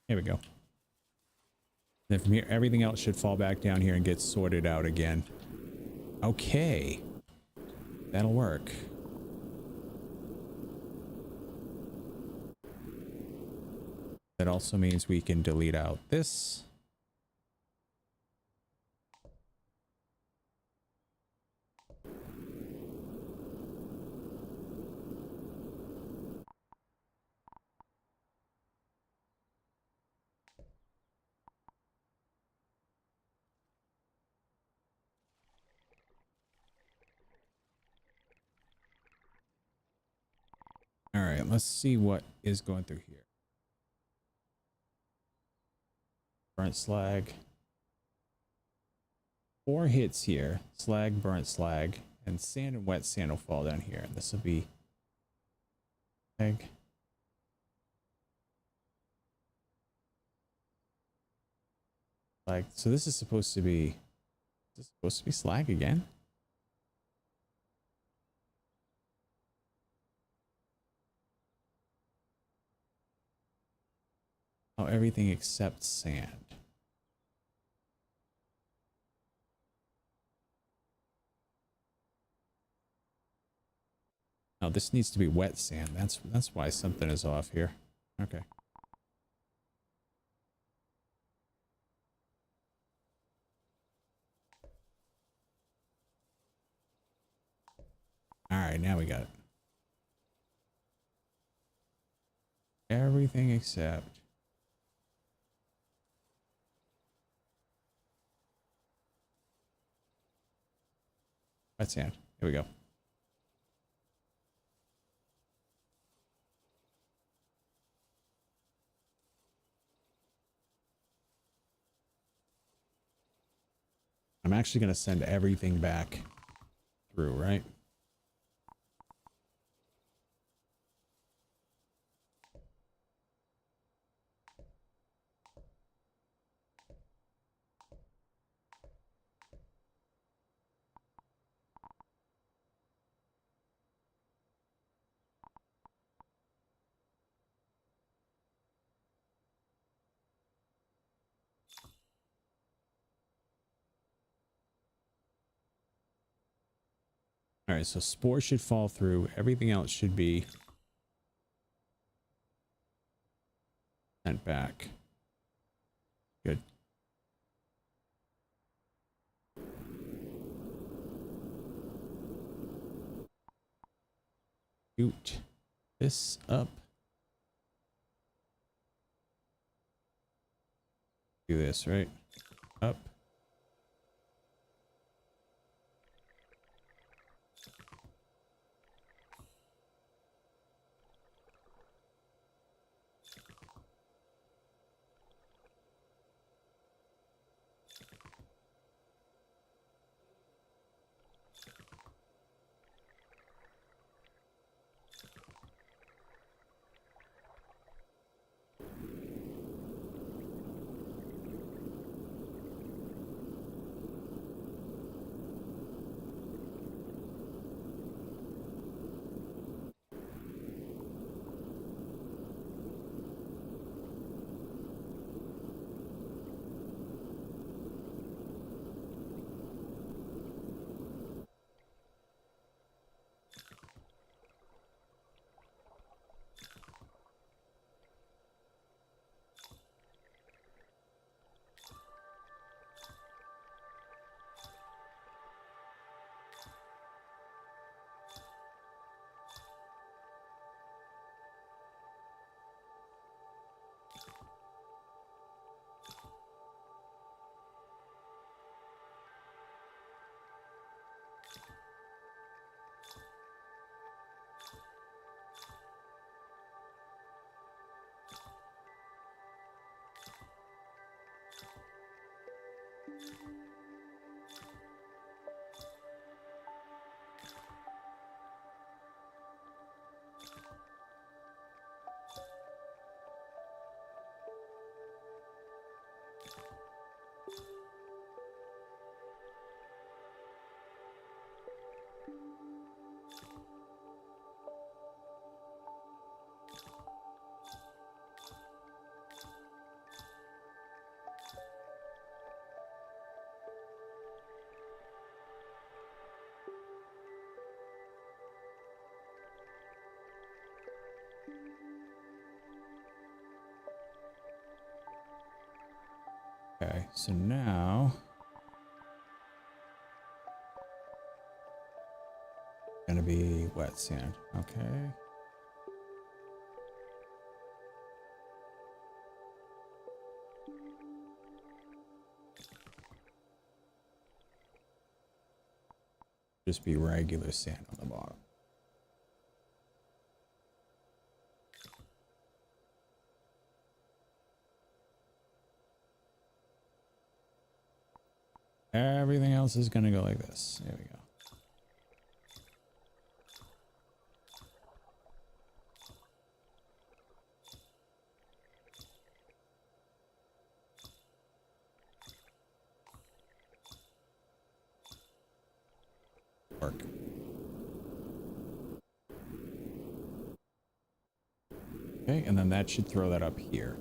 Here we go. Then from here, everything else should fall back down here and get sorted out again. Okay. That'll work. That also means we can delete out this. All right, let's see what is going through here. Burnt slag. 4 hits here. Slag, burnt slag, and sand and wet sand will fall down here. This will be slag. Slag. So this is supposed to be. Is this supposed to be slag again? Oh, everything except sand. Oh, this needs to be wet sand. That's why something is off here. Okay. All right, now we got it. Everything except wet sand. Here we go. I'm actually going to send everything back through, right? All right, so spore should fall through. Everything else should be sent back. Good. Shoot this up. Do this, right? Up. Okay, so now gonna be wet sand. Okay. Just be regular sand on the bottom. Everything else is gonna go like this. There we go. Work. Okay, and then that should throw that up here.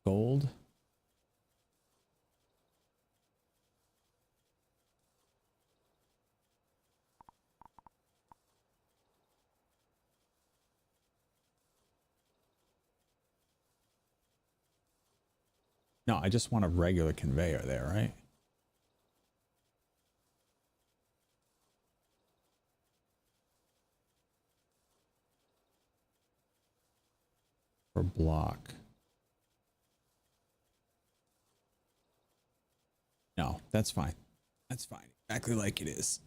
Gold. No, I just want a regular conveyor there, right? For block. No, that's fine. That's fine. Exactly like it is.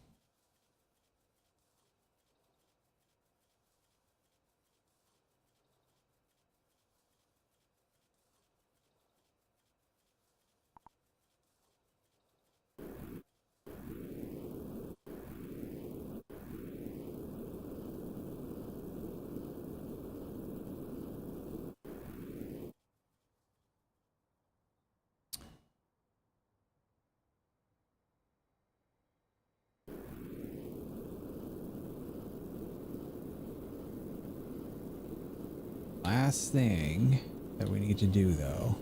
Last thing that we need to do, though.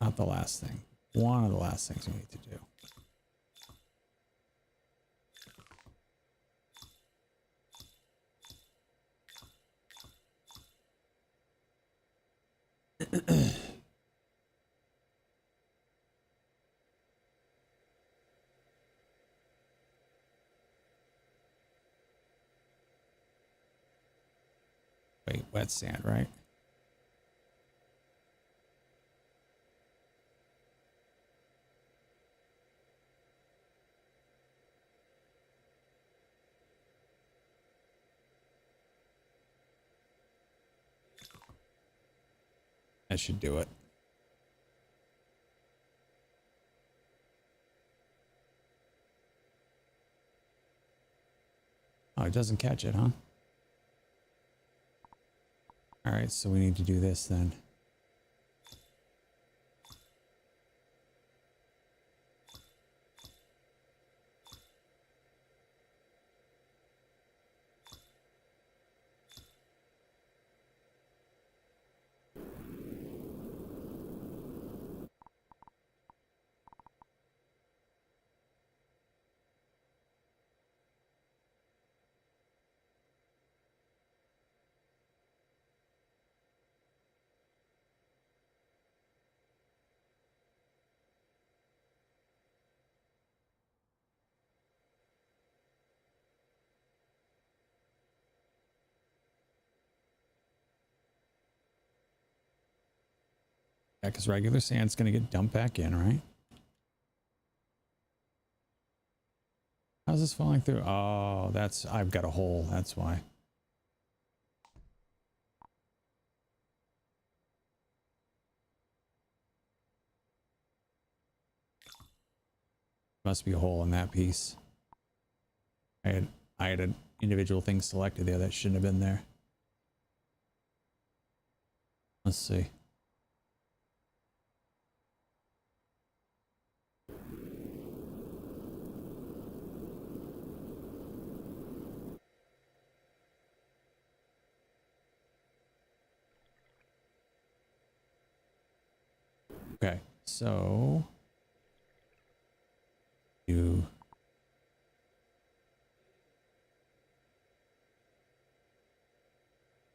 Not the last thing. One of the last things we need to do. Wait, wet sand, right? That should do it. Oh, it doesn't catch it, huh? All right, so we need to do this then. Yeah, because regular sand's going to get dumped back in, right? How's this falling through? Oh, that's... I've got a hole. That's why. Must be a hole in that piece. I had an individual thing selected there that shouldn't have been there. Let's see. Okay, so you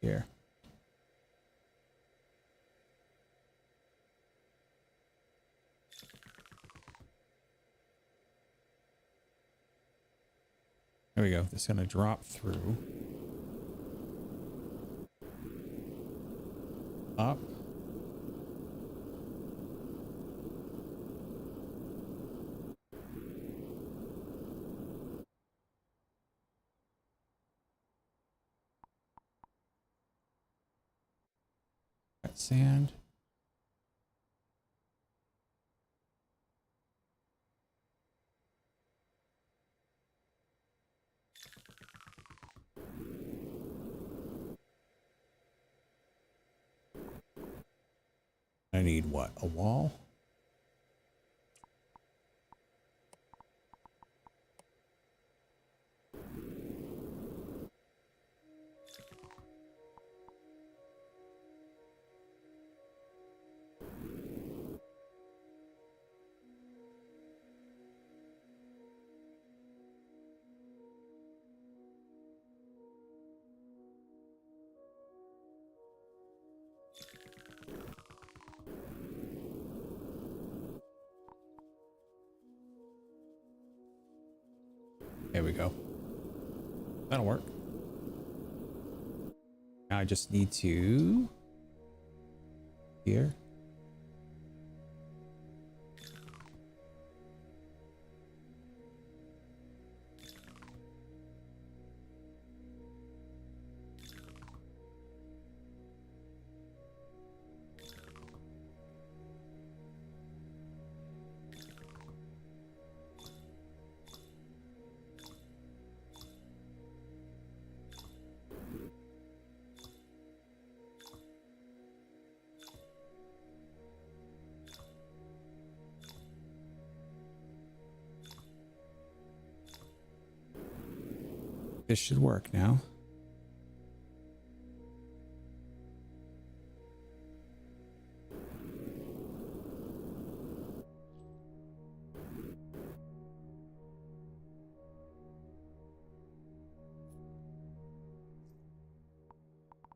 here. There we go. It's going to drop through. Up. Got sand. I need what? A wall? There we go. That'll work. Now I just need to here. This should work now.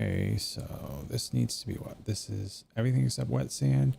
Okay, so this needs to be what? This is everything except wet sand.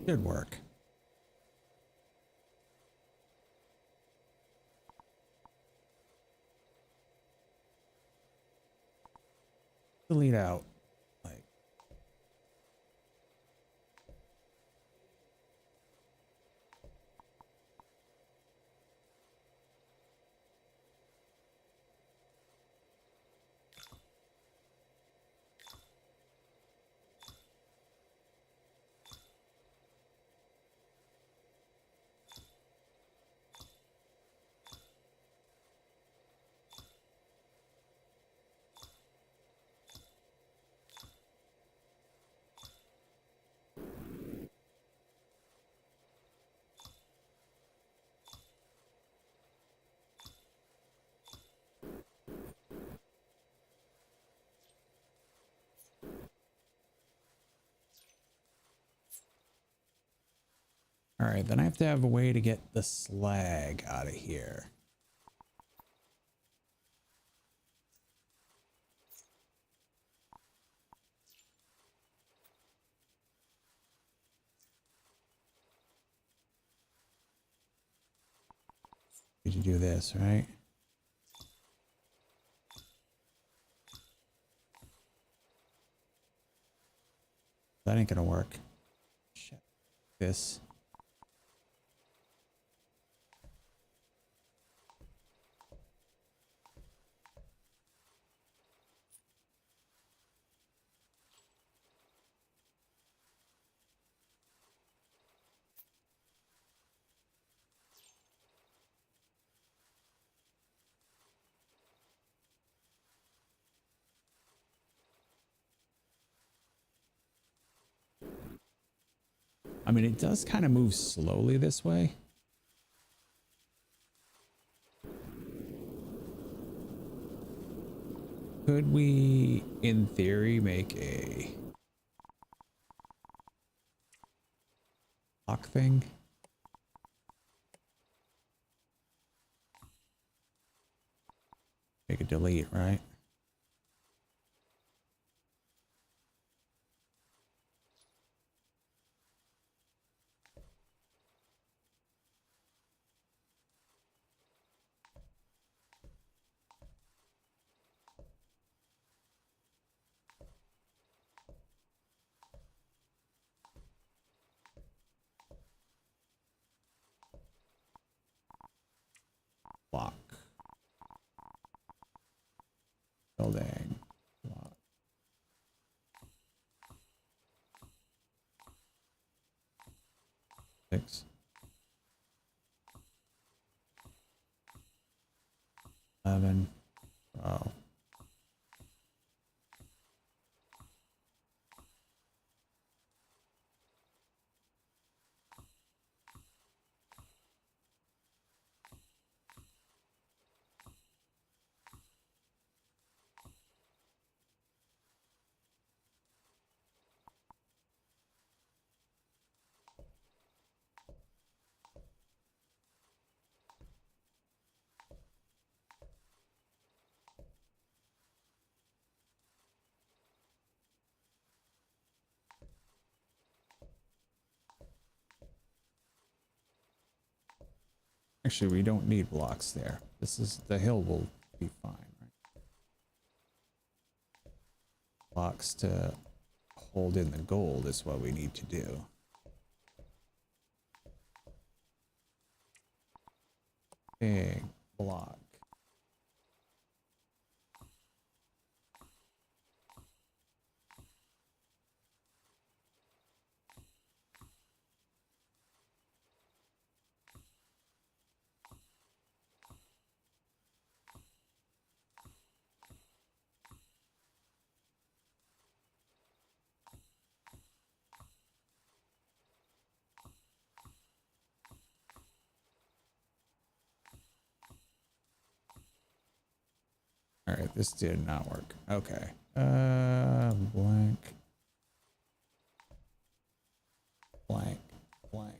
Should work. Delete out. Like, all right, then I have to have a way to get the slag out of here. to do this, right? That ain't gonna work. Shit. This. I mean, it does kind of move slowly this way. Could we, in theory, make a lock thing? Make a delete, right? Block. Building. Block. Six. 11. Oh. Actually, we don't need blocks there. This is the hill will be fine, right? Blocks to hold in the gold is what we need to do. Big block. All right, this did not work. Okay. Blank. Blank. Blank.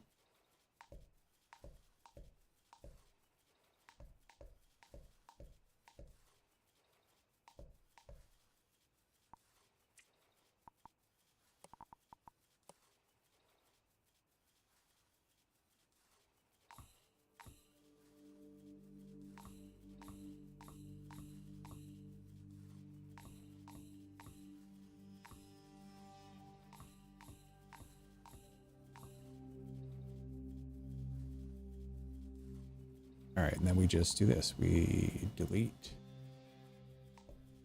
All right, and then we just do this. We delete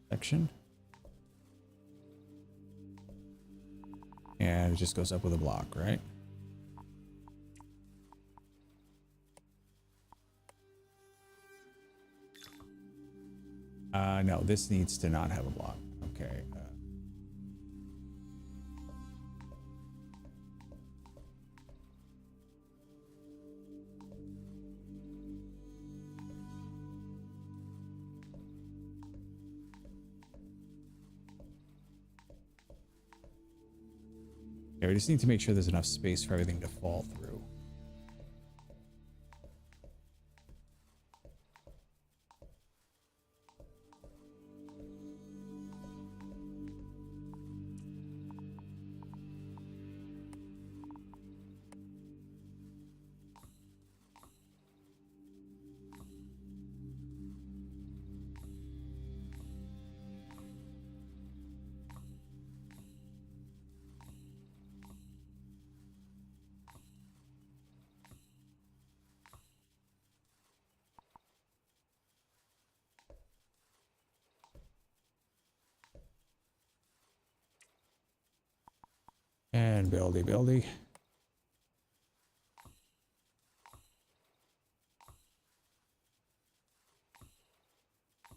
section. And it just goes up with a block, right? No, this needs to not have a block. Okay. Yeah, we just need to make sure there's enough space for everything to fall through. And buildy.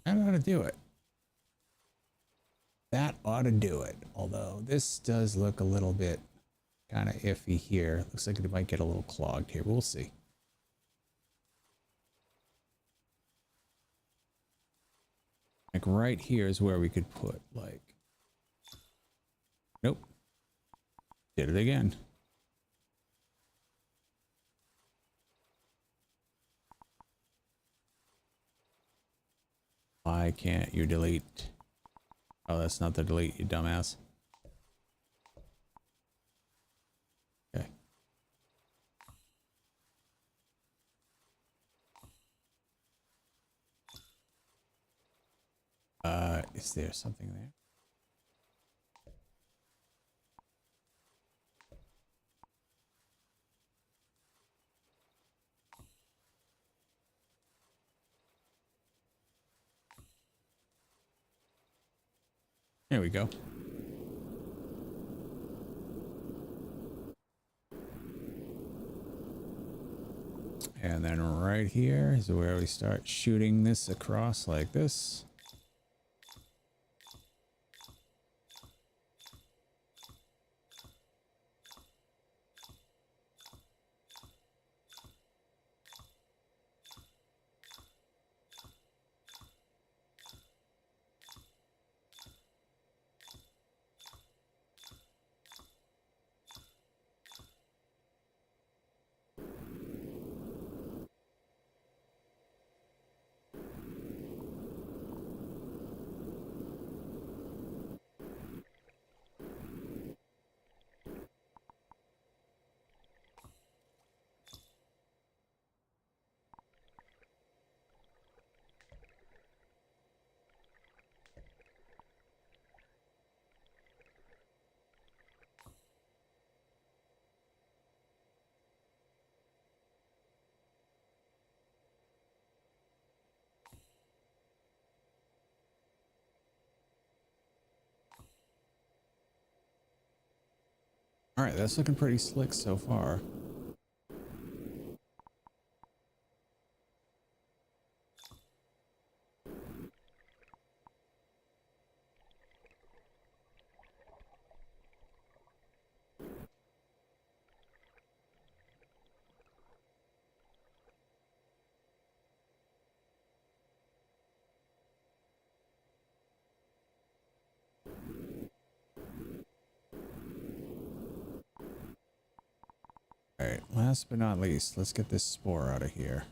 That ought to do it. That ought to do it. Although this does look a little bit kind of iffy here. Looks like it might get a little clogged here, but we'll see. Like right here is where we could put like, nope. Did it again. Why can't you delete? Oh, that's not the delete, you dumbass. Okay. Is there something there? There we go. And then right here is where we start shooting this across like this. All right, that's looking pretty slick so far. All right, last but not least, let's get this spore out of here.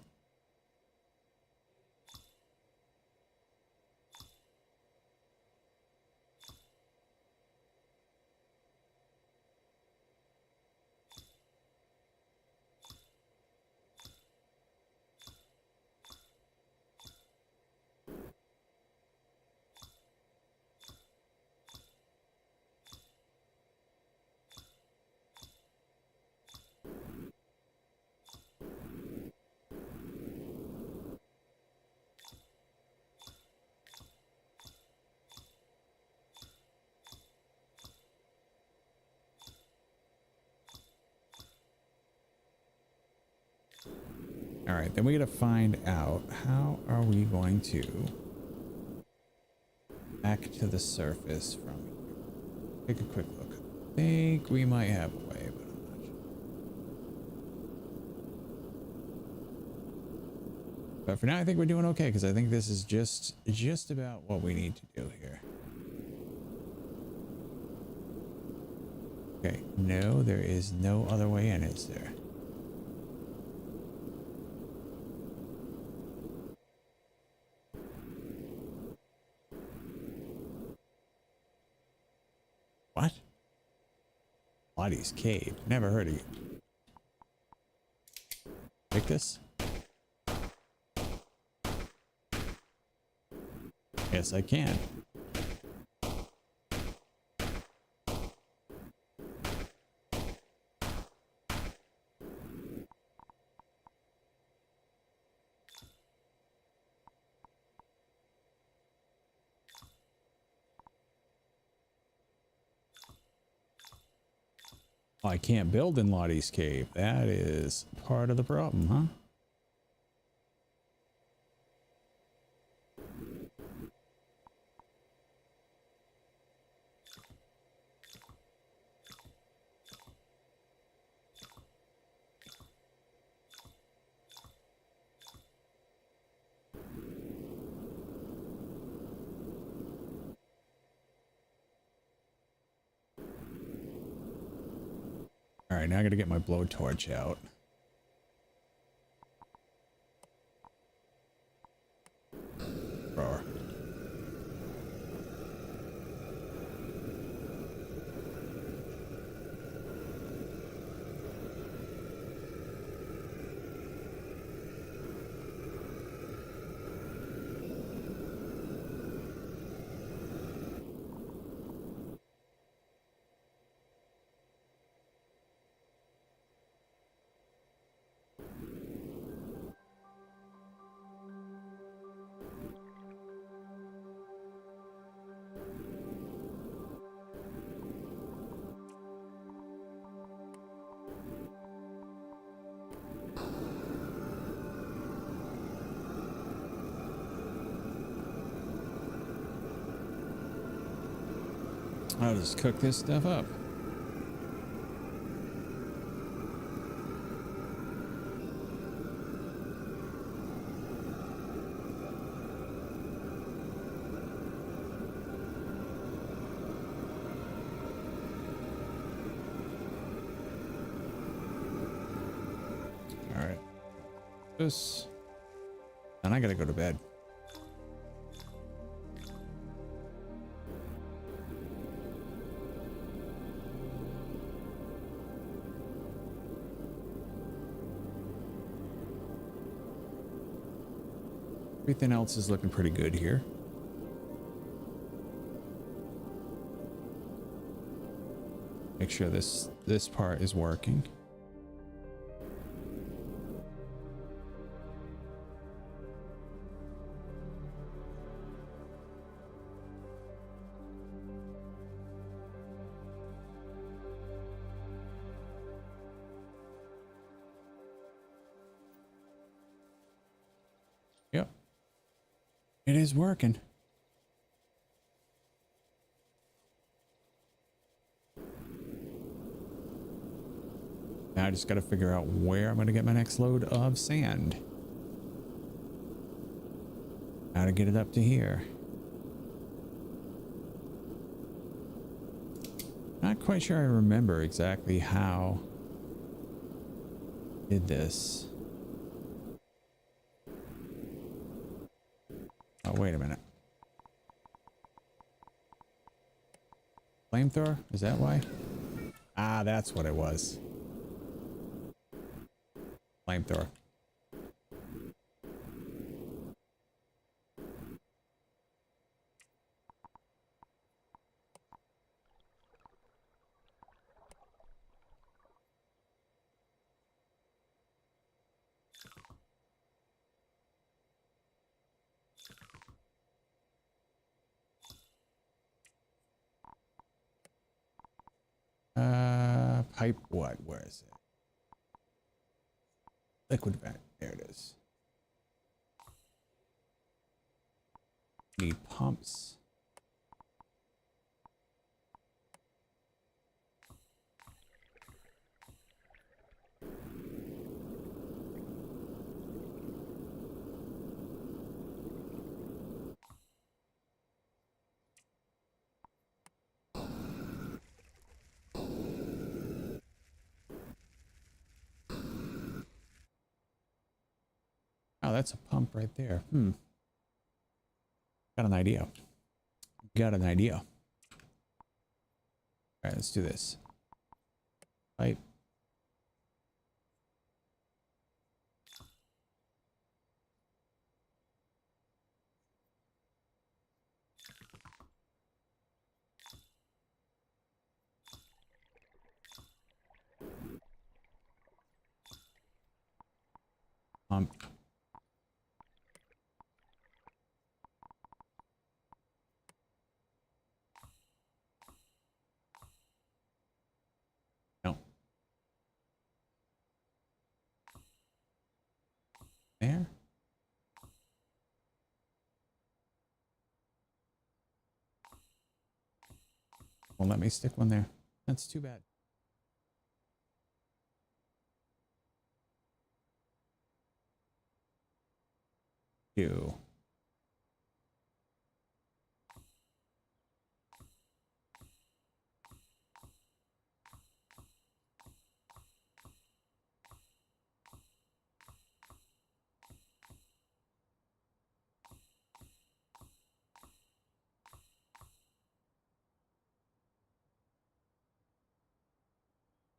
All right, then we got to find out how are we going to back to the surface from here. Take a quick look. I think we might have a way, but I'm not sure. But for now, I think we're doing okay because I think this is just about what we need to do here. Okay, no, there is no other way in, is there? What? Lottie's Cave. Never heard of you. Pick this? Yes, I can. I can't build in Lottie's cave. That is part of the problem, huh? All right, now I got to get my blowtorch out. Roar. I'll just cook this stuff up. All right. This. And I gotta go to bed. Everything else is looking pretty good here. Make sure this part is working. Yep. It is working. Now I just got to figure out where I'm going to get my next load of sand. How to get it up to here. Not quite sure I remember exactly how I did this. Oh, wait a minute. Flamethrower? Is that why? Ah, that's what it was. Flamethrower. Pipe what? Where is it? Liquid vent. There it is. Need pumps. Oh, that's a pump right there. Got an idea. Got an idea. All right, let's do this. Pipe. Pump. No, there. Won't let me stick one there. That's too bad. Ew.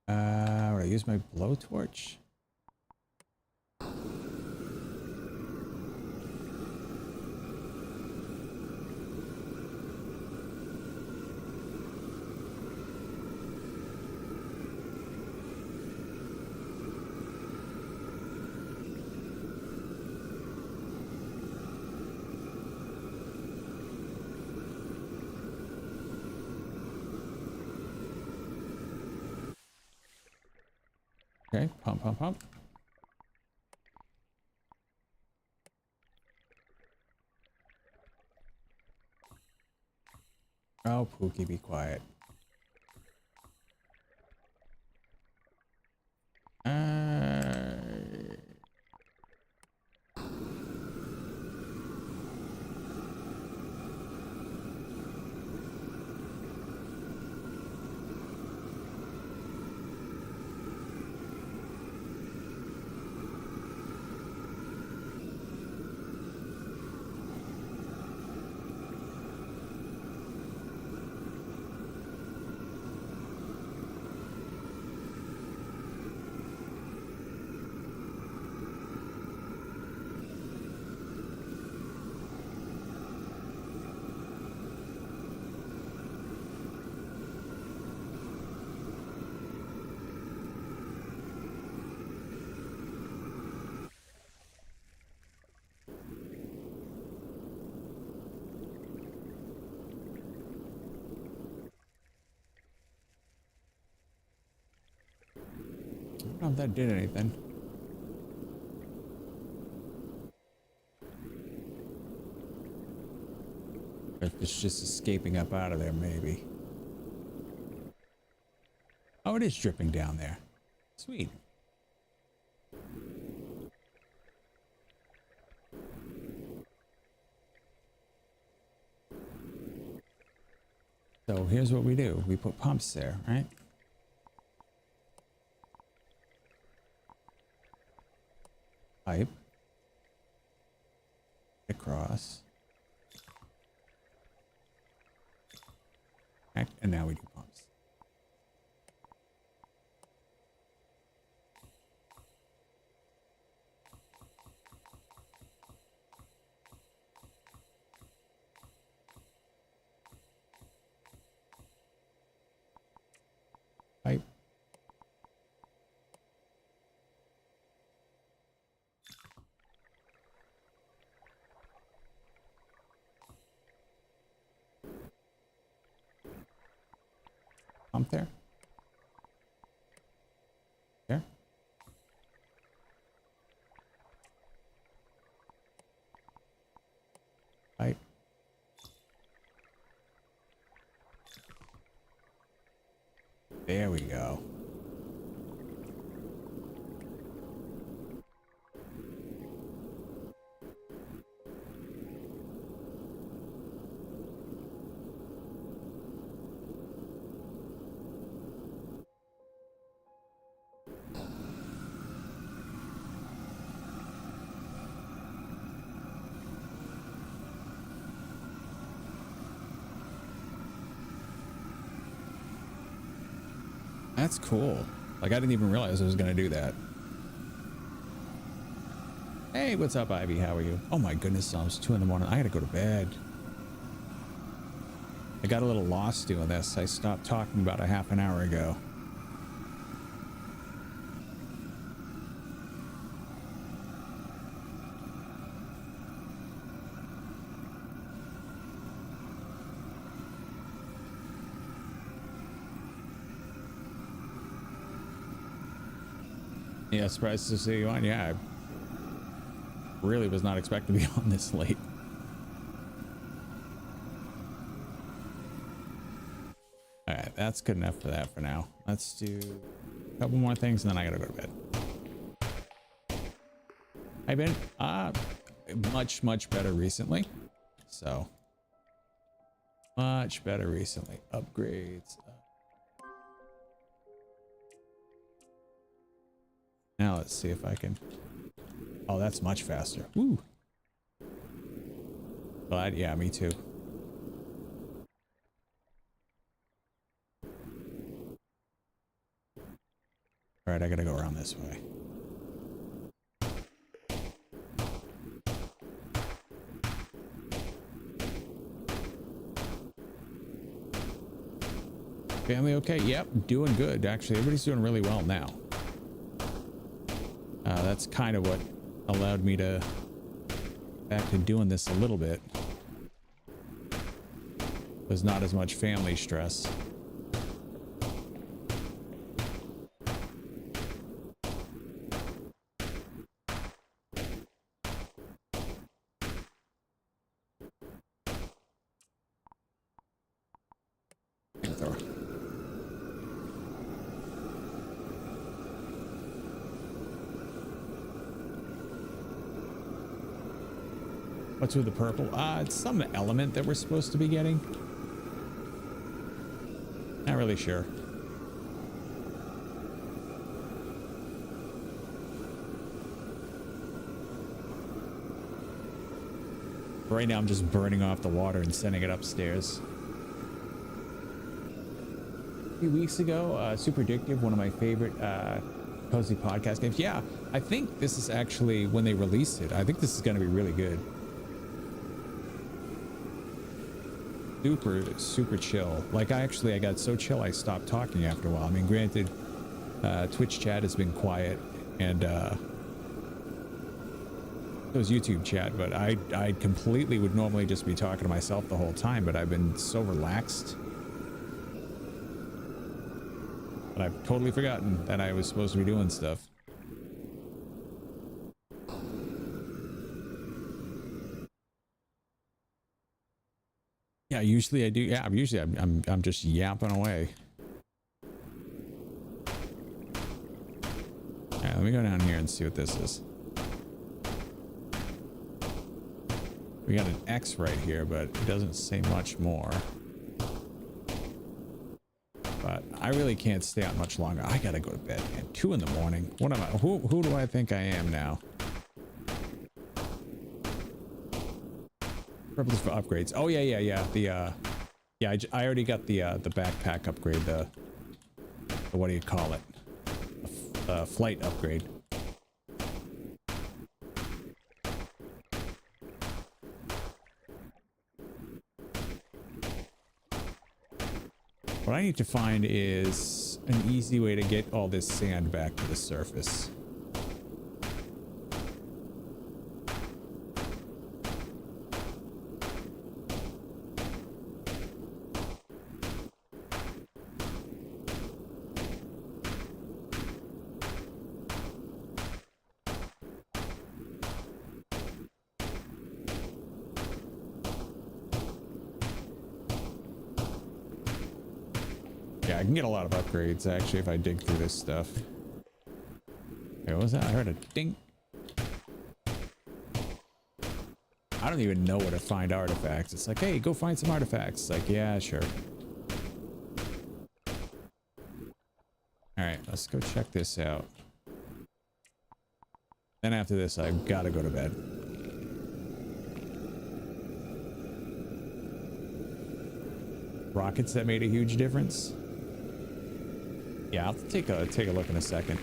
Would I use my blowtorch? Okay, pump, pump, pump. Oh, Pookie, be quiet. I don't know if that did anything. If it's just escaping up out of there, maybe. Oh, it is dripping down there. Sweet. So here's what we do. We put pumps there, right? Pipe. Across. And now we do pumps. Pipe. Pump there. There. Pipe. There we go. That's cool. Like, I didn't even realize I was going to do that. Hey, what's up, Ivy? How are you? Oh my goodness, it's almost 2 in the morning. I gotta go to bed. I got a little lost doing this. I stopped talking about a half an hour ago. Yeah, surprised to see you on. Yeah. Really was not expecting to be on this late. All right, that's good enough for that for now. Let's do a couple more things and then I gotta go to bed. I've been much better recently. So much better recently. Upgrades. Now let's see if I can. Oh, that's much faster. Woo. But yeah, me too. All right, I gotta go around this way. Family okay? Yep, doing good. Actually, everybody's doing really well now. That's kind of what allowed me to back to doing this a little bit. Was not as much family stress. What's with the purple? It's some element that we're supposed to be getting. Not really sure. Right now I'm just burning off the water and sending it upstairs. A few weeks ago, Super Addictive, one of my favorite cozy podcast games. Yeah, I think this is actually when they released it. I think this is going to be really good. Super chill. Like I got so chill I stopped talking after a while. I mean, granted, Twitch chat has been quiet and it was YouTube chat, but I completely would normally just be talking to myself the whole time, but I've been so relaxed. But I've totally forgotten that I was supposed to be doing stuff. Yeah, usually I do. Yeah, I'm just yapping away. All right, let me go down here and see what this is. We got an X right here, but it doesn't say much more. But I really can't stay out much longer. I gotta go to bed, man. 2 in the morning. What am I? Who do I think I am now? Purples for upgrades. Oh yeah. Yeah, I already got the backpack upgrade. The what do you call it? The flight upgrade. What I need to find is an easy way to get all this sand back to the surface. I can get a lot of upgrades actually if I dig through this stuff. Hey, what was that? I heard a ding. I don't even know where to find artifacts. It's like, hey, go find some artifacts. It's like, yeah, sure. All right, let's go check this out. Then after this, I've got to go to bed. Rockets that made a huge difference. Yeah, I'll take a look in a second.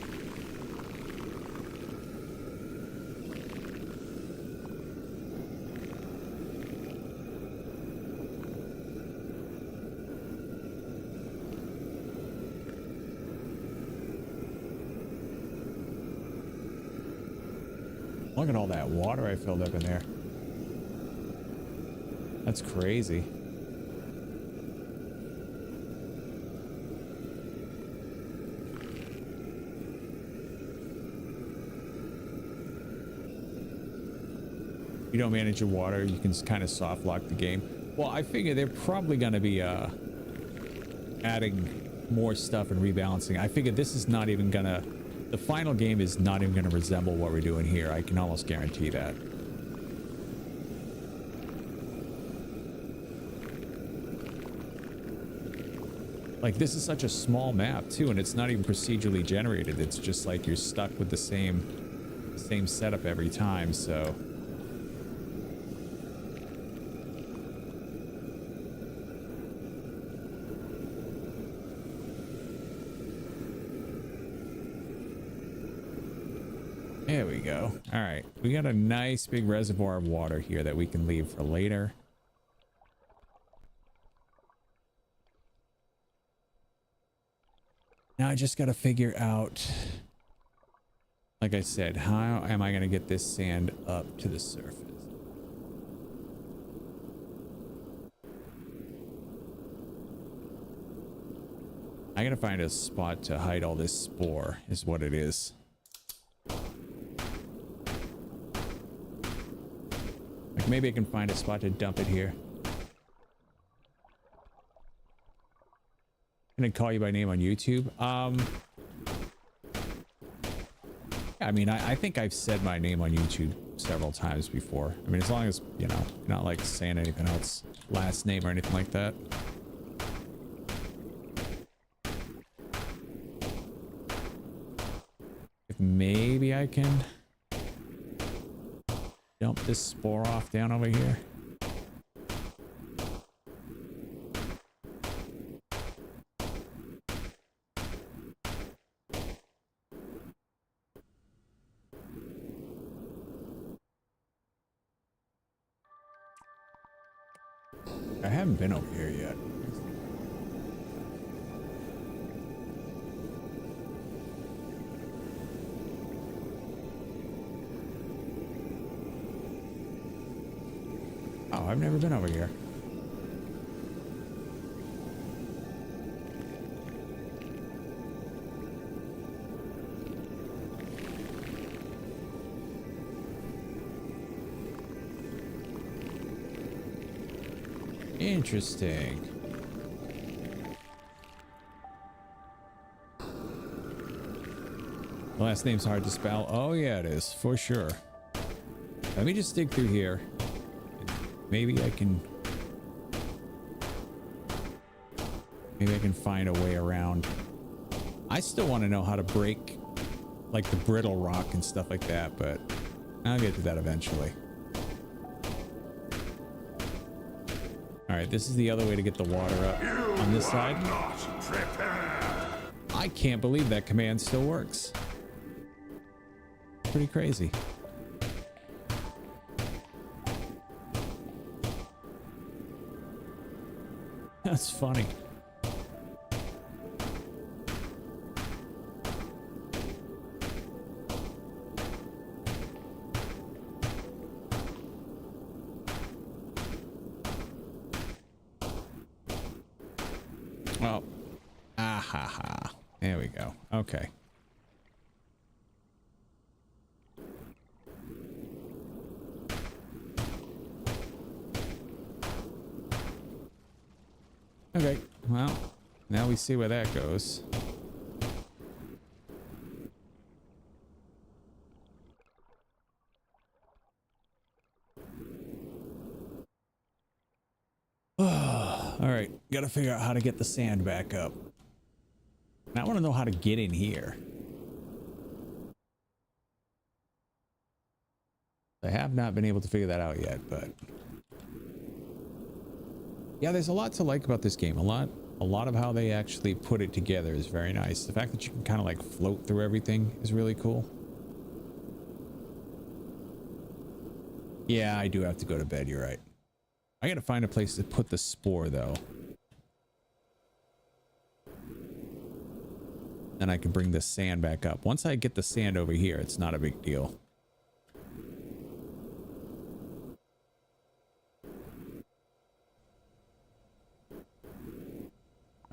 Look at all that water I filled up in there. That's crazy. you don't manage your water, you can kind of soft lock the game. Well, I figure they're probably going to be adding more stuff and rebalancing. I figure this is not even going to, the final game is not even going to resemble what we're doing here. I can almost guarantee that. Like, this is such a small map too, and it's not even procedurally generated. It's just like you're stuck with the same setup every time, so. There we go. All right, we got a nice big reservoir of water here that we can leave for later. Now I just got to figure out, like I said, how am I going to get this sand up to the surface? I got to find a spot to hide all this spore is what it is. Like maybe I can find a spot to dump it here. Can I call you by name on YouTube? I mean, I think I've said my name on YouTube several times before. I mean, as long as, you know, you're not like saying anything else, last name or anything like that. If maybe I can dump this spore off down over here. I haven't been over here yet. Oh, I've never been over here. Interesting. The last name's hard to spell. Oh yeah, it is for sure. Let me just dig through here. Maybe I can find a way around. I still want to know how to break like the brittle rock and stuff like that, but I'll get to that eventually. All right, this is the other way to get the water up on this side. I can't believe that command still works. Pretty crazy. That's funny. Well, ah ha ha. There we go. Okay. Okay, well, now we see where that goes. All right, gotta figure out how to get the sand back up. Now I want to know how to get in here. I have not been able to figure that out yet, but yeah, there's a lot to like about this game. A lot of how they actually put it together is very nice. The fact that you can kind of like float through everything is really cool. Yeah, I do have to go to bed. You're right. I gotta find a place to put the spore though. Then I can bring the sand back up. Once I get the sand over here, it's not a big deal.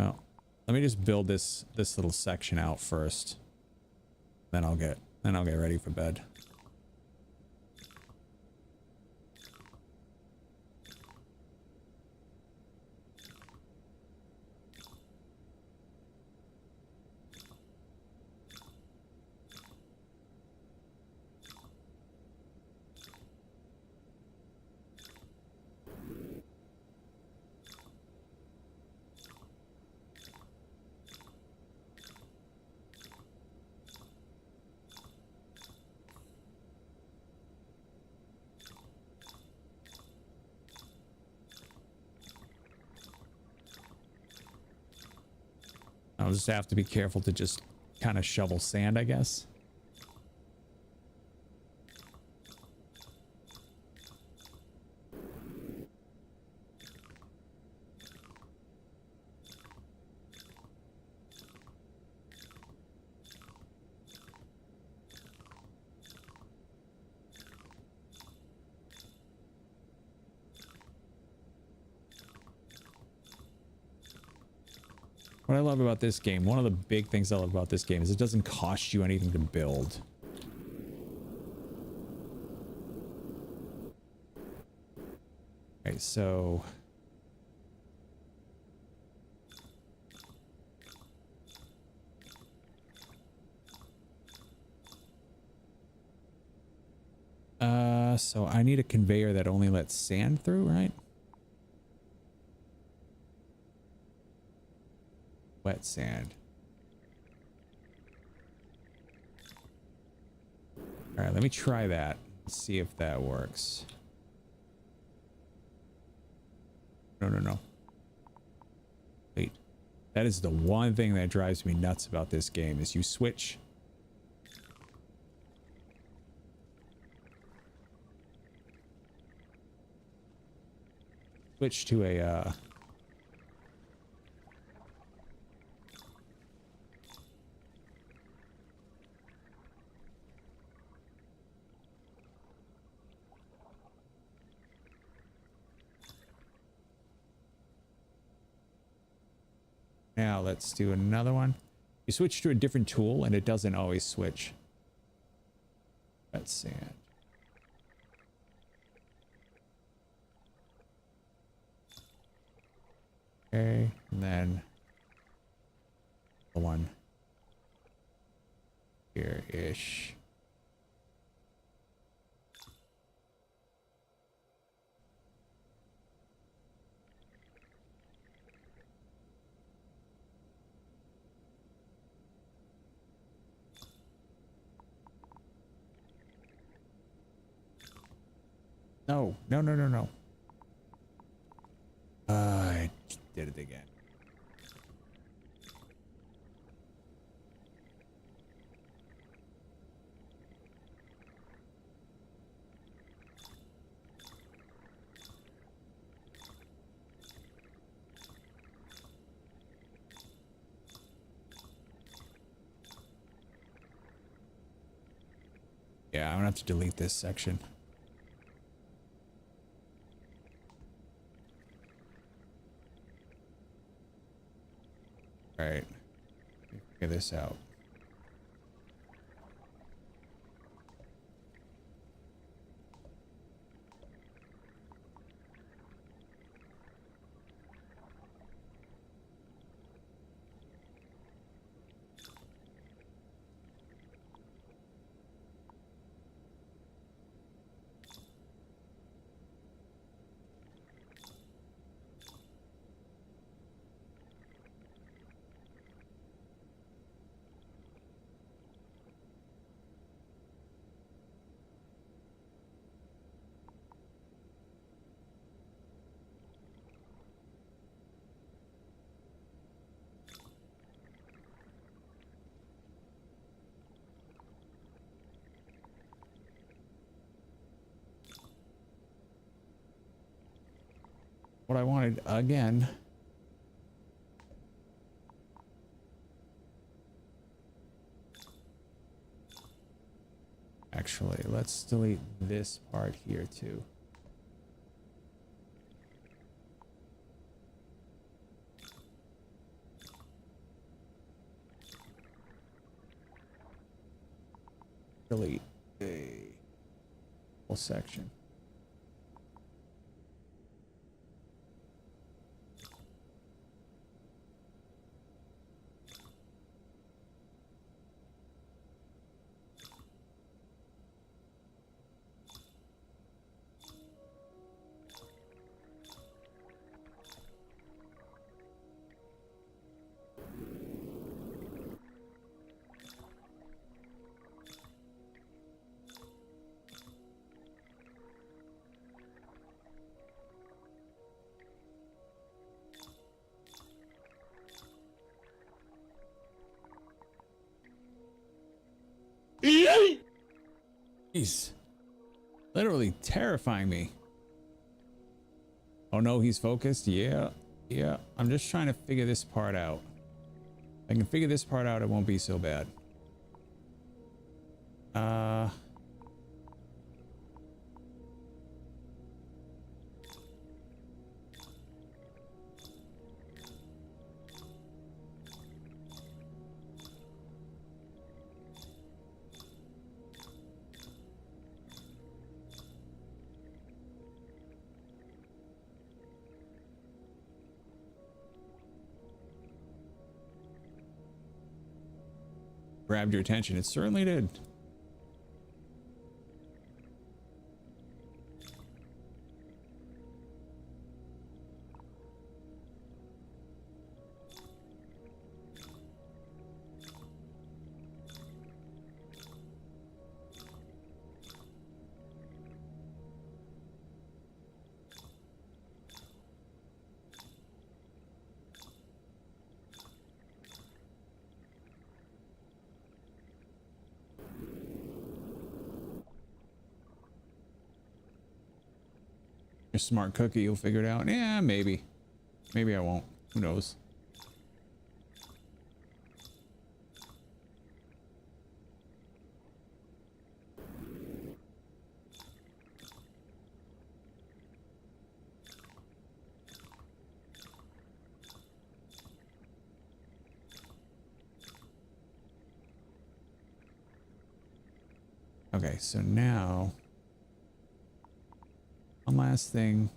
Oh, let me just build this little section out first. Then I'll get ready for bed. I'll just have to be careful to just kind of shovel sand, I guess. What I love about this game, one of the big things I love about this game is it doesn't cost you anything to build. Okay, so so I need a conveyor that only lets sand through, right? Wet sand. All right, let me try that. See if that works. No. Wait. That is the one thing that drives me nuts about this game is you switch. Switch to a now let's do another one. You switch to a different tool and it doesn't always switch. That's sand. Okay, and then the one here-ish. No. I did it again. Yeah, I'm gonna have to delete this section. All right, figure this out. What I wanted again. Actually, let's delete this part here too. Delete a whole section. He's literally terrifying me. Oh no, he's focused. Yeah. Yeah. I'm just trying to figure this part out. If I can figure this part out, it won't be so bad. Grabbed your attention. It certainly did. You're a smart cookie, you'll figure it out. Yeah, maybe. Maybe I won't. Who knows? Okay, so now one last thing.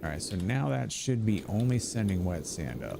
All right, so now that should be only sending wet sand up.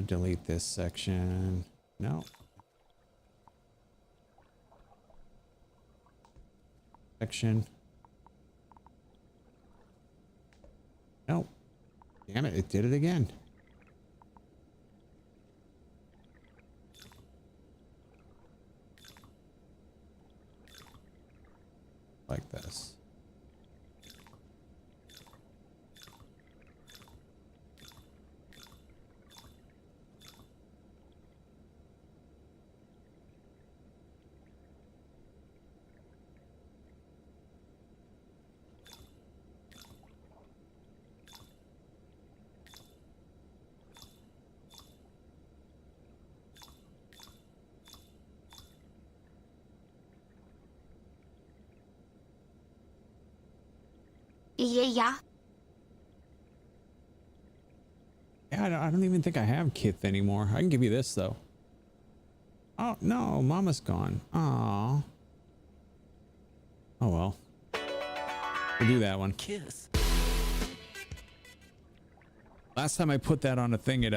Delete this section. No. Section. No. Damn it, it did it again. Like this.
Yeah.
Yeah, I don't even think I have Kith anymore. I can give you this though. Oh no, Mama's gone. Aw. Oh well. We'll do that one.
Kiss.
Last time I put that on a thing, it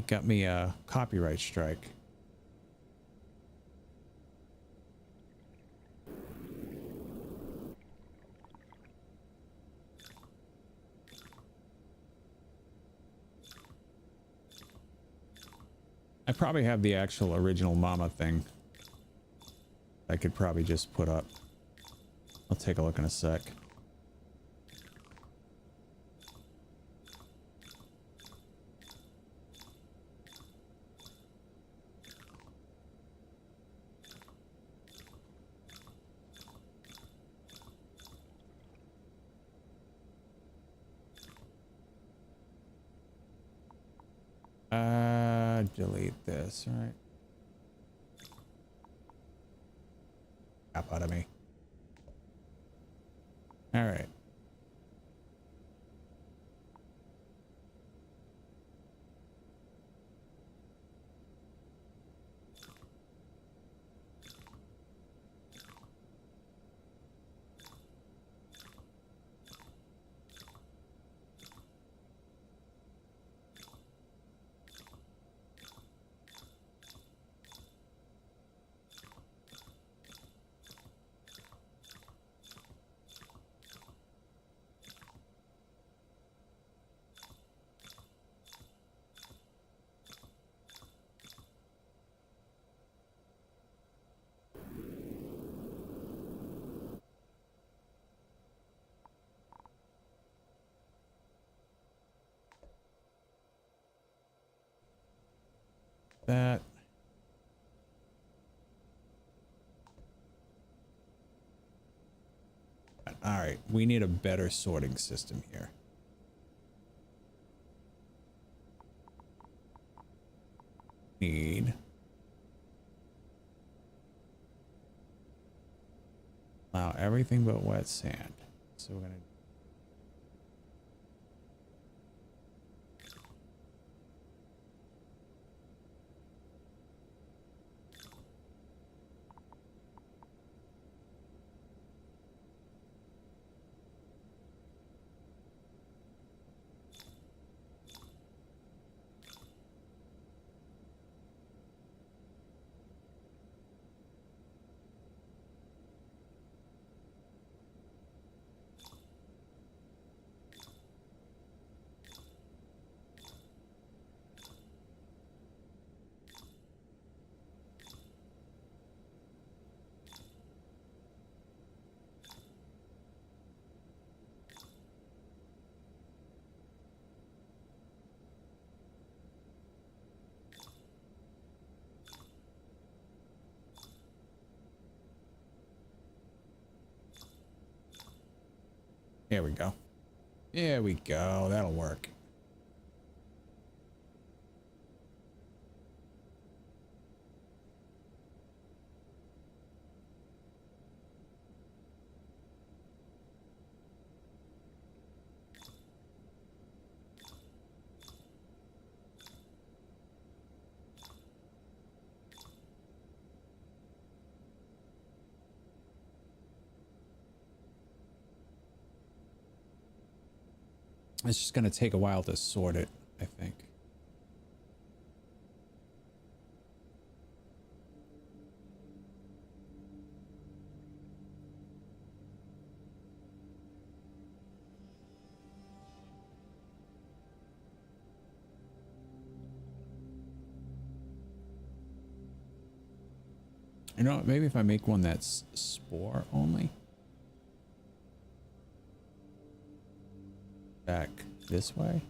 got me a copyright strike. I probably have the actual original Mama thing. I could probably just put up. I'll take a look in a sec. delete this, right? Crap out of me. All right. That. All right, we need a better sorting system here. Need allow everything but wet sand. So we're gonna There we go. There we go. That'll work. It's just going to take a while to sort it, I think. You know what, maybe if I make one that's spore only. Back this way.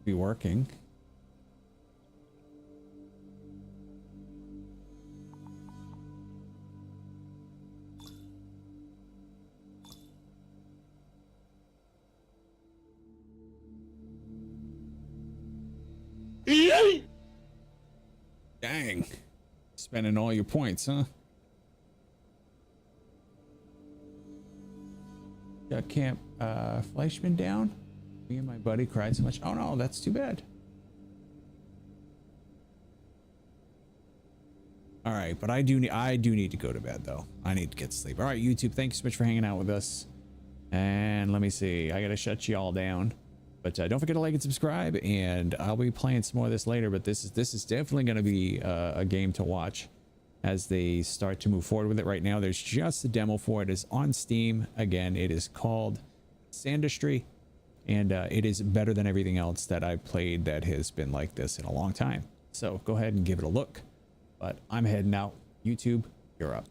Be working. Dang. Spending all your points, huh? Got Camp Fleischman down. Me and my buddy cried so much. Oh no, that's too bad. All right, but I do need to go to bed though. I need to get sleep. All right, YouTube, thanks so much for hanging out with us. And let me see. I gotta shut you all down. But don't forget to like and subscribe, and I'll be playing some more of this later. But this is definitely going to be a game to watch as they start to move forward with it. Right now, there's just a demo for it. It's on Steam. Again, it is called SANDUSTRY, and it is better than everything else that I've played that has been like this in a long time. So go ahead and give it a look. But I'm heading out. YouTube, you're up.